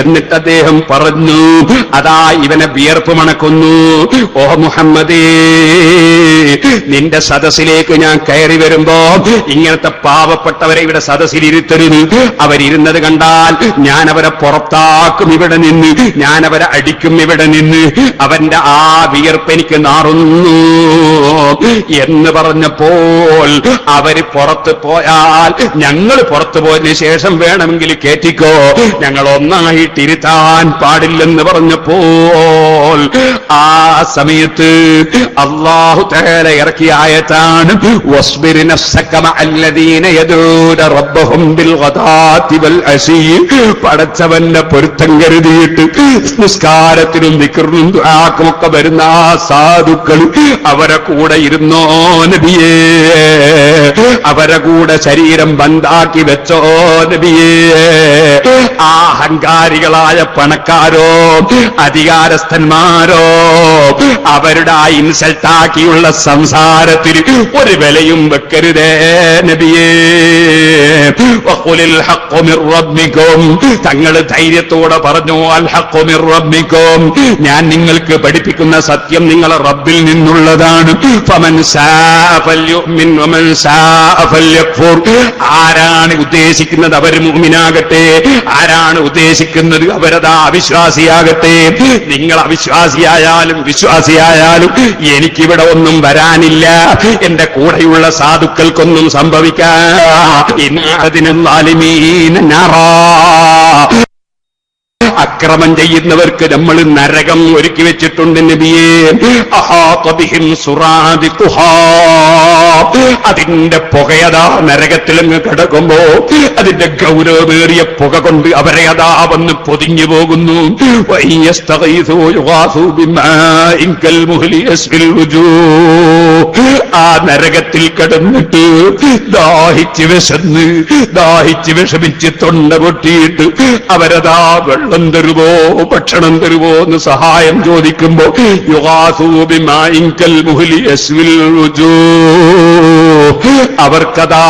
എന്നിട്ട് അദ്ദേഹം പറഞ്ഞു, അതാ ഇവനെ വിയർപ്പ് മണക്കുന്നു. ഓ മുഹമ്മദേ, നിന്റെ സദസ്സിലേക്ക് ഞാൻ കയറി വരുമ്പോ ഇങ്ങനത്തെ പാവപ്പെട്ടവരെ ഇവിടെ സദസ്സിലിരുത്തരുത്. അവരിരുന്നത് കണ്ടാൽ ഞാൻ അവരെ പുറത്താക്കും ഇവിടെ നിന്ന്, ഞാൻ അവരെ അടിക്കും ഇവിടെ നിന്ന്. അവന്റെ ആ വിയർപ്പ് എനിക്ക് നാറുന്നു എന്ന് പറഞ്ഞപ്പോൾ അവര് പുറത്ത് പോയാൽ ഞങ്ങൾ പുറത്തു പോയതിനു ശേഷം വേണമെങ്കിൽ കേറ്റിക്കോ, ഞങ്ങൾ ഒന്നായിട്ടിരുത്താൻ പാടില്ലെന്ന് പറഞ്ഞപ്പോൾ ആ സമയത്ത് അല്ലാഹു തആല ഇറക്കിയ ആയത്താണ് വസ്ബിർ നഫ്സക മഅല്ലദീന യദൂന റബ്ബഹും ബിൽ ഗദാത്തി വൽ അശീ. പടച്ചവന്റെ പൊരുത്തം കരുതിയിട്ട് നിസ്കാരത്തിനും ദിക്റിനും ദുആക്കുമൊക്കെ വരുന്ന ആ സാധുക്കൾ അവരെ കൂടെ ഇരുന്നോ നബിയേ, അവരെ കൂടെ ശരീരം ബന്ധാക്കി വെച്ചോ നബിയേ. ആ അഹങ്കാരികളായ പണക്കാരോ അധികാരസ്ഥന്മാരോ അവരുടെ ആ ഇൻസൾട്ടാക്കിയുള്ള സംസാരത്തിന് ഒരു വിലയും വെക്കരുതേ നബിയേ. വഖുലിൽ ഹഖ്ഖു മിർ റബ്ബിക്കും, തങ്ങൾ ധൈര്യത്തോടെ പറഞ്ഞു അൽ ഹഖ്ഖു മിർ റബ്ബിക്കും, ഞാൻ നിങ്ങൾക്ക് പഠിപ്പിക്കുന്ന സത്യം നിങ്ങളെ റബ്ബിൽ നിന്നുള്ളതാണ്. ഫമൻ ശാഅ ഫൽയുമിൻ വമൻ ശാഅ ഫൽയക്ഫുർ. ആരാണ് ഉദ്ദേശിക്കുന്നത് അവർ മുഅ്മിനാകട്ടെ, ആരാണ് ഉദ്ദേശിക്കുന്നത് അവരതാ അവിശ്വാസിയാകട്ടെ. നിങ്ങൾ അവിശ്വാസിയായാലും വിശ്വാസിയായാലും എനിക്കിവിടെ ഒന്നും വരാനില്ല, എന്റെ കൂടെയുള്ള സാധുക്കൾക്കൊന്നും സംഭവിക്കാൻ. അക്രമം ചെയ്യുന്നവർക്ക് നമ്മൾ നരകം ഒരുക്കി വെച്ചിട്ടുണ്ട് നബിയേ. അതിന്റെ പുകയതാ നരകത്തിലങ്ങ് കിടക്കുമ്പോ അതിന്റെ ഗൗരവമേറിയ പുക കൊണ്ട് അവരെ അതാ വന്ന് പൊതിഞ്ഞു പോകുന്നു. ആ നരകത്തിൽ കിടന്നിട്ട് ദാഹിച്ച് വിഷമിച്ച് തൊണ്ട പൊട്ടിയിട്ട് അവരതാ വെള്ളം തരുവോ ഭക്ഷണം തരുവോ എന്ന് സഹായം ചോദിക്കുമ്പോ അവർക്കതാ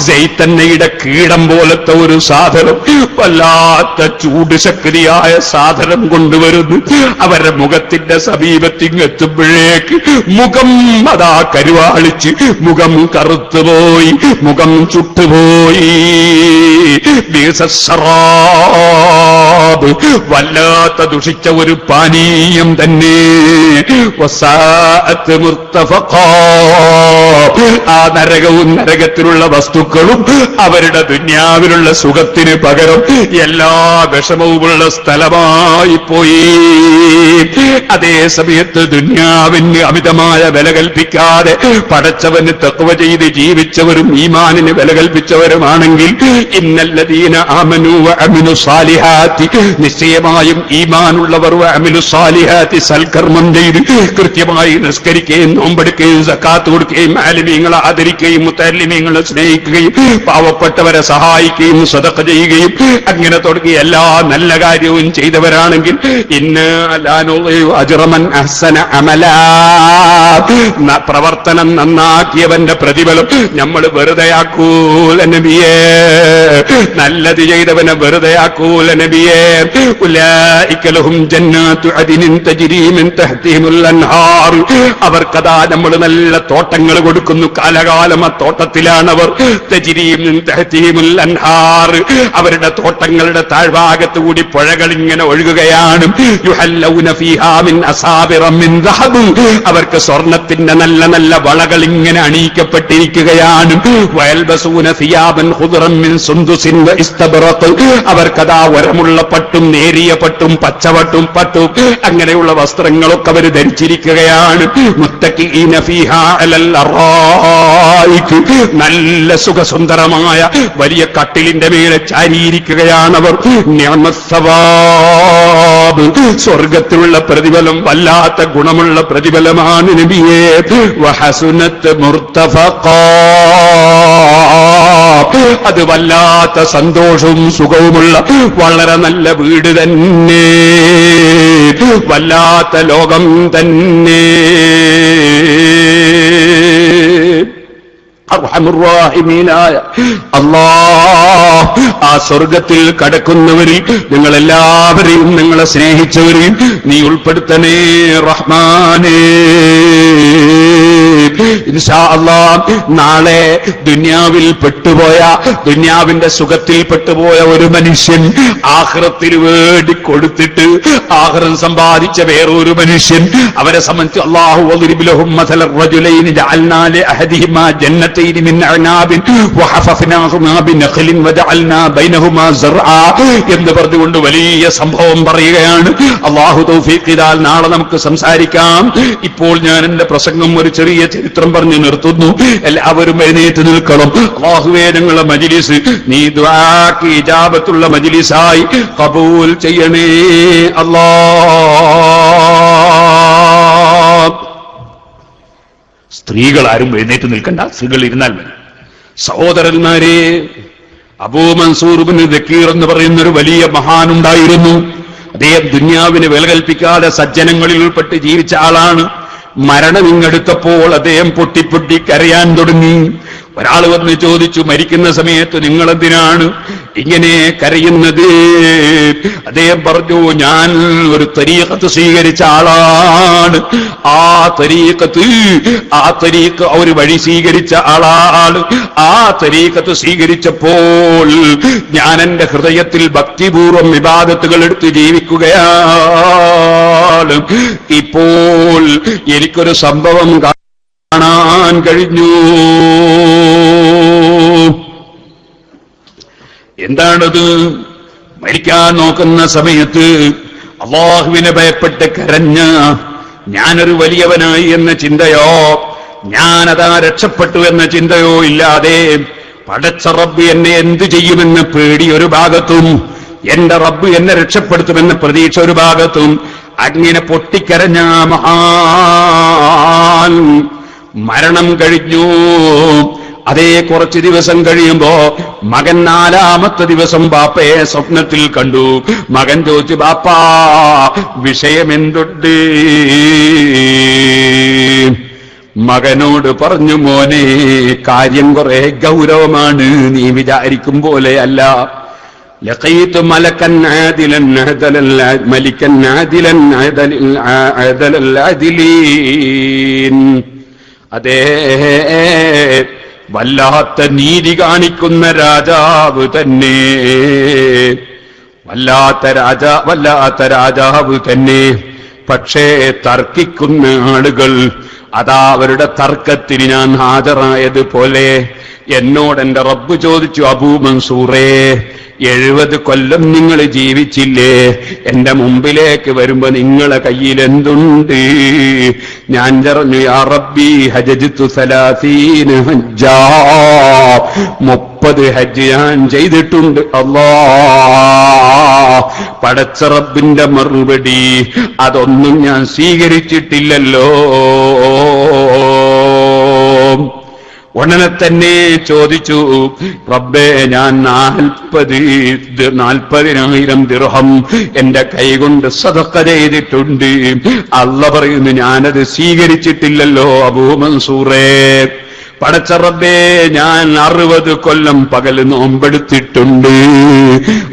ജൈത്തന്നയുടെ കീടം പോലത്തെ ഒരു സാധനം, വല്ലാത്ത ചൂട് ശക്തിയായ സാധനം കൊണ്ടുവരുന്നു. അവരുടെ മുഖത്തിന്റെ സമീപത്തിങ്ങെത്തുമ്പോഴേക്ക് മുഖം അതാ കരുവാളിച്ച് മുഖം കറുത്തുപോയി, മുഖം ചുട്ടുപോയി. വല്ലാത്ത ദുഷിച്ച ഒരു പാനീയം തന്നെ. ആ നരകവും നരകത്തിലുള്ള വസ്തുക്കളും അവരുടെ ദുന്യാവിലുള്ള സുഖത്തിന് പകരം എല്ലാ വിഷമവുമുള്ള സ്ഥലമായി പോയി. അതേ സമയത്ത് ദുന്യാവിന് അമിതമായ വില കൽപ്പിക്കാതെ പടച്ചവന് തഖ്വ ചെയ്ത് ജീവിച്ചവരും ഈമാനിന് വില കൽപ്പിച്ചവരുമാണെങ്കിൽ ഇന്നല്ലദീന ആമനൂ വഅമിലു സാലിഹാത്തി, നിശ്ചയമായും ഈമാനുള്ളവർ വഅമിലു സാലിഹാത്തി, സൽക്കർമ്മം ചെയ്ത് കൃത്യമായി നിസ്കരിക്കുകയും നോമ്പെടുക്കുകയും സക്കാത്ത് കൊടുക്കുകയും ആലിമീങ്ങളെ ആദരിക്കുകയും മുത്തഅല്ലിമീങ്ങളെ സ്നേഹിക്കുകയും പാവപ്പെട്ടവരെ സഹായിക്കുകയും സദഖ ചെയ്യുകയും അങ്ങനെ തുടങ്ങിയ എല്ലാ നല്ല കാര്യവും ചെയ്തവരാണെങ്കിൽ ഇന്ന ലാ നുളീഉ അജ്റ മൻ അഹ്സന അമലാ, പ്രവർത്തനം നന്നാക്കിയവന്റെ പ്രതിഫലം നമ്മൾ വെറുതെയാക്കൂല നബിയേ. നല്ലത് ചെയ്തവനെ വെറുതെയാക്കൂല നബിയേ. ഉലൈക ലഹും ജന്നാത്തു അദ്നിൻ തജ്രി മിൻ തഹ്തിഹിമുൽ അൻഹാർ. അവർക്കതാ നമ്മൾ നല്ല തോട്ടങ്ങൾ കൊടുക്കുന്നു, കാലകാലം ആ തോട്ടത്തിലാണവർ. തജ്രി മിൻ തഹ്തിഹിമുൽ അൻഹാർ, അവരുടെ തോട്ടങ്ങളുടെ താഴ്ഭാഗത്ത് കൂടി പുഴകൾ ഇങ്ങനെ ഒഴുകുകയാണ്. യുഹല്ലൗന ഫീഹാ മിൻ അസാബിറ മിൻ ദഹബ്, അവർക്ക് സ്വർണത്തിന്റെ നല്ല നല്ല വളകൾ ഇങ്ങനെ അണിയിക്കപ്പെട്ടിരിക്കുകയാണ്. വയൽബസൂന സിയാബൻ ഖുദ്റൻ മിൻ സുന്ദുസിൻ വ ഇസ്തബ്റഖ്, അവർക്കതാ വരമുള്ള പട്ടും നേരിയ പട്ടും പച്ചവട്ടും പട്ടും അങ്ങനെയുള്ള വസ്ത്രങ്ങളൊക്കെ അവർ ധരിച്ചിരിക്കുകയാണ്. മുത്തഖീന ഫീഹാ അലൽ അറായിക്, നല്ല സുഖസുന്ദരമായ വലിയ കട്ടിലിന്റെ മേലെ ചാരിയിരിക്കുകയാണവർ. നിഅമസ്സവാബ്, സ്വർഗത്തിലുള്ള പ്രതിഫലം വല്ലാത്ത ഗുണമുള്ള പ്രതിഫലമാണ് നബിയേ. വഹസുനത്ത് മുർത്തഫഖാ, അത് വല്ലാത്ത സന്തോഷവും സുഖവുമുള്ള വളരെ നല്ല വീട് തന്നെ, വല്ലാത്ത ലോകം തന്നെ. അർഹമുർറാഹിമീനായ അല്ലാഹ്, ആ സ്വർഗത്തിൽ കടക്കുന്നവരിൽ നിങ്ങളെല്ലാവരെയും നിങ്ങളെ സ്നേഹിച്ചവരെയും നീ ഉൾപ്പെടുത്തണേ റഹ്മാനേ. ഇൻഷാ അല്ലാഹ് നാളെ ദുനിയാവിൽ പെട്ടുപോയ, ദുനിയാവിന്റെ സുഖത്തിൽ പെട്ടുപോയ ഒരു മനുഷ്യൻ ആഖിറത്തിന് വേണ്ടി കൊടുത്തിട്ട് ആഖിറം സമ്പാദിച്ച വേറൊരു മനുഷ്യൻ, അവരെ സംബന്ധിച്ച് അല്ലാഹു വളിബ് ലഹും മസല റജുലൈനി ജഅൽനാ ലഅഹദിഹിമാ ജന്നതൈനി മിൻ അനാബിൻ വഹഫഫ്നാഹുമാ ബിനഖ്ലിൻ വജഅൽനാ ബൈനഹുമാ സർആ എന്ന് പറഞ്ഞുകൊണ്ട് വലിയ സംഭവം പറയുകയാണ്. അല്ലാഹു തൗഫീഖ് ചെയ്താൽ നാളെ നമുക്ക് സംസാരിക്കാം. ഇപ്പോൾ ഞാൻ എന്റെ പ്രസംഗം ഒരു ചെറിയ ചരിത്രം പറഞ്ഞു നിർത്തുന്നു. എല്ലാവരും എഴുന്നേറ്റ് നിൽക്കണം. അല്ലാഹുവേ, ഞങ്ങളുടെ മജ്‌ലിസ് നീ ദുആക്ക് ഇജാബത്തുള്ള മജ്‌ലിസായി ഖബൂൽ ചെയ്യണേ അല്ലാഹ്. സ്ത്രീകൾ ആരും എഴുന്നേറ്റ് നിൽക്കണ്ട, സ്ത്രീകൾ ഇരുന്നാൽ മതി. സഹോദരന്മാരെ, അബൂ മൻസൂർ ഇബ്നു ദക്കീർ എന്ന് പറയുന്ന ഒരു വലിയ മഹാനുണ്ടായിരുന്നു. അദ്ദേഹം ദുനിയാവിന് വില കൽപ്പിക്കാതെ സജ്ജനങ്ങളിൽ ഉൾപ്പെട്ട് ജീവിച്ച ആളാണ്. മരണം ഇങ്ങെടുത്തപ്പോൾ അദ്ദേഹം പൊട്ടിപ്പൊട്ടി കരയാൻ തുടങ്ങി. ഒരാൾ വന്ന് ചോദിച്ചു, മരിക്കുന്ന സമയത്ത് നിങ്ങളെന്തിനാണ് ഇങ്ങനെ കരയുന്നത്? അദ്ദേഹം പറഞ്ഞു, ഞാൻ ഒരു തരീഖത്ത് സ്വീകരിച്ച ആളാണ്. ആ തരീഖ് ഒരു വഴി സ്വീകരിച്ച ആളാണ്. ആ തരീഖത്ത് സ്വീകരിച്ചപ്പോൾ ഞാൻ എന്റെ ഹൃദയത്തിൽ ഭക്തിപൂർവം ഇബാദത്തുകൾ എടുത്ത് ജീവിക്കുകയാണ്. ഇപ്പോൾ എനിക്കൊരു സംഭവം കാണാൻ കഴിഞ്ഞു. എന്താണത്? മരിക്കാൻ നോക്കുന്ന സമയത്ത് അല്ലാഹുവിനെ ഭയപ്പെട്ട് കരഞ്ഞ ഞാനൊരു വലിയവനായി എന്ന ചിന്തയോ, ഞാനതാ രക്ഷപ്പെട്ടു എന്ന ചിന്തയോ ഇല്ലാതെ പടച്ച റബ്ബ് എന്നെ എന്തു ചെയ്യുമെന്ന് പേടി ഒരു ഭാഗത്തും, എന്റെ റബ്ബ് എന്നെ രക്ഷപ്പെടുത്തുമെന്ന് പ്രതീക്ഷ ഒരു ഭാഗത്തും, അങ്ങനെ പൊട്ടിക്കരഞ്ഞ മഹാൻ മരണം കഴിഞ്ഞു. അതേ കുറച്ച് ദിവസം കഴിയുമ്പോ മകൻ 4-ാമത്തെ ദിവസം ബാപ്പയെ സ്വപ്നത്തിൽ കണ്ടു. മകൻ ചോദിച്ചു, ബാപ്പാ വിഷയമെന്തുണ്ട്? മകനോട് പറഞ്ഞു, മോനെ കാര്യം കുറെ ഗൗരവമാണ്, നീ വിചാരിക്കും പോലെ അല്ല. ലഖീതു മലക്കൻ ആദിലൻ അദലൽ മലിക്കൻ ആദിലൻ അദലൽ അദിലീൻ. അതേ, വല്ലാത്ത നീതി കാണിക്കുന്ന രാജാവ് തന്നെ, വല്ലാത്ത രാജാവ് തന്നെ. പക്ഷേ തർക്കിക്കുന്ന ആളുകൾ, അതാ അവരുടെ തർക്കത്തിന് ഞാൻ ഹാജരായതുപോലെ എന്നോട് എന്റെ റബ്ബ് ചോദിച്ചു, അബൂ മൻസൂറേ 70 കൊല്ലം നിങ്ങൾ ജീവിച്ചില്ലേ? എന്റെ മുമ്പിലേക്ക് വരുമ്പോ നിങ്ങളെ കയ്യിൽ എന്തുണ്ട്? ഞാൻ പറഞ്ഞു, യാ റബ്ബി ഹജ്ജത്തു 30 ഹജ്ജാ, 30 ഹജ്ജ് ഞാൻ ചെയ്തിട്ടുണ്ട് അല്ലാഹ്. പടച്ച റബ്ബിന്റെ മറുപടി, അതൊന്നും ഞാൻ സ്വീകരിച്ചിട്ടില്ലല്ലോ. ഉടനെ തന്നെ ചോദിച്ചു, റബ്ബേ, ഞാൻ 40,000 ദിർഹം എന്റെ കൈകൊണ്ട് സദഖ ചെയ്തിട്ടുണ്ട്. അല്ലാഹ് പറയുന്നു, ഞാനത് സ്വീകരിച്ചിട്ടില്ലല്ലോ അബൂ മൻസൂറേ. പടച്ച റബ്ബേ, ഞാൻ 60 കൊല്ലം പകല് നോമ്പെടുത്തിട്ടുണ്ട്,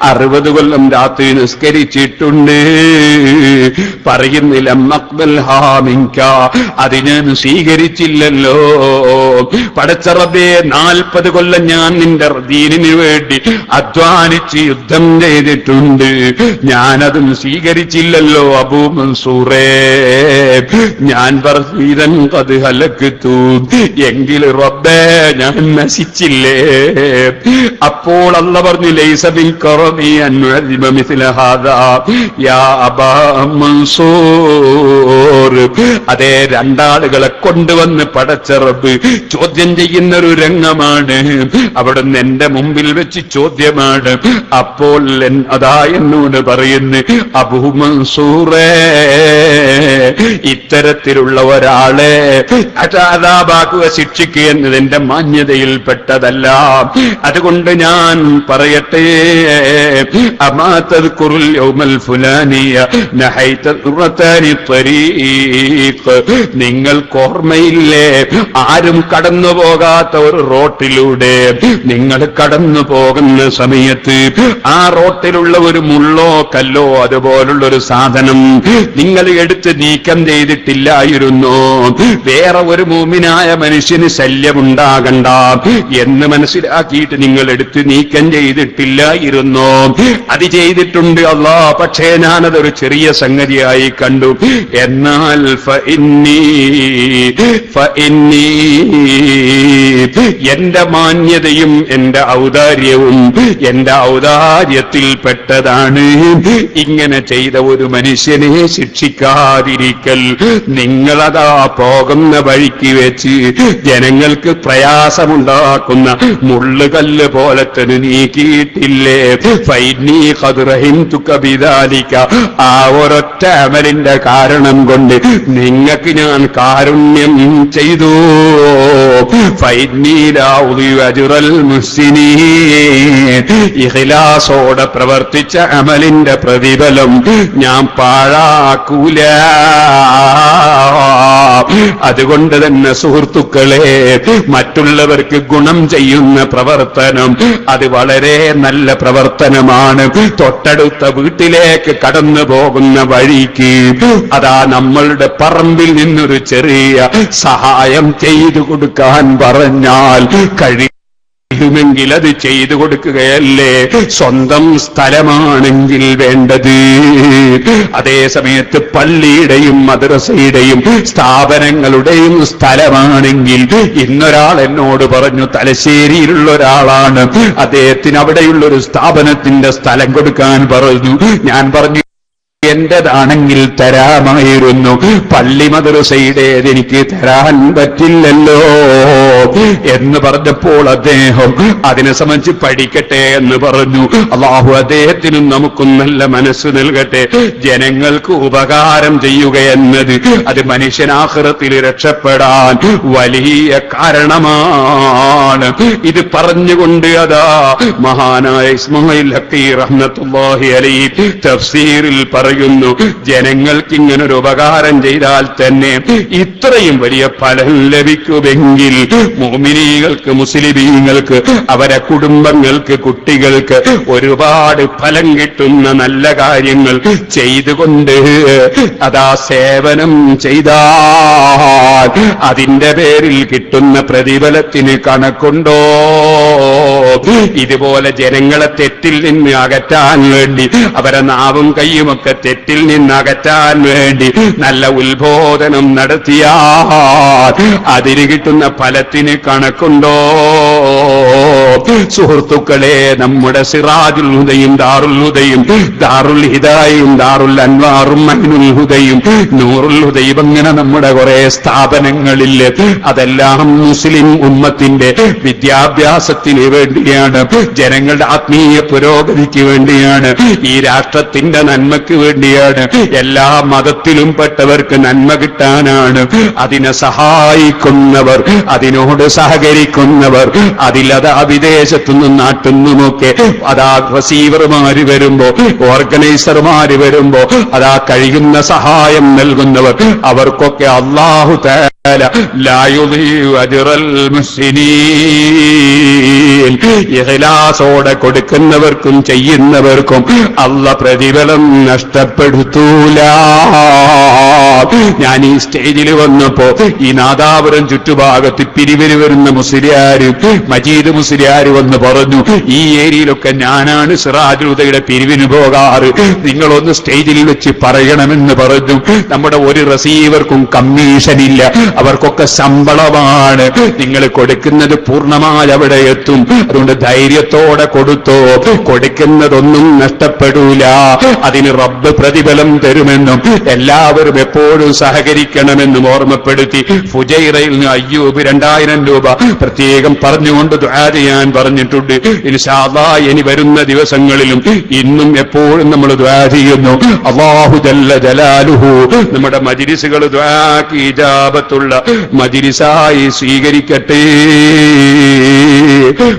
60 കൊല്ലം രാത്രി നിസ്കരിച്ചിട്ടുണ്ട്. പറയുന്നില്ല മഖ്ബൽഹാ മിൻക, അത് ഞാൻ സ്വീകരിച്ചില്ലല്ലോ. പടച്ച റബ്ബേ, 40 കൊല്ലം ഞാൻ നിന്റെ ദീനിന് വേണ്ടി അധ്വാനിച്ച് യുദ്ധം ചെയ്തിട്ടുണ്ട്, ഞാനതും സ്വീകരിച്ചില്ലല്ലോ അബൂ മൻസൂറേ. ഞാൻ പറഞ്ഞു, അത് ഹലക്തു, എങ്കിലും റബ്ബേ ഞാൻ നശിച്ചില്ലേ. അപ്പോൾ അല്ലാഹ് പറഞ്ഞു, ലൈസ ബിൽ കറമി അൻ നുഅദിമ മിസ്ല ഹാദാ യാ അബാ മൻസൂർ. അതേ, രണ്ടാളുകളെ കൊണ്ടുവന്ന് പടച്ച റബ്ബ് ചോദ്യം ചെയ്യുന്ന ഒരു രംഗമാണ്. അവിടുന്ന് എന്റെ മുമ്പിൽ വെച്ച് ചോദ്യമാണ്. അപ്പോൾ അതാ എന്നോട് പറയുന്നു, അബൂ മൻസൂറേ, ഇത്തരത്തിലുള്ള ഒരാളെ അതാബാക്കുക, ശിക്ഷിക്കുക എന്നതിന്റെ മാന്യതയിൽപ്പെട്ടതല്ല. അതുകൊണ്ട് ഞാൻ പറയട്ടെ, അമാ തദ്കുറുൽ യൗമൽ ഫുലാനിയ നഹൈത ദുറതാനി ത്വരീഖ്. നിങ്ങൾക്ക് ഓർമ്മയില്ലേ, ആരും കടന്നു പോകാത്ത ഒരു റോട്ടിലൂടെ നിങ്ങൾ കടന്നു പോകുന്ന സമയത്ത് ആ റോട്ടിലുള്ള ഒരു മുള്ളോ കല്ലോ അതുപോലുള്ള ഒരു സാധനം നിങ്ങൾ എടുത്ത് നീക്കം ചെയ്തിട്ടില്ലായിരുന്നോ? വേറെ ഒരു മുഅ്മിനായ മനുഷ്യന് ശല്യമുണ്ടാകണ്ട എന്ന് മനസ്സിലാക്കിയിട്ട് നിങ്ങൾ എടുത്ത് നീക്കം ചെയ്തിട്ടില്ലായിരുന്നോ? അത് ചെയ്തിട്ടുണ്ട് അല്ലാഹ്, പക്ഷേ ഞാനതൊരു ചെറിയ സംഗതിയായി കണ്ടു. എന്നാൽ എന്റെ മാന്യതയും എന്റെ ഔദാര്യവും എന്റെ ഔദാര്യത്തിൽപ്പെട്ടതാണ് ഇങ്ങനെ ചെയ്ത ഒരു മനുഷ്യനെ ശിക്ഷിക്കാതിരിക്കൽ. നിങ്ങളതാ പോകുന്ന വഴിക്ക് വെച്ച് ജനങ്ങൾക്ക് പ്രയാസമുണ്ടാക്കുന്ന മുള്ളുകല്ല് പോലെ തന്നെ നീക്കിയിട്ടില്ലേ? ഫൈനി ഖദ്റഹിൻതുക ബിദാലിക. ആ ഒരൊറ്റ അമലിന്റെ കാരണം കൊണ്ട് നിങ്ങൾക്ക് ഞാൻ കാരുണ്യം ചെയ്തു. ഫൈനി ലാ ഉദിഉ അജ്റൽ മുഹ്സിനീൻ. ഇഖ്ലാസോടെ പ്രവർത്തിച്ച അമലിന്റെ പ്രതിഫലം ഞാൻ പാഴാക്കൂല. അതുകൊണ്ട് തന്നെ സുഹൃത്തുക്കളെ, മറ്റുള്ളവർക്ക് ഗുണം ചെയ്യുന്ന പ്രവർത്തനം അത് വളരെ നല്ല പ്രവർത്തനമാണ്. തൊട്ടടുത്ത വീട്ടിലേക്ക് കടന്നു പോകുന്ന വഴിക്ക് അതാ നമ്മളുടെ പറമ്പിൽ നിന്നൊരു ചെറിയ സഹായം ചെയ്തു കൊടുക്കാൻ പറഞ്ഞാൽ ുമെങ്കിൽ അത് ചെയ്തു കൊടുക്കുകയല്ലേ സ്വന്തം സ്ഥലമാണെങ്കിൽ വേണ്ടത്? അതേ സമയത്ത് പള്ളിയുടെയും മദ്രസയുടെയും സ്ഥാപനങ്ങളുടെയും സ്ഥലമാണെങ്കിൽ, ഇന്നൊരാൾ എന്നോട് പറഞ്ഞു, തലശ്ശേരിയിലുള്ള ഒരാളാണ്, അദ്ദേഹത്തിന് അവിടെയുള്ളൊരു സ്ഥാപനത്തിന്റെ സ്ഥലം കൊടുക്കാൻ പറഞ്ഞു. ഞാൻ പറഞ്ഞു, എന്റേതാണെങ്കിൽ തരാമായിരുന്നു, പള്ളി മദ്രസയുടേത് എനിക്ക് തരാൻ പറ്റില്ലല്ലോ എന്ന് പറഞ്ഞപ്പോൾ അദ്ദേഹം അതിനെ സംബന്ധിച്ച് പഠിക്കട്ടെ എന്ന് പറഞ്ഞു. അല്ലാഹു അദ്ദേഹത്തിനും നമുക്കും നല്ല മനസ്സ് നൽകട്ടെ. ജനങ്ങൾക്ക് ഉപകാരം ചെയ്യുക എന്നത് അത് മനുഷ്യനാഖിറത്തിൽ രക്ഷപ്പെടാൻ വലിയ കാരണമാണ്. ഇത് പറഞ്ഞുകൊണ്ട് അതാ മഹാനായ ഇസ്മായിൽ ഹഖി റഹ്മത്തുള്ളാഹി അലൈഹി തഫ്സീറിൽ പറയുന്നു, ജനങ്ങൾക്ക് ഇങ്ങനൊരു ഉപകാരം ചെയ്താൽ തന്നെ ഇത്രയും വലിയ ഫലം ലഭിക്കുമെങ്കിൽ മുഅ്മിനീങ്ങൾക്ക്, മുസ്ലിമീങ്ങൾക്ക്, അവരെ കുടുംബങ്ങൾക്ക്, കുട്ടികൾക്ക് ഒരുപാട് ഫലം കിട്ടുന്ന നല്ല കാര്യങ്ങൾ ചെയ്തുകൊണ്ട് അതാ സേവനം ചെയ്താൽ അതിന്റെ പേരിൽ കിട്ടുന്ന പ്രതിഫലത്തിന് കണക്കുണ്ടോ? ഇതുപോലെ ജനങ്ങളെ തെറ്റിൽ നിന്ന് അകറ്റാൻ വേണ്ടി, അവരെ നാവും കയ്യുമൊക്കെ തെറ്റിൽ നിന്ന് അകറ്റാൻ വേണ്ടി നല്ല ഉത്ബോധനം നടത്തിയാൽ അതിന് കിട്ടുന്ന ഫലത്തിന് കണക്കുണ്ടോ? സുഹൃത്തുക്കളെ, നമ്മുടെ സിറാജുൽ ഹുദയും ദാറുൽ ഹുദയും ദാറുൽ ഹിദായയും ദാറുൽ അൻവാറും മഅ്നുൽ ഹുദയും നൂറുൽ ഹുദയും, അങ്ങനെ നമ്മുടെ കുറെ സ്ഥാപനങ്ങളിൽ അതെല്ലാം മുസ്ലിം ഉമ്മത്തിന്റെ വിദ്യാഭ്യാസത്തിന് വേണ്ടി വേണ്ടിയാണ്, ജനങ്ങളുടെ ആത്മീയ പുരോഗതിക്ക് വേണ്ടിയാണ്, ഈ രാഷ്ട്രത്തിന്റെ നന്മയ്ക്ക് വേണ്ടിയാണ്, എല്ലാ മതത്തിലും പെട്ടവർക്ക് നന്മ കിട്ടാനാണ്. അതിനെ സഹായിക്കുന്നവർ, അതിനോട് സഹകരിക്കുന്നവർ, അതിലത് വിദേശത്തുനിന്നും നാട്ടിൽ നിന്നുമൊക്കെ അതാ റിസീവർമാര് വരുമ്പോ, ഓർഗനൈസർമാര് വരുമ്പോ അതാ കഴിയുന്ന സഹായം നൽകുന്നവർ, അവർക്കൊക്കെ അല്ലാഹു തആല ലാ യുദീഉ അജ്റൽ മുഹ്സിനീൻ, ഇഖ്ലാസോടെ കൊടുക്കുന്നവർക്കും ചെയ്യുന്നവർക്കും അല്ലാഹ് പ്രതിഫലം നഷ്ടപ്പെടുത്തൂല. ഞാൻ ഈ സ്റ്റേജിൽ വന്നപ്പോ ഈ നാദാപുരം ചുറ്റുഭാഗത്ത് പിരിവിന് വരുന്ന മുസ്ലിയാര്, മജീദ് മുസ്ലിയാര് വന്ന് പറഞ്ഞു, ഈ ഏരിയയിലൊക്കെ ഞാനാണ് സിറാജുൽ ഹുദയുടെ പിരിവിന് പോകാറ്, നിങ്ങളൊന്ന് സ്റ്റേജിൽ വെച്ച് പറയണമെന്ന് പറഞ്ഞു. നമ്മുടെ ഒരു റിസീവർക്കും കമ്മീഷൻ ഇല്ല, അവർക്കൊക്കെ ശമ്പളമാണ്. നിങ്ങൾ കൊടുക്കുന്നത് പൂർണ്ണമായി അവിടെ എത്തും. അതുകൊണ്ട് ധൈര്യത്തോടെ കൊടുത്തോ, കൊടുക്കുന്നതൊന്നും നഷ്ടപ്പെടൂല, അതിന് റബ്ബ് പ്രതിഫലം തരുമെന്നും എല്ലാവരും എപ്പോഴും സഹകരിക്കണമെന്നും ഓർമ്മപ്പെടുത്തി. ഫുജൈറയിൽ നിന്ന് അയ്യൂബ് 2000 രൂപ പ്രത്യേകം പറഞ്ഞുകൊണ്ട് ദുആ ചെയ്യാൻ പറഞ്ഞിട്ടുണ്ട്. ഇൻഷാ അല്ലാഹ് ഇനി വരുന്ന ദിവസങ്ങളിലും ഇന്നും എപ്പോഴും നമ്മൾ ദുആ ചെയ്യുന്നു. അല്ലാഹു ജല്ല ജലാലുഹു നമ്മുടെ മജ്‌ലിസുകൾ ദുആക്ക് ഇജാബത്തുള്ള മജ്‌ലിസായി സ്വീകരിക്കട്ടെ.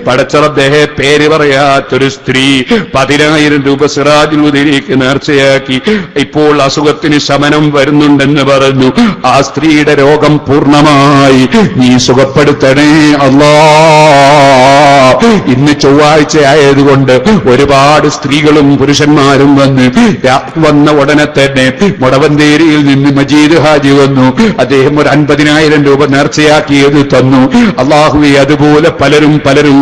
പടച്ചറബ്ബേ, പേര് പറയാത്തൊരു സ്ത്രീ 10000 രൂപ സിറാജുൽ ഹുദയിലേക്ക് നേർച്ചയാക്കി. ഇപ്പോൾ അസുഖത്തിന് ശമനം വരുന്നുണ്ടെന്ന് പറഞ്ഞു. ആ സ്ത്രീയുടെ രോഗം പൂർണ്ണമായി നീ സുഖപ്പെടുത്തണേ അല്ലാഹ്. ഇന്ന് ചൊവ്വാഴ്ച ആയതുകൊണ്ട് ഒരുപാട് സ്ത്രീകളും പുരുഷന്മാരും വന്ന ഉടനെ തന്നെ മുടവന്തേരിയിൽ നിന്ന് മജീദ് ഹാജി വന്നു. അദ്ദേഹം ഒരു 50,000 രൂപ നേർച്ചയാക്കിയത് തന്നു. അല്ലാഹുവേ, അതുപോലെ പലരും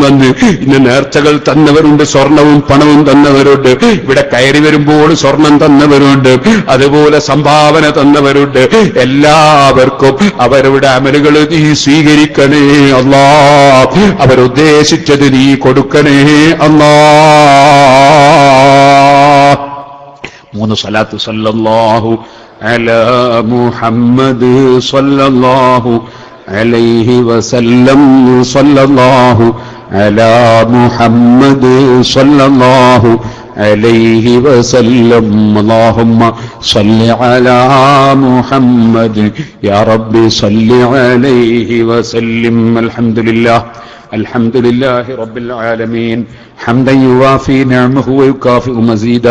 വന്ന് ഇന്ന് നേർച്ചകൾ തന്നവരുണ്ട്, സ്വർണവും പണവും തന്നവരുണ്ട്, ഇവിടെ കയറി വരുമ്പോൾ സ്വർണം തന്നവരുണ്ട്, അതുപോലെ സംഭാവന തന്നവരുണ്ട്. എല്ലാവർക്കും അവരുടെ അമലുകൾ നീ സ്വീകരിക്കണേ അല്ലാഹ്, അവരുദ്ദേശിച്ചത് നീ കൊടുക്കണേ അല്ലാഹ്. 3 സ്വലാത്ത് സല്ലല്ലാഹു അലാ മുഹമ്മദ് സല്ലല്ലാഹു അലൈഹി വസല്ലം, സല്ലല്ലാഹു അലാ മുഹമ്മദ് സല്ലല്ലാഹു അലൈഹി വസല്ലം. അല്ലാഹുമ്മ സല്ലി അലാ മുഹമ്മദ് യാ റബ്ബി സല്ലി അലൈഹി വസല്ലം. അൽഹംദുലില്ലാഹി റബ്ബിൽ ആലമീൻ ഹംദൻ യുവാഫി നിഅമഹു വയുകാഫിഉ മസീദ.